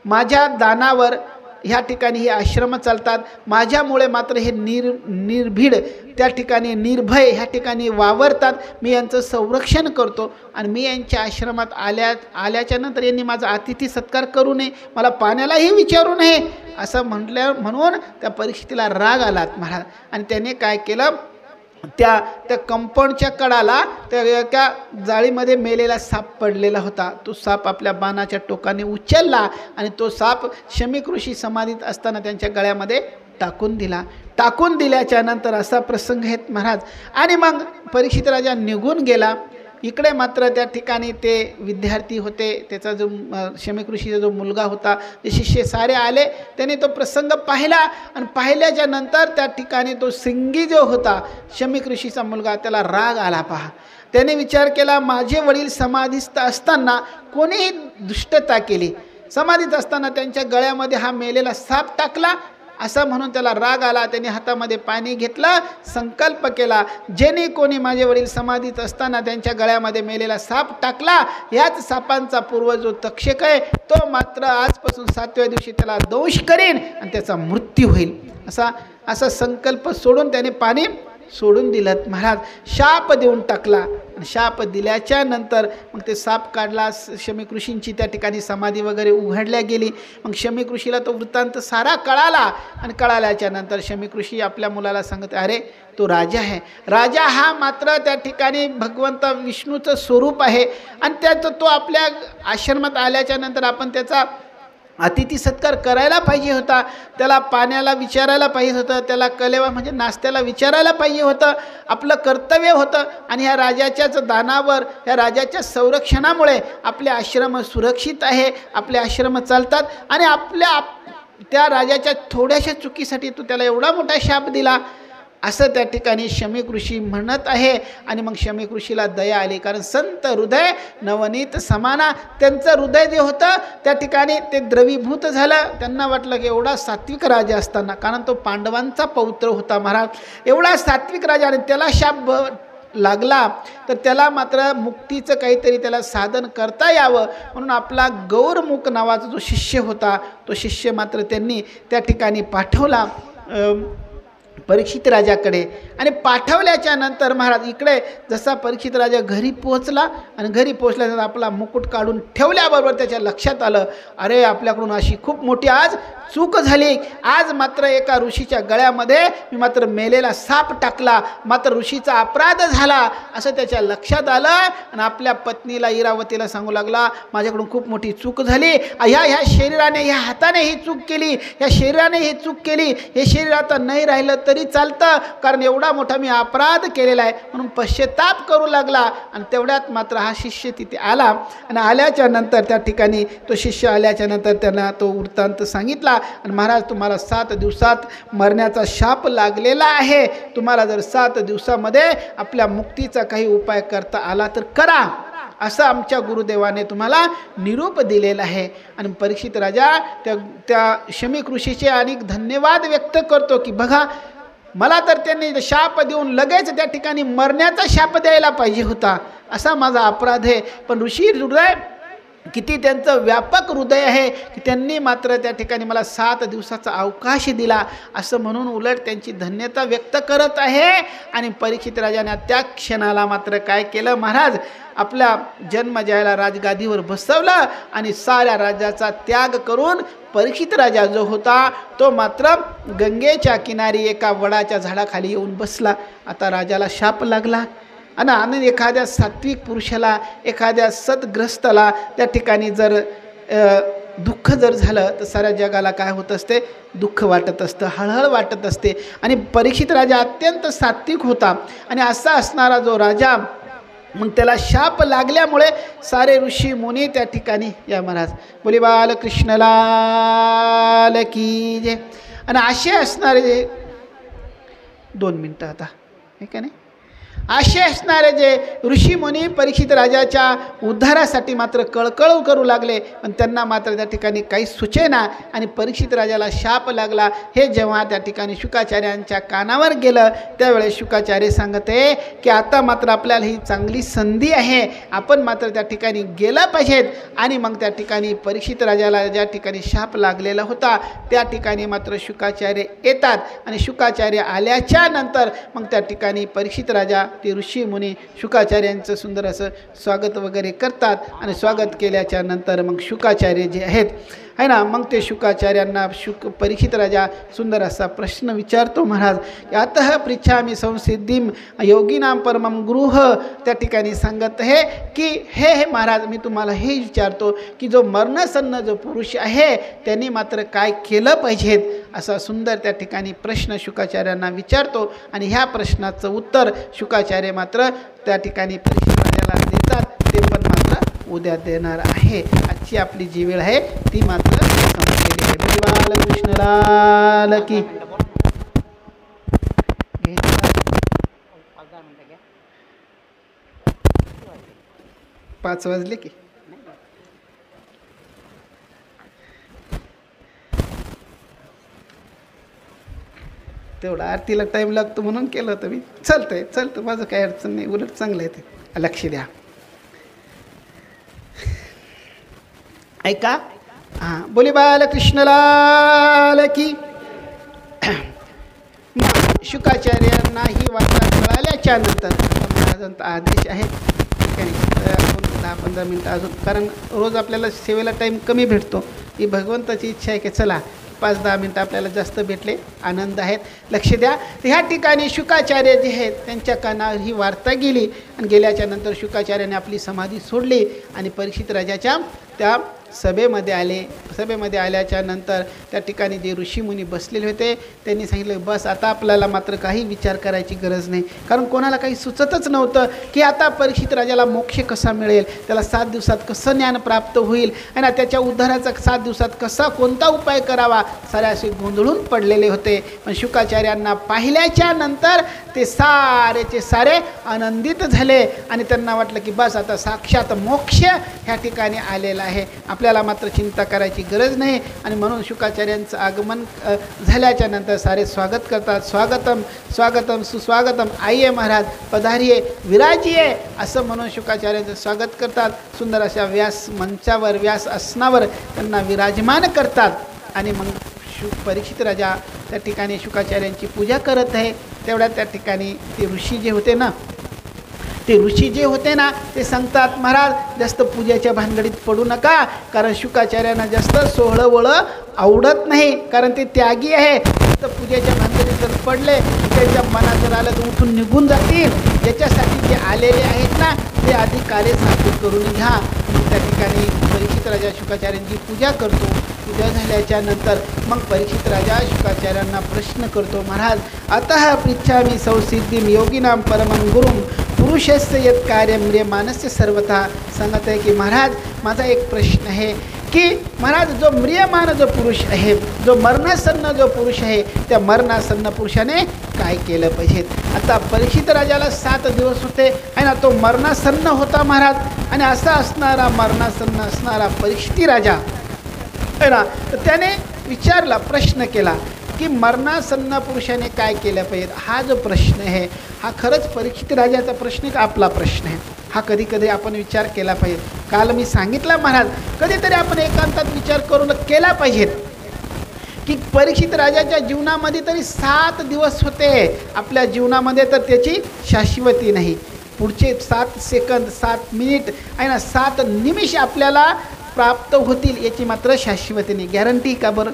माझ्या दानावर ह्या ठिकाणी हे आश्रम चालतात, माझ्यामुळे मात्र हे निर्भीड त्या ठिकाणी निर्भय ह्या ठिकाणी वावरतात, मी यांचं संरक्षण करतो. आणि मी यांच्या आश्रमात आल्याच्या नंतर यांनी माझा अतिथी सत्कार करू नये, मला पाण्यालाही विचारू नये, असं म्हणून त्या परीक्षितीला राग आलात, महाराज. आणि त्याने काय केलं, त्या कंपाऊंडच्या कडाला त्या एका जाळीमध्ये मेलेला साप पडलेला होता. तो साप आपल्या बाणाच्या टोकाने उचलला आणि तो साप शमीक ऋषी समाधीत असताना त्यांच्या गळ्यामध्ये टाकून दिल्याच्या नंतर असा प्रसंग आहे, महाराज. आणि मग परीक्षित राजा निघून गेला. इकडे मात्र त्या ठिकाणी ते विद्यार्थी होते, त्याचा जो शमीक ऋषीचा जो मुलगा होता, ते शिष्य सारे आले, त्याने तो प्रसंग पाहिला. आणि पाहिल्याच्या नंतर त्या ठिकाणी तो सिंगी जो होता शमीक ऋषीचा मुलगा, त्याला राग आला. पहा, त्याने विचार केला, माझे वडील समाधीस्थ असताना कोणीही दुष्टता केली, समाधीत असताना त्यांच्या गळ्यामध्ये हा मेलेला साप टाकला, असं म्हणून त्याला राग आला. त्याने हातामध्ये पाणी घेतलं, संकल्प केला, जेणे कोणी माझे वडील समाधीत असताना त्यांच्या गळ्यामध्ये मेलेला साप टाकला, याच सापांचा पूर्वज जो तक्षक आहे, तो मात्र आजपासून 7व्या दिवशी त्याला दंश करेन आणि त्याचा मृत्यू होईल. असा संकल्प सोडून त्याने पाणी सोडून दिलं, महाराज. शाप देऊन टाकला. आणि शाप दिल्याच्या नंतर मग ते साप काढला. शमीक ऋषींची त्या ठिकाणी समाधी वगैरे उघडल्या गेली. मग शमीक ऋषीला तो वृत्तांत सारा कळाला. आणि कळाल्याच्या नंतर शमीक ऋषी आपल्या मुलाला सांगते, अरे तो राजा आहे, राजा हा मात्र त्या ठिकाणी भगवंत विष्णूचं स्वरूप आहे. आणि त्याचं तो आपल्या आश्रमात आल्याच्या नंतर आपण त्याचा अतिथी सत्कार करायला पाहिजे होता, त्याला पाण्याला विचारायला पाहिजे होतं, त्याला कलेवा म्हणजे नाश्त्याला विचारायला पाहिजे होतं, आपलं कर्तव्य होतं. आणि ह्या राजाच्याच दानावर, ह्या राजाच्या संरक्षणामुळे आपले आश्रम सुरक्षित आहे, आपले आश्रम चालतात. आणि त्या राजाच्या थोड्याशा चुकीसाठी तू त्याला एवढा मोठा शाप दिला. असं त्या ठिकाणी शमीक ऋषी म्हणत आहे. आणि मग शमीक ऋषीला दया आली, कारण संत हृदय नवनीत समाना, त्यांचं हृदय जे होतं त्या ठिकाणी ते द्रवीभूत झालं. त्यांना वाटलं की एवढा सात्विक राजा असताना, कारण तो पांडवांचा पौत्र होता महाराज, एवढा सात्विक राजा आणि त्याला शाप लागला, तर त्याला मात्र मुक्तीचं काहीतरी त्याला साधन करता यावं म्हणून आपला गौरमुख नावाचा जो शिष्य होता तो शिष्य मात्र त्यांनी त्या ठिकाणी पाठवला परीक्षित राजाकडे. आणि पाठवल्याच्या नंतर महाराज इकडे जसा परीक्षित राजा घरी पोहोचला आणि घरी पोहोचल्यानंतर आपला मुकुट काढून ठेवल्याबरोबर त्याच्या लक्षात आलं, अरे आपल्याकडून अशी खूप मोठी आज चूक झाली. आज मात्र एका ऋषीच्या गळ्यामध्ये मी मात्र मेलेला साप टाकला, मात्र ऋषीचा अपराध झाला असं त्याच्या लक्षात आलं. आणि आपल्या पत्नीला इरावतीला सांगू लागला, माझ्याकडून खूप मोठी चूक झाली, ह्या शरीराने, ह्या हाताने ही चूक केली, ह्या शरीराने ही चूक केली, हे शरीर आता नाही राहिलं तरी चालतं, कारण एवढा मोठा मी अपराध केलेला आहे म्हणून पश्चाताप करू लागला. आणि तेवढ्यात मात्र हा शिष्य तिथे आला. आणि आल्याच्या नंतर त्या ठिकाणी तो शिष्य आल्याच्या नंतर त्यांना तो वृत्तांत सांगितला. आणि महाराज तुम्हाला 7 दिवसात मरण्याचा शाप लागलेला आहे, तुम्हाला जर 7 दिवसामध्ये आपल्या मुक्तीचा काही उपाय करता आला तर करा, असं आमच्या गुरुदेवाने तुम्हाला निरोप दिलेला आहे. आणि परीक्षित राजा त्या शमीक ऋषीचे अनेक धन्यवाद व्यक्त करतो की बघा, मला तर त्यांनी शाप देऊन लगेच त्या ठिकाणी मरण्याचा शाप द्यायला पाहिजे होता, असा माझा अपराध आहे. पण ऋषी हृदय किती त्यांचं व्यापक हृदय आहे की त्यांनी मात्र त्या ठिकाणी मला 7 दिवसाचा अवकाश दिला असं म्हणून उलट त्यांची धन्यता व्यक्त करत आहे. आणि परीक्षित राजाने त्या क्षणाला मात्र काय केलं महाराज, आपला जन्म ज्याला राजगादीवर बसवलं आणि साऱ्या राज्याचा त्याग करून परीक्षित राजा जो होता तो मात्र गंगेच्या किनारी एका वडाच्या झाडाखाली येऊन बसला. आता राजाला शाप लागला. आणि एखाद्या सात्विक पुरुषाला, एखाद्या सद्ग्रस्ताला त्या ठिकाणी जर दुःख जर झालं तर साऱ्या जगाला काय होत असते, दुःख वाटत असतं, हळहळ वाटत असते. आणि परीक्षित राजा अत्यंत सात्विक होता. आणि असा असणारा जो राजा, मग त्याला शाप लागल्यामुळे सारे ऋषी मुनी त्या ठिकाणी या महाराज बोली बालकृष्ण लाल की जय. आणि असे असणारे जे 2 मिनटं आता हे का नाही, असे असणारे जे ऋषीमुनी परीक्षित राजाच्या उद्धारासाठी मात्र कळकळ करू लागले, पण त्यांना मात्र त्या ठिकाणी काही सुचेना. आणि परीक्षित राजाला शाप लागला हे जेव्हा त्या ठिकाणी शुकाचार्यांच्या कानावर गेलं त्यावेळेस शुकाचार्य सांगते की आता मात्र आपल्याला ही चांगली संधी आहे, आपण मात्र त्या ठिकाणी गेलं पाहिजेत. आणि मग त्या ठिकाणी परीक्षित राजाला ज्या ठिकाणी शाप लागलेला होता त्या ठिकाणी मात्र शुकाचार्य येतात. आणि शुकाचार्य आल्याच्या नंतर मग त्या ठिकाणी परीक्षित राजा ते ऋषी मुनी शुकाचार्यांचं सुंदर असं स्वागत वगैरे करतात. आणि स्वागत केल्याच्या नंतर मग शुकाचार्य जे आहेत आहे ना, मग ते शुकाचार्यांना परीक्षित राजा सुंदर असा प्रश्न विचारतो महाराज, अतः पृच्छामि संसिद्धिम योगिनां परमं गुरुः. त्या ठिकाणी सांगत आहे की हे महाराज, मी तुम्हाला हे विचारतो की जो मरणसन्न जो पुरुष आहे त्यांनी मात्र काय केलं पाहिजेत, असा सुंदर त्या ठिकाणी प्रश्न शुकाचार्यांना विचारतो. आणि ह्या प्रश्नाचं उत्तर शुकाचार्य मात्र त्या ठिकाणी परीक्षित राजाला देतात, ते पण मात्र उद्या देणार आहे. आजची आपली जी वेळ आहे ती मात्र संपलेली आहे. बालकृष्ण लाल की 5 वाजले की तेवढा आरतीला टाईम लागतो म्हणून केलं होतं मी. चालतं माझं काही अडचण नाही, उलट चांगलं आहे ते, लक्ष द्या. ऐका, हां बोली बालकृष्ण लाल की. शुकाचार्यांना ही वार्ता कळाल्याच्या नंतर महाराजांचा आदेश आहे ठिकाणी 10-15 मिनटं अजून, कारण रोज आपल्याला सेवेला टाईम कमी भेटतो. ही भगवंताची इच्छा आहे की चला 5-10 मिनटं आपल्याला जास्त भेटले, आनंद आहेत, लक्ष द्या. तर ह्या ठिकाणी शुकाचार्य जे आहेत त्यांच्या कानावर ही वार्ता गेली. आणि गेल्याच्या नंतर शुकाचार्याने आपली समाधी सोडली आणि परीक्षित राजाच्या त्या सभेमध्ये आले. सभेमध्ये आल्याच्या नंतर त्या ठिकाणी जे ऋषीमुनी बसलेले होते त्यांनी सांगितलं, बस आता आपल्याला मात्र काही विचार करायची गरज नाही. कारण कोणाला काही सुचतच नव्हतं की आता परीक्षित राजाला मोक्ष कसा मिळेल, त्याला 7 दिवसात कसं ज्ञान प्राप्त होईल आणि त्याच्या उद्धाराचा 7 दिवसात कसा कोणता उपाय करावा. सारे असे गोंधळून पडलेले होते. पण शुकाचार्यांना पाहिल्याच्या नंतर ते सारेचे सारे आनंदित झाले आणि त्यांना वाटलं की बस आता साक्षात मोक्ष ह्या ठिकाणी आलेला आहे, आपल्याला मात्र चिंता करायची गरज नाही. आणि म्हणून शुकाचार्यांचं आगमन झाल्याच्या नंतर सारे स्वागत करतात. स्वागतम स्वागतम सुस्वागतम, आइये महाराज पधारिये विराजिये असं म्हणून शुकाचार्यांचं स्वागत करतात. सुंदर अशा व्यास मंचावर व्यास आसनावर त्यांना विराजमान करतात. आणि मग परीक्षित राजा त्या ठिकाणी शुकाचार्यांची पूजा करत आहे. तेवढ्या त्या ठिकाणी ते ऋषी जे होते ना ते सांगतात, महाराज जास्त पूजेच्या भानगडीत पडू नका, कारण शुकाचार्यांना जास्त सोहळं आवडत नाही, कारण ते त्यागी आहे. जास्त पूजेच्या भानगडीत जर पडले त्याच्या मनात जर आलं तर उठून निघून जातील. याच्यासाठी जे आलेले आहेत ना ते आधी कार्य साध्य करून घ्या. त्या ठिकाणी परीक्षित राजा शुकाचार्यांची पूजा करतो. पूजा झाल्याच्या नंतर मग परीक्षित राजा शुकाचार्यांना प्रश्न करतो, महाराज अतः पृच्छामि सौसिद्धिं योगिनां परमं गुरुं पुरुषस्य यत् कार्यं म्रियमाणस्य सर्वथा. सांगत आहे की महाराज माझा एक प्रश्न आहे की महाराज जो म्रियमान जो पुरुष आहे, जो मरणासन्न जो पुरुष आहे, त्या मरणासन्न पुरुषाने काय केलं पाहिजे. आता परीक्षित राजाला 7 दिवस होते आहे ना, तो मरणासन्न होता महाराज. आणि असा असणारा मरणासन्न असणारा परीक्षित राजा आहे ना, तर त्याने विचारला, प्रश्न केला की मरणासन्न पुरुषाने काय केलं पाहिजे. हा जो प्रश्न आहे हा खरंच परीक्षित राजाचा प्रश्न आहे का आपला प्रश्न आहे. हा कधी कधी आपण विचार केला पाहिजे. काल मी सांगितलं महाराज कधीतरी आपण एकांतात विचार करून केला पाहिजेत की परीक्षित राजाच्या जीवनामध्ये तरी 7 दिवस होते, आपल्या जीवनामध्ये तर त्याची शाश्वती नाही. पुढचे 7 सेकंद 7 मिनिट आहे ना 7 निमिष आपल्याला प्राप्त होतील याची मात्र शाश्वती नाही. गॅरंटी का बरं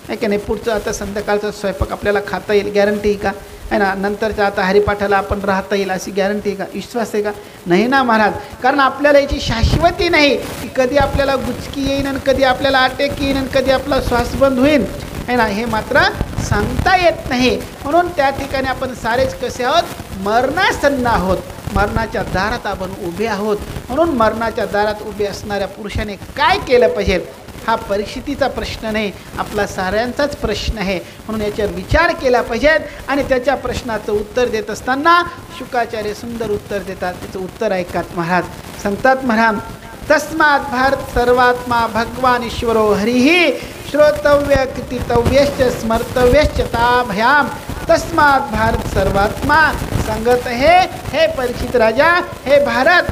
आहे का नाही. पुढचं आता संध्याकाळचा स्वयंपाक आपल्याला खाता येईल, गॅरंटी का आहे ना. नंतरच्या आता हरिपाठाला आपण राहता येईल अशी गॅरंटी आहे का, विश्वास आहे का, नाही ना महाराज. कारण आपल्याला याची शाश्वती नाही की कधी आपल्याला गुचकी येईन आणि कधी आपल्याला अटॅक येईन आणि कधी आपला श्वास बंद होईल आहे ना, हे मात्र सांगता येत नाही. म्हणून त्या ठिकाणी आपण सारेच कसे आहोत, मरणासन्न आहोत, मरणाच्या दारात आपण उभे आहोत. म्हणून मरणाच्या दारात उभे असणाऱ्या पुरुषाने काय केलं पाहिजे हा परीक्षितीचा प्रश्न नाही, आपला साऱ्यांचाच प्रश्न आहे. म्हणून याच्यावर विचार केला पाहिजे. आणि त्याच्या प्रश्नाचं उत्तर देत असताना शुकाचार्य सुंदर उत्तर देतात. त्याचं उत्तर ऐकात महाराज सांगतात, महाराज तस्मात् भारत सर्वात्मा भगवान ईश्वरो हरिः श्रोतव्य कीर्तितव्यश्च स्मर्तव्यश्च ताभयाम. तस्मात् भारत सर्वात्मा सांगत हे परीक्षित राजा, हे भारत,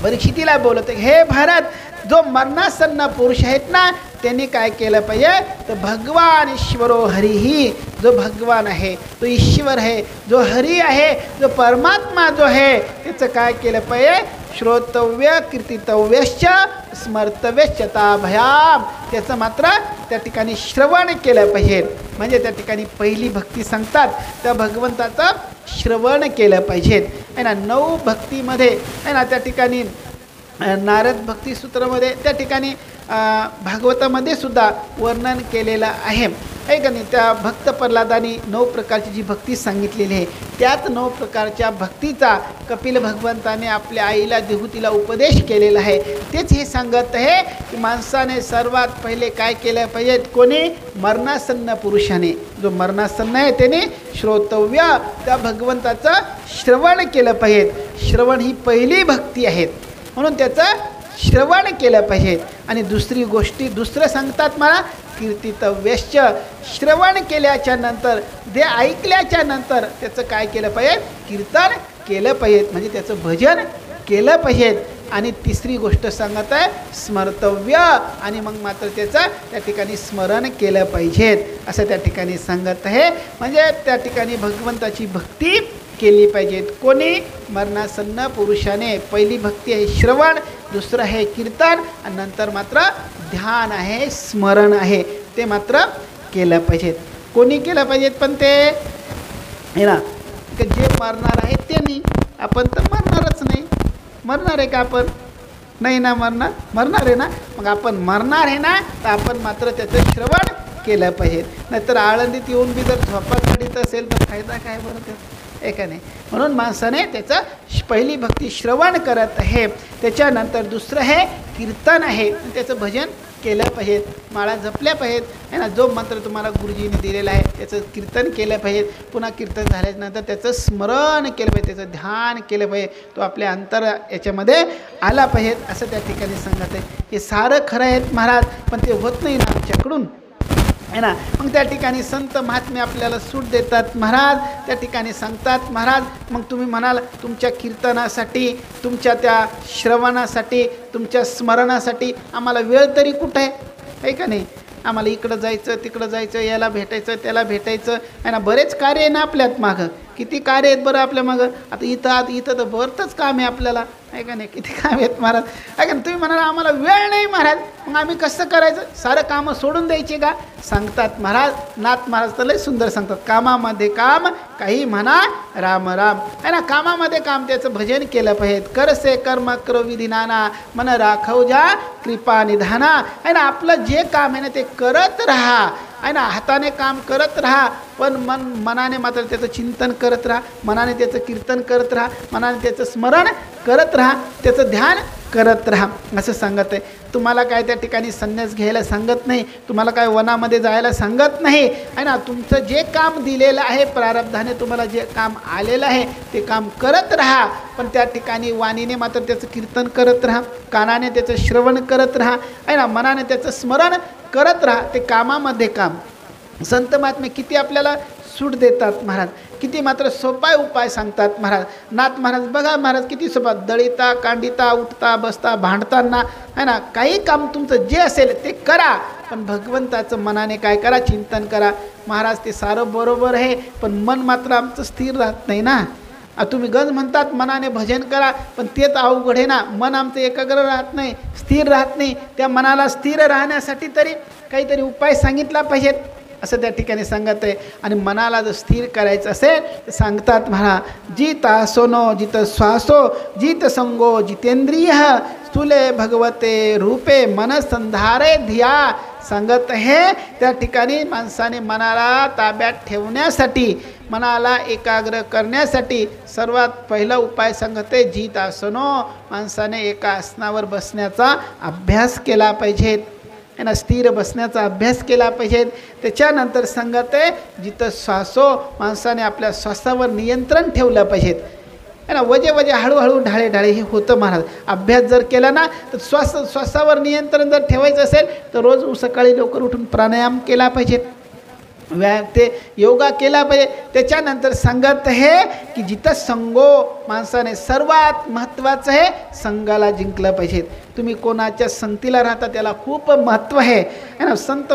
परीक्षितीला बोलत आहे, हे भारत जो मरणासन्न पुरुष आहेत ना त्यांनी काय केलं पाहिजे तर भगवान ईश्वरो हरिही, जो भगवान आहे, तो ईश्वर आहे, जो हरी आहे, जो परमात्मा जो आहे त्याचं काय केलं पाहिजे, श्रोतव्य कीर्तितव्यश्च स्मर्तव्यश्च ताभयाम, त्याचं मात्र त्या ठिकाणी श्रवण केलं पाहिजे. म्हणजे त्या ठिकाणी पहिली भक्ती सांगतात त्या भगवंताचं श्रवण केलं पाहिजे आहे ना. 9 भक्तीमध्ये आहे ना त्या ठिकाणी नारद भक्तिसूत्रामध्ये त्या ठिकाणी भागवतामध्ये सुद्धा वर्णन केलेलं आहे का नाही. त्या भक्त प्रल्हादानी 9 प्रकारची जी भक्ती सांगितलेली आहे त्यात 9 प्रकारच्या भक्तीचा कपिल भगवंताने आपल्या आईला देहूतीला उपदेश केलेला आहे. तेच हे सांगत आहे की माणसाने सर्वात पहिले काय केलं पाहिजे, कोणी मरणासन्न पुरुषाने, जो मरणासन्न आहे त्याने श्रोतव्य त्या भगवंताचं श्रवण केलं पाहिजे. श्रवण ही पहिली भक्ती आहे म्हणून त्याचं श्रवण केलं पाहिजे. आणि दुसरी गोष्टी दुसरं सांगतात मला कीर्तितव्यश्च, श्रवण केल्याच्या नंतर ते ऐकल्याच्या नंतर त्याचं काय केलं पाहिजे, कीर्तन केलं पाहिजे, म्हणजे त्याचं भजन केलं पाहिजे. आणि तिसरी गोष्ट सांगत आहे स्मर्तव्य, आणि मग मात्र त्याचं त्या ठिकाणी स्मरण केलं पाहिजे असं त्या ठिकाणी सांगत आहे. म्हणजे त्या ठिकाणी भगवंताची भक्ती केली पाहिजे. कोणी मरणासन्न पुरुषाने. पहिली भक्ती आहे श्रवण, दुसरं आहे कीर्तन, आणि नंतर मात्र ध्यान आहे, स्मरण आहे, ते मात्र केलं पाहिजे. कोणी केलं पाहिजेत पण ते हे ना, जे मरणार आहे ते नाही, आपण तर मरणारच नाही. मरणार आहे का आपण, नाही ना मरणार आहे ना, मग आपण मरणार आहे ना, तर आपण मात्र त्याचं श्रवण केलं पाहिजे. नाहीतर आळंदीत येऊन बी जर झोपा काढीत असेल तर फायदा काय बरं त्याचा, आहे का नाही. म्हणून माणसाने त्याचं पहिली भक्ती श्रवण करत आहे, त्याच्यानंतर दुसरं हे कीर्तन आहे, त्याचं भजन केलं पाहिजे, माळा जपल्या पाहिजेत, आहे ना. जो मंत्र तुम्हाला गुरुजीने दिलेला आहे त्याचं कीर्तन केलं पाहिजे. पुन्हा कीर्तन झाल्यानंतर त्याचं स्मरण केलं पाहिजे, त्याचं ध्यान केलं पाहिजे, तो आपल्या अंतर याच्यामध्ये आला पाहिजे, असं त्या ठिकाणी सांगत आहे. हे सारं खरं आहेत महाराज, पण ते होत नाही ना आमच्याकडून, आहे ना. मग त्या ठिकाणी संत महात्मे आपल्याला सूट देतात महाराज, त्या ठिकाणी सांगतात महाराज, मग तुम्ही म्हणाल तुमच्या कीर्तनासाठी, तुमच्या त्या श्रवणासाठी, तुमच्या स्मरणासाठी आम्हाला वेळ तरी कुठं आहे का नाही. आम्हाला इकडं जायचं, तिकडं जायचं, याला भेटायचं, त्याला भेटायचं, आहे ना. बरेच कार्य आहे ना आपल्यात मागं, किती कार्य आहेत बरं आपल्या मागं. आता इथं तर भरतच काम आहे आपल्याला, आहे का नाही, किती काम आहेत महाराज, आहे का नाही. तुम्ही म्हणाला आम्हाला वेळ नाही महाराज, मग आम्ही कसं करायचं, सारं कामं सोडून द्यायचे का. सांगतात महाराज, नाथ महाराज तर लय सुंदर सांगतात, कामामध्ये काम काही म्हणा राम राम, आहे ना. कामामध्ये काम, त्याचं भजन केलं पाहिजे. करसे कर्म करो विधी नाना, मन राखव जा कृपा निधाना, आहे ना. आपलं जे काम आहे ना ते करत राहा, आहे ना. हाताने काम करत राहा, पण मनाने मात्र त्याचं चिंतन करत राहा, मनाने त्याचं कीर्तन करत राहा, मनाने त्याचं स्मरण करत राहा, त्याचं ध्यान करत राहा, असं सांगत आहे. तुम्हाला काय त्या ठिकाणी संन्यास घ्यायला सांगत नाही, तुम्हाला काय वनामध्ये जायला सांगत नाही, आहे ना. तुमचं जे काम दिलेलं आहे प्रारब्धाने, तुम्हाला जे काम आलेलं आहे ते काम करत राहा, पण त्या ठिकाणी वाणीने मात्र त्याचं कीर्तन करत राहा, कानाने त्याचं श्रवण करत राहा, आहे ना. मनाने त्याचं स्मरण करत राहा, ते कामामध्ये काम. संत महात्मे किती आपल्याला सूट देतात महाराज, किती मात्र सोपा उपाय सांगतात महाराज. नाथ महाराज बघा महाराज किती सोपा, दळीता कांडिता उठता बसता भांडताना, आहे ना, काही काम तुमचं जे असेल ते करा, पण भगवंताचं मनाने काय करा, चिंतन करा. महाराज ते सारं बरोबर आहे, पण मन मात्र आमचं स्थिर राहत नाही ना. तुम्ही गंज म्हणतात मनाने भजन करा, पण तेच अवघड आहे ना, मन आमचं एकाग्र राहत नाही, स्थिर राहत नाही. त्या मनाला स्थिर राहण्यासाठी तरी काहीतरी उपाय सांगितला पाहिजेत, असं त्या ठिकाणी सांगत आहे. आणि मनाला जर स्थिर करायचं असेल तर सांगतात महाराज, जित आसनो जित श्वासो जित संगो जितेंद्रिय स्थूले भगवते रूपे मन संधारे धिया. सांगत आहे त्या ठिकाणी माणसाने मनाला ताब्यात ठेवण्यासाठी, मनाला एकाग्र करण्यासाठी सर्वात पहिला उपाय सांगते जित आसनो. माणसाने एका आसनावर बसण्याचा अभ्यास केला पाहिजे, आहे ना, स्थिर बसण्याचा अभ्यास केला पाहिजे. त्याच्यानंतर सांगत आहे जिथं श्वासो, माणसाने आपल्या श्वासावर नियंत्रण ठेवलं पाहिजे, आहे ना. वजे हळूहळू ढाळे हे होतं महाराज. अभ्यास जर केला ना तर श्वासावर नियंत्रण जर ठेवायचं असेल तर रोज सकाळी लवकर उठून प्राणायाम केला पाहिजे, ते योगा केला पाहिजे. त्याच्यानंतर सांगत आहे की जिथं संगो, माणसाने सर्वात महत्त्वाचं आहे संघाला जिंकलं पाहिजे. तुम्ही कोणाच्या संगतीला राहता त्याला खूप महत्त्व आहे ना. संत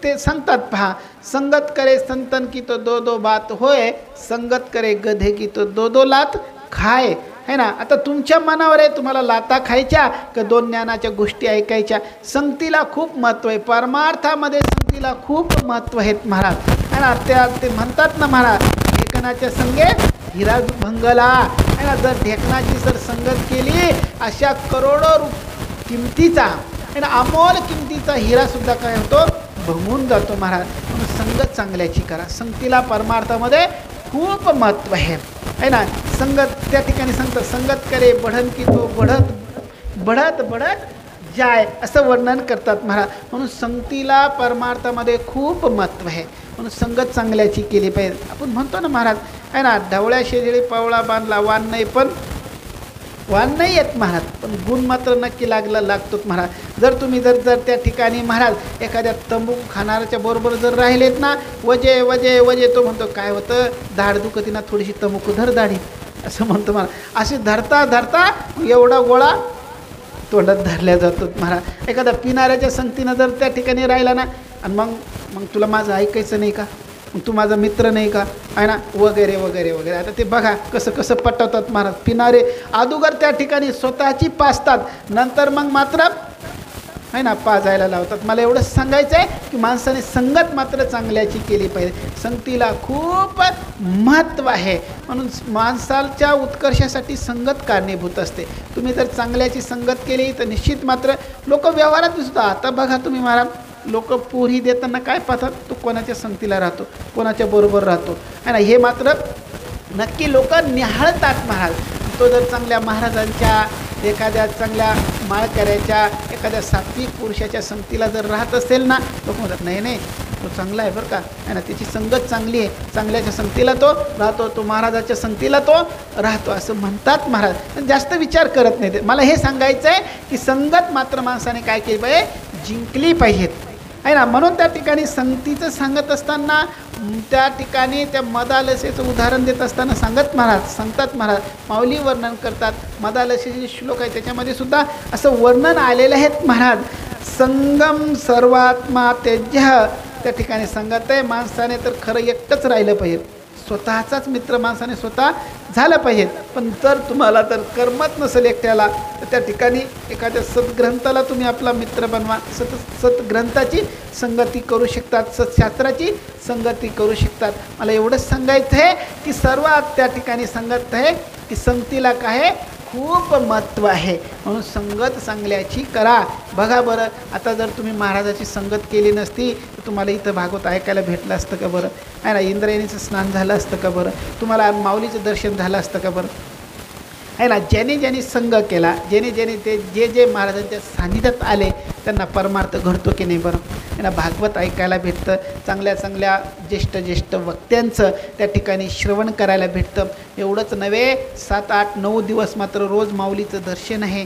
ते सांगतात पहा, संगत करे संतन की तो दो दो बात होय, संगत करे गधे की तो दो दो लात खाय, है ना. आता तुमच्या मनावर आहे, तुम्हाला लाता खायच्या का दोन ज्ञानाच्या गोष्टी ऐकायच्या. संगतीला खूप महत्त्व आहे, परमार्थामध्ये संगतीला खूप महत्त्व आहेत महाराज, है ना. ते म्हणतात ना महाराज, ढेकणाच्या संगे हिरा भंगला, है ना. जर ढेकणाची जर संगत केली अशा करोडो किमतीचा, है ना, अमोल किमतीचा हिरासुद्धा काय होतो, भंगून जातो महाराज. म्हणून संगत चांगल्याची करा, संगतीला परमार्थामध्ये खूप महत्त्व आहे, है ना. संगत त्या ठिकाणी सांगतात, संगत करे बढ़न की तो बढ़त जाय, असं वर्णन करतात महाराज. म्हणून संगतीला परमार्थामध्ये खूप महत्त्व आहे, म्हणून संगत चांगल्याची केली पाहिजे. आपण म्हणतो ना महाराज, आहे ना, ढवळ्या शेजारी पावळा बांधला, वान नाही येत महाराज, पण गुण मात्र नक्की लागतोच महाराज. जर तुम्ही जर त्या ठिकाणी महाराज एखाद्या तंबाखू खाणाऱ्याच्या बरोबर जर राहिलेत ना, वजे तो म्हणतो काय होतं, दाढ दुखती ना, थोडीशी तंबाखू धर दाढी, असं म्हणतो महाराज. असे धरता एवढा गोळा तोंडात धरल्या जातो महाराज. एखाद्या पिणाऱ्याच्या संगतीनं जर त्या ठिकाणी राहिला ना, आणि मग तुला माझं ऐकायचं नाही का, मग तू माझा मित्र नाही का, आहे ना, वगैरे. आता ते बघा कसं पटवतात महाराज. पिणारे अगोदर त्या ठिकाणी स्वतःची पाजतात, नंतर मग मात्र आहे ना पाजायला लावतात. मला एवढंच सांगायचं आहे की माणसाने संगत मात्र चांगल्याची केली पाहिजे. संगतीला खूप महत्त्व आहे. म्हणून माणसाच्या उत्कर्षासाठी संगत कारणीभूत असते. तुम्ही जर चांगल्याची संगत केली तर निश्चित मात्र लोक व्यवहारात दिसतो. आता बघा तुम्ही महाराज, लोक पोरी देताना काय पाहतात, तो कोणाच्या संगतीला राहतो, कोणाच्या बरोबर राहतो आहे ना, हे मात्र नक्की लोक निहाळतात महाराज. तो जर चांगल्या महाराजांच्या, एखाद्या चांगल्या माळकऱ्याच्या, एखाद्या सात्विक पुरुषाच्या संगतीला जर राहत असेल ना, लोक म्हणतात नाही नाही तो चांगला आहे बरं का, आहे ना, त्याची संगत चांगली आहे, चांगल्याच्या संगतीला तो राहतो, तो महाराजाच्या संगतीला तो राहतो असं म्हणतात महाराज. पण जास्त विचार करत नाही ते. मला हे सांगायचं आहे की संगत मात्र माणसाने काय केली पाहिजे, जिंकली पाहिजेत आहे ना. म्हणून त्या ठिकाणी संगतीचं सांगत असताना, त्या ठिकाणी त्या मदालसेचं उदाहरण देत असताना सांगतात महाराज माऊली वर्णन करतात. मदालसेचे श्लोक आहे त्याच्यामध्ये सुद्धा असं वर्णन आलेलं आहे महाराज. संगम सर्वात्मा त्यज्य, त्या ठिकाणी सांगत आहे माणसाने तर खरं एकटंच राहिलं पाहिजे, स्वतःचाच मित्र माणसाने स्वतः झालं पाहिजे. पण जर तुम्हाला तर कर्मच नसेल एकट्याला, तर त्या ठिकाणी एखाद्या सद्ग्रंथाला तुम्ही आपला मित्र बनवा. सद्ग्रंथाची संगती करू शकतात, सत्शास्त्राची संगती करू शकतात. मला एवढंच सांगायचं आहे की सर्वात त्या ठिकाणी सांगत आहे की संगतीला काय खूप महत्त्व आहे. म्हणून संगत चांगल्याची करा. बघा बरं, आता जर तुम्ही महाराजाची संगत केली नसती तर तुम्हाला इथं भागवत ऐकायला भेटलं असतं का बरं, आहे ना, इंद्रायणीचं स्नान झालं असतं का बरं, तुम्हाला माऊलीचं दर्शन झालं असतं का बरं, आहे ना. ज्याने ज्याने संग केला, ज्याने ते जे महाराजांच्या सान्निध्यात आले त्यांना परमार्थ घडतो की नाही बरं, आहे ना. भागवत ऐकायला भेटतं, चांगल्या ज्येष्ठ वक्त्यांचं त्या ठिकाणी श्रवण करायला भेटतं. एवढंच नव्हे, 7, 8, 9 दिवस मात्र रोज माऊलीचं दर्शन आहे.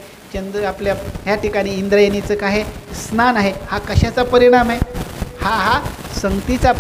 आपल्या ह्या ठिकाणी इंद्रायणीचं काय स्नान आहे. हा कशाचा परिणाम आहे, हा संगतीचा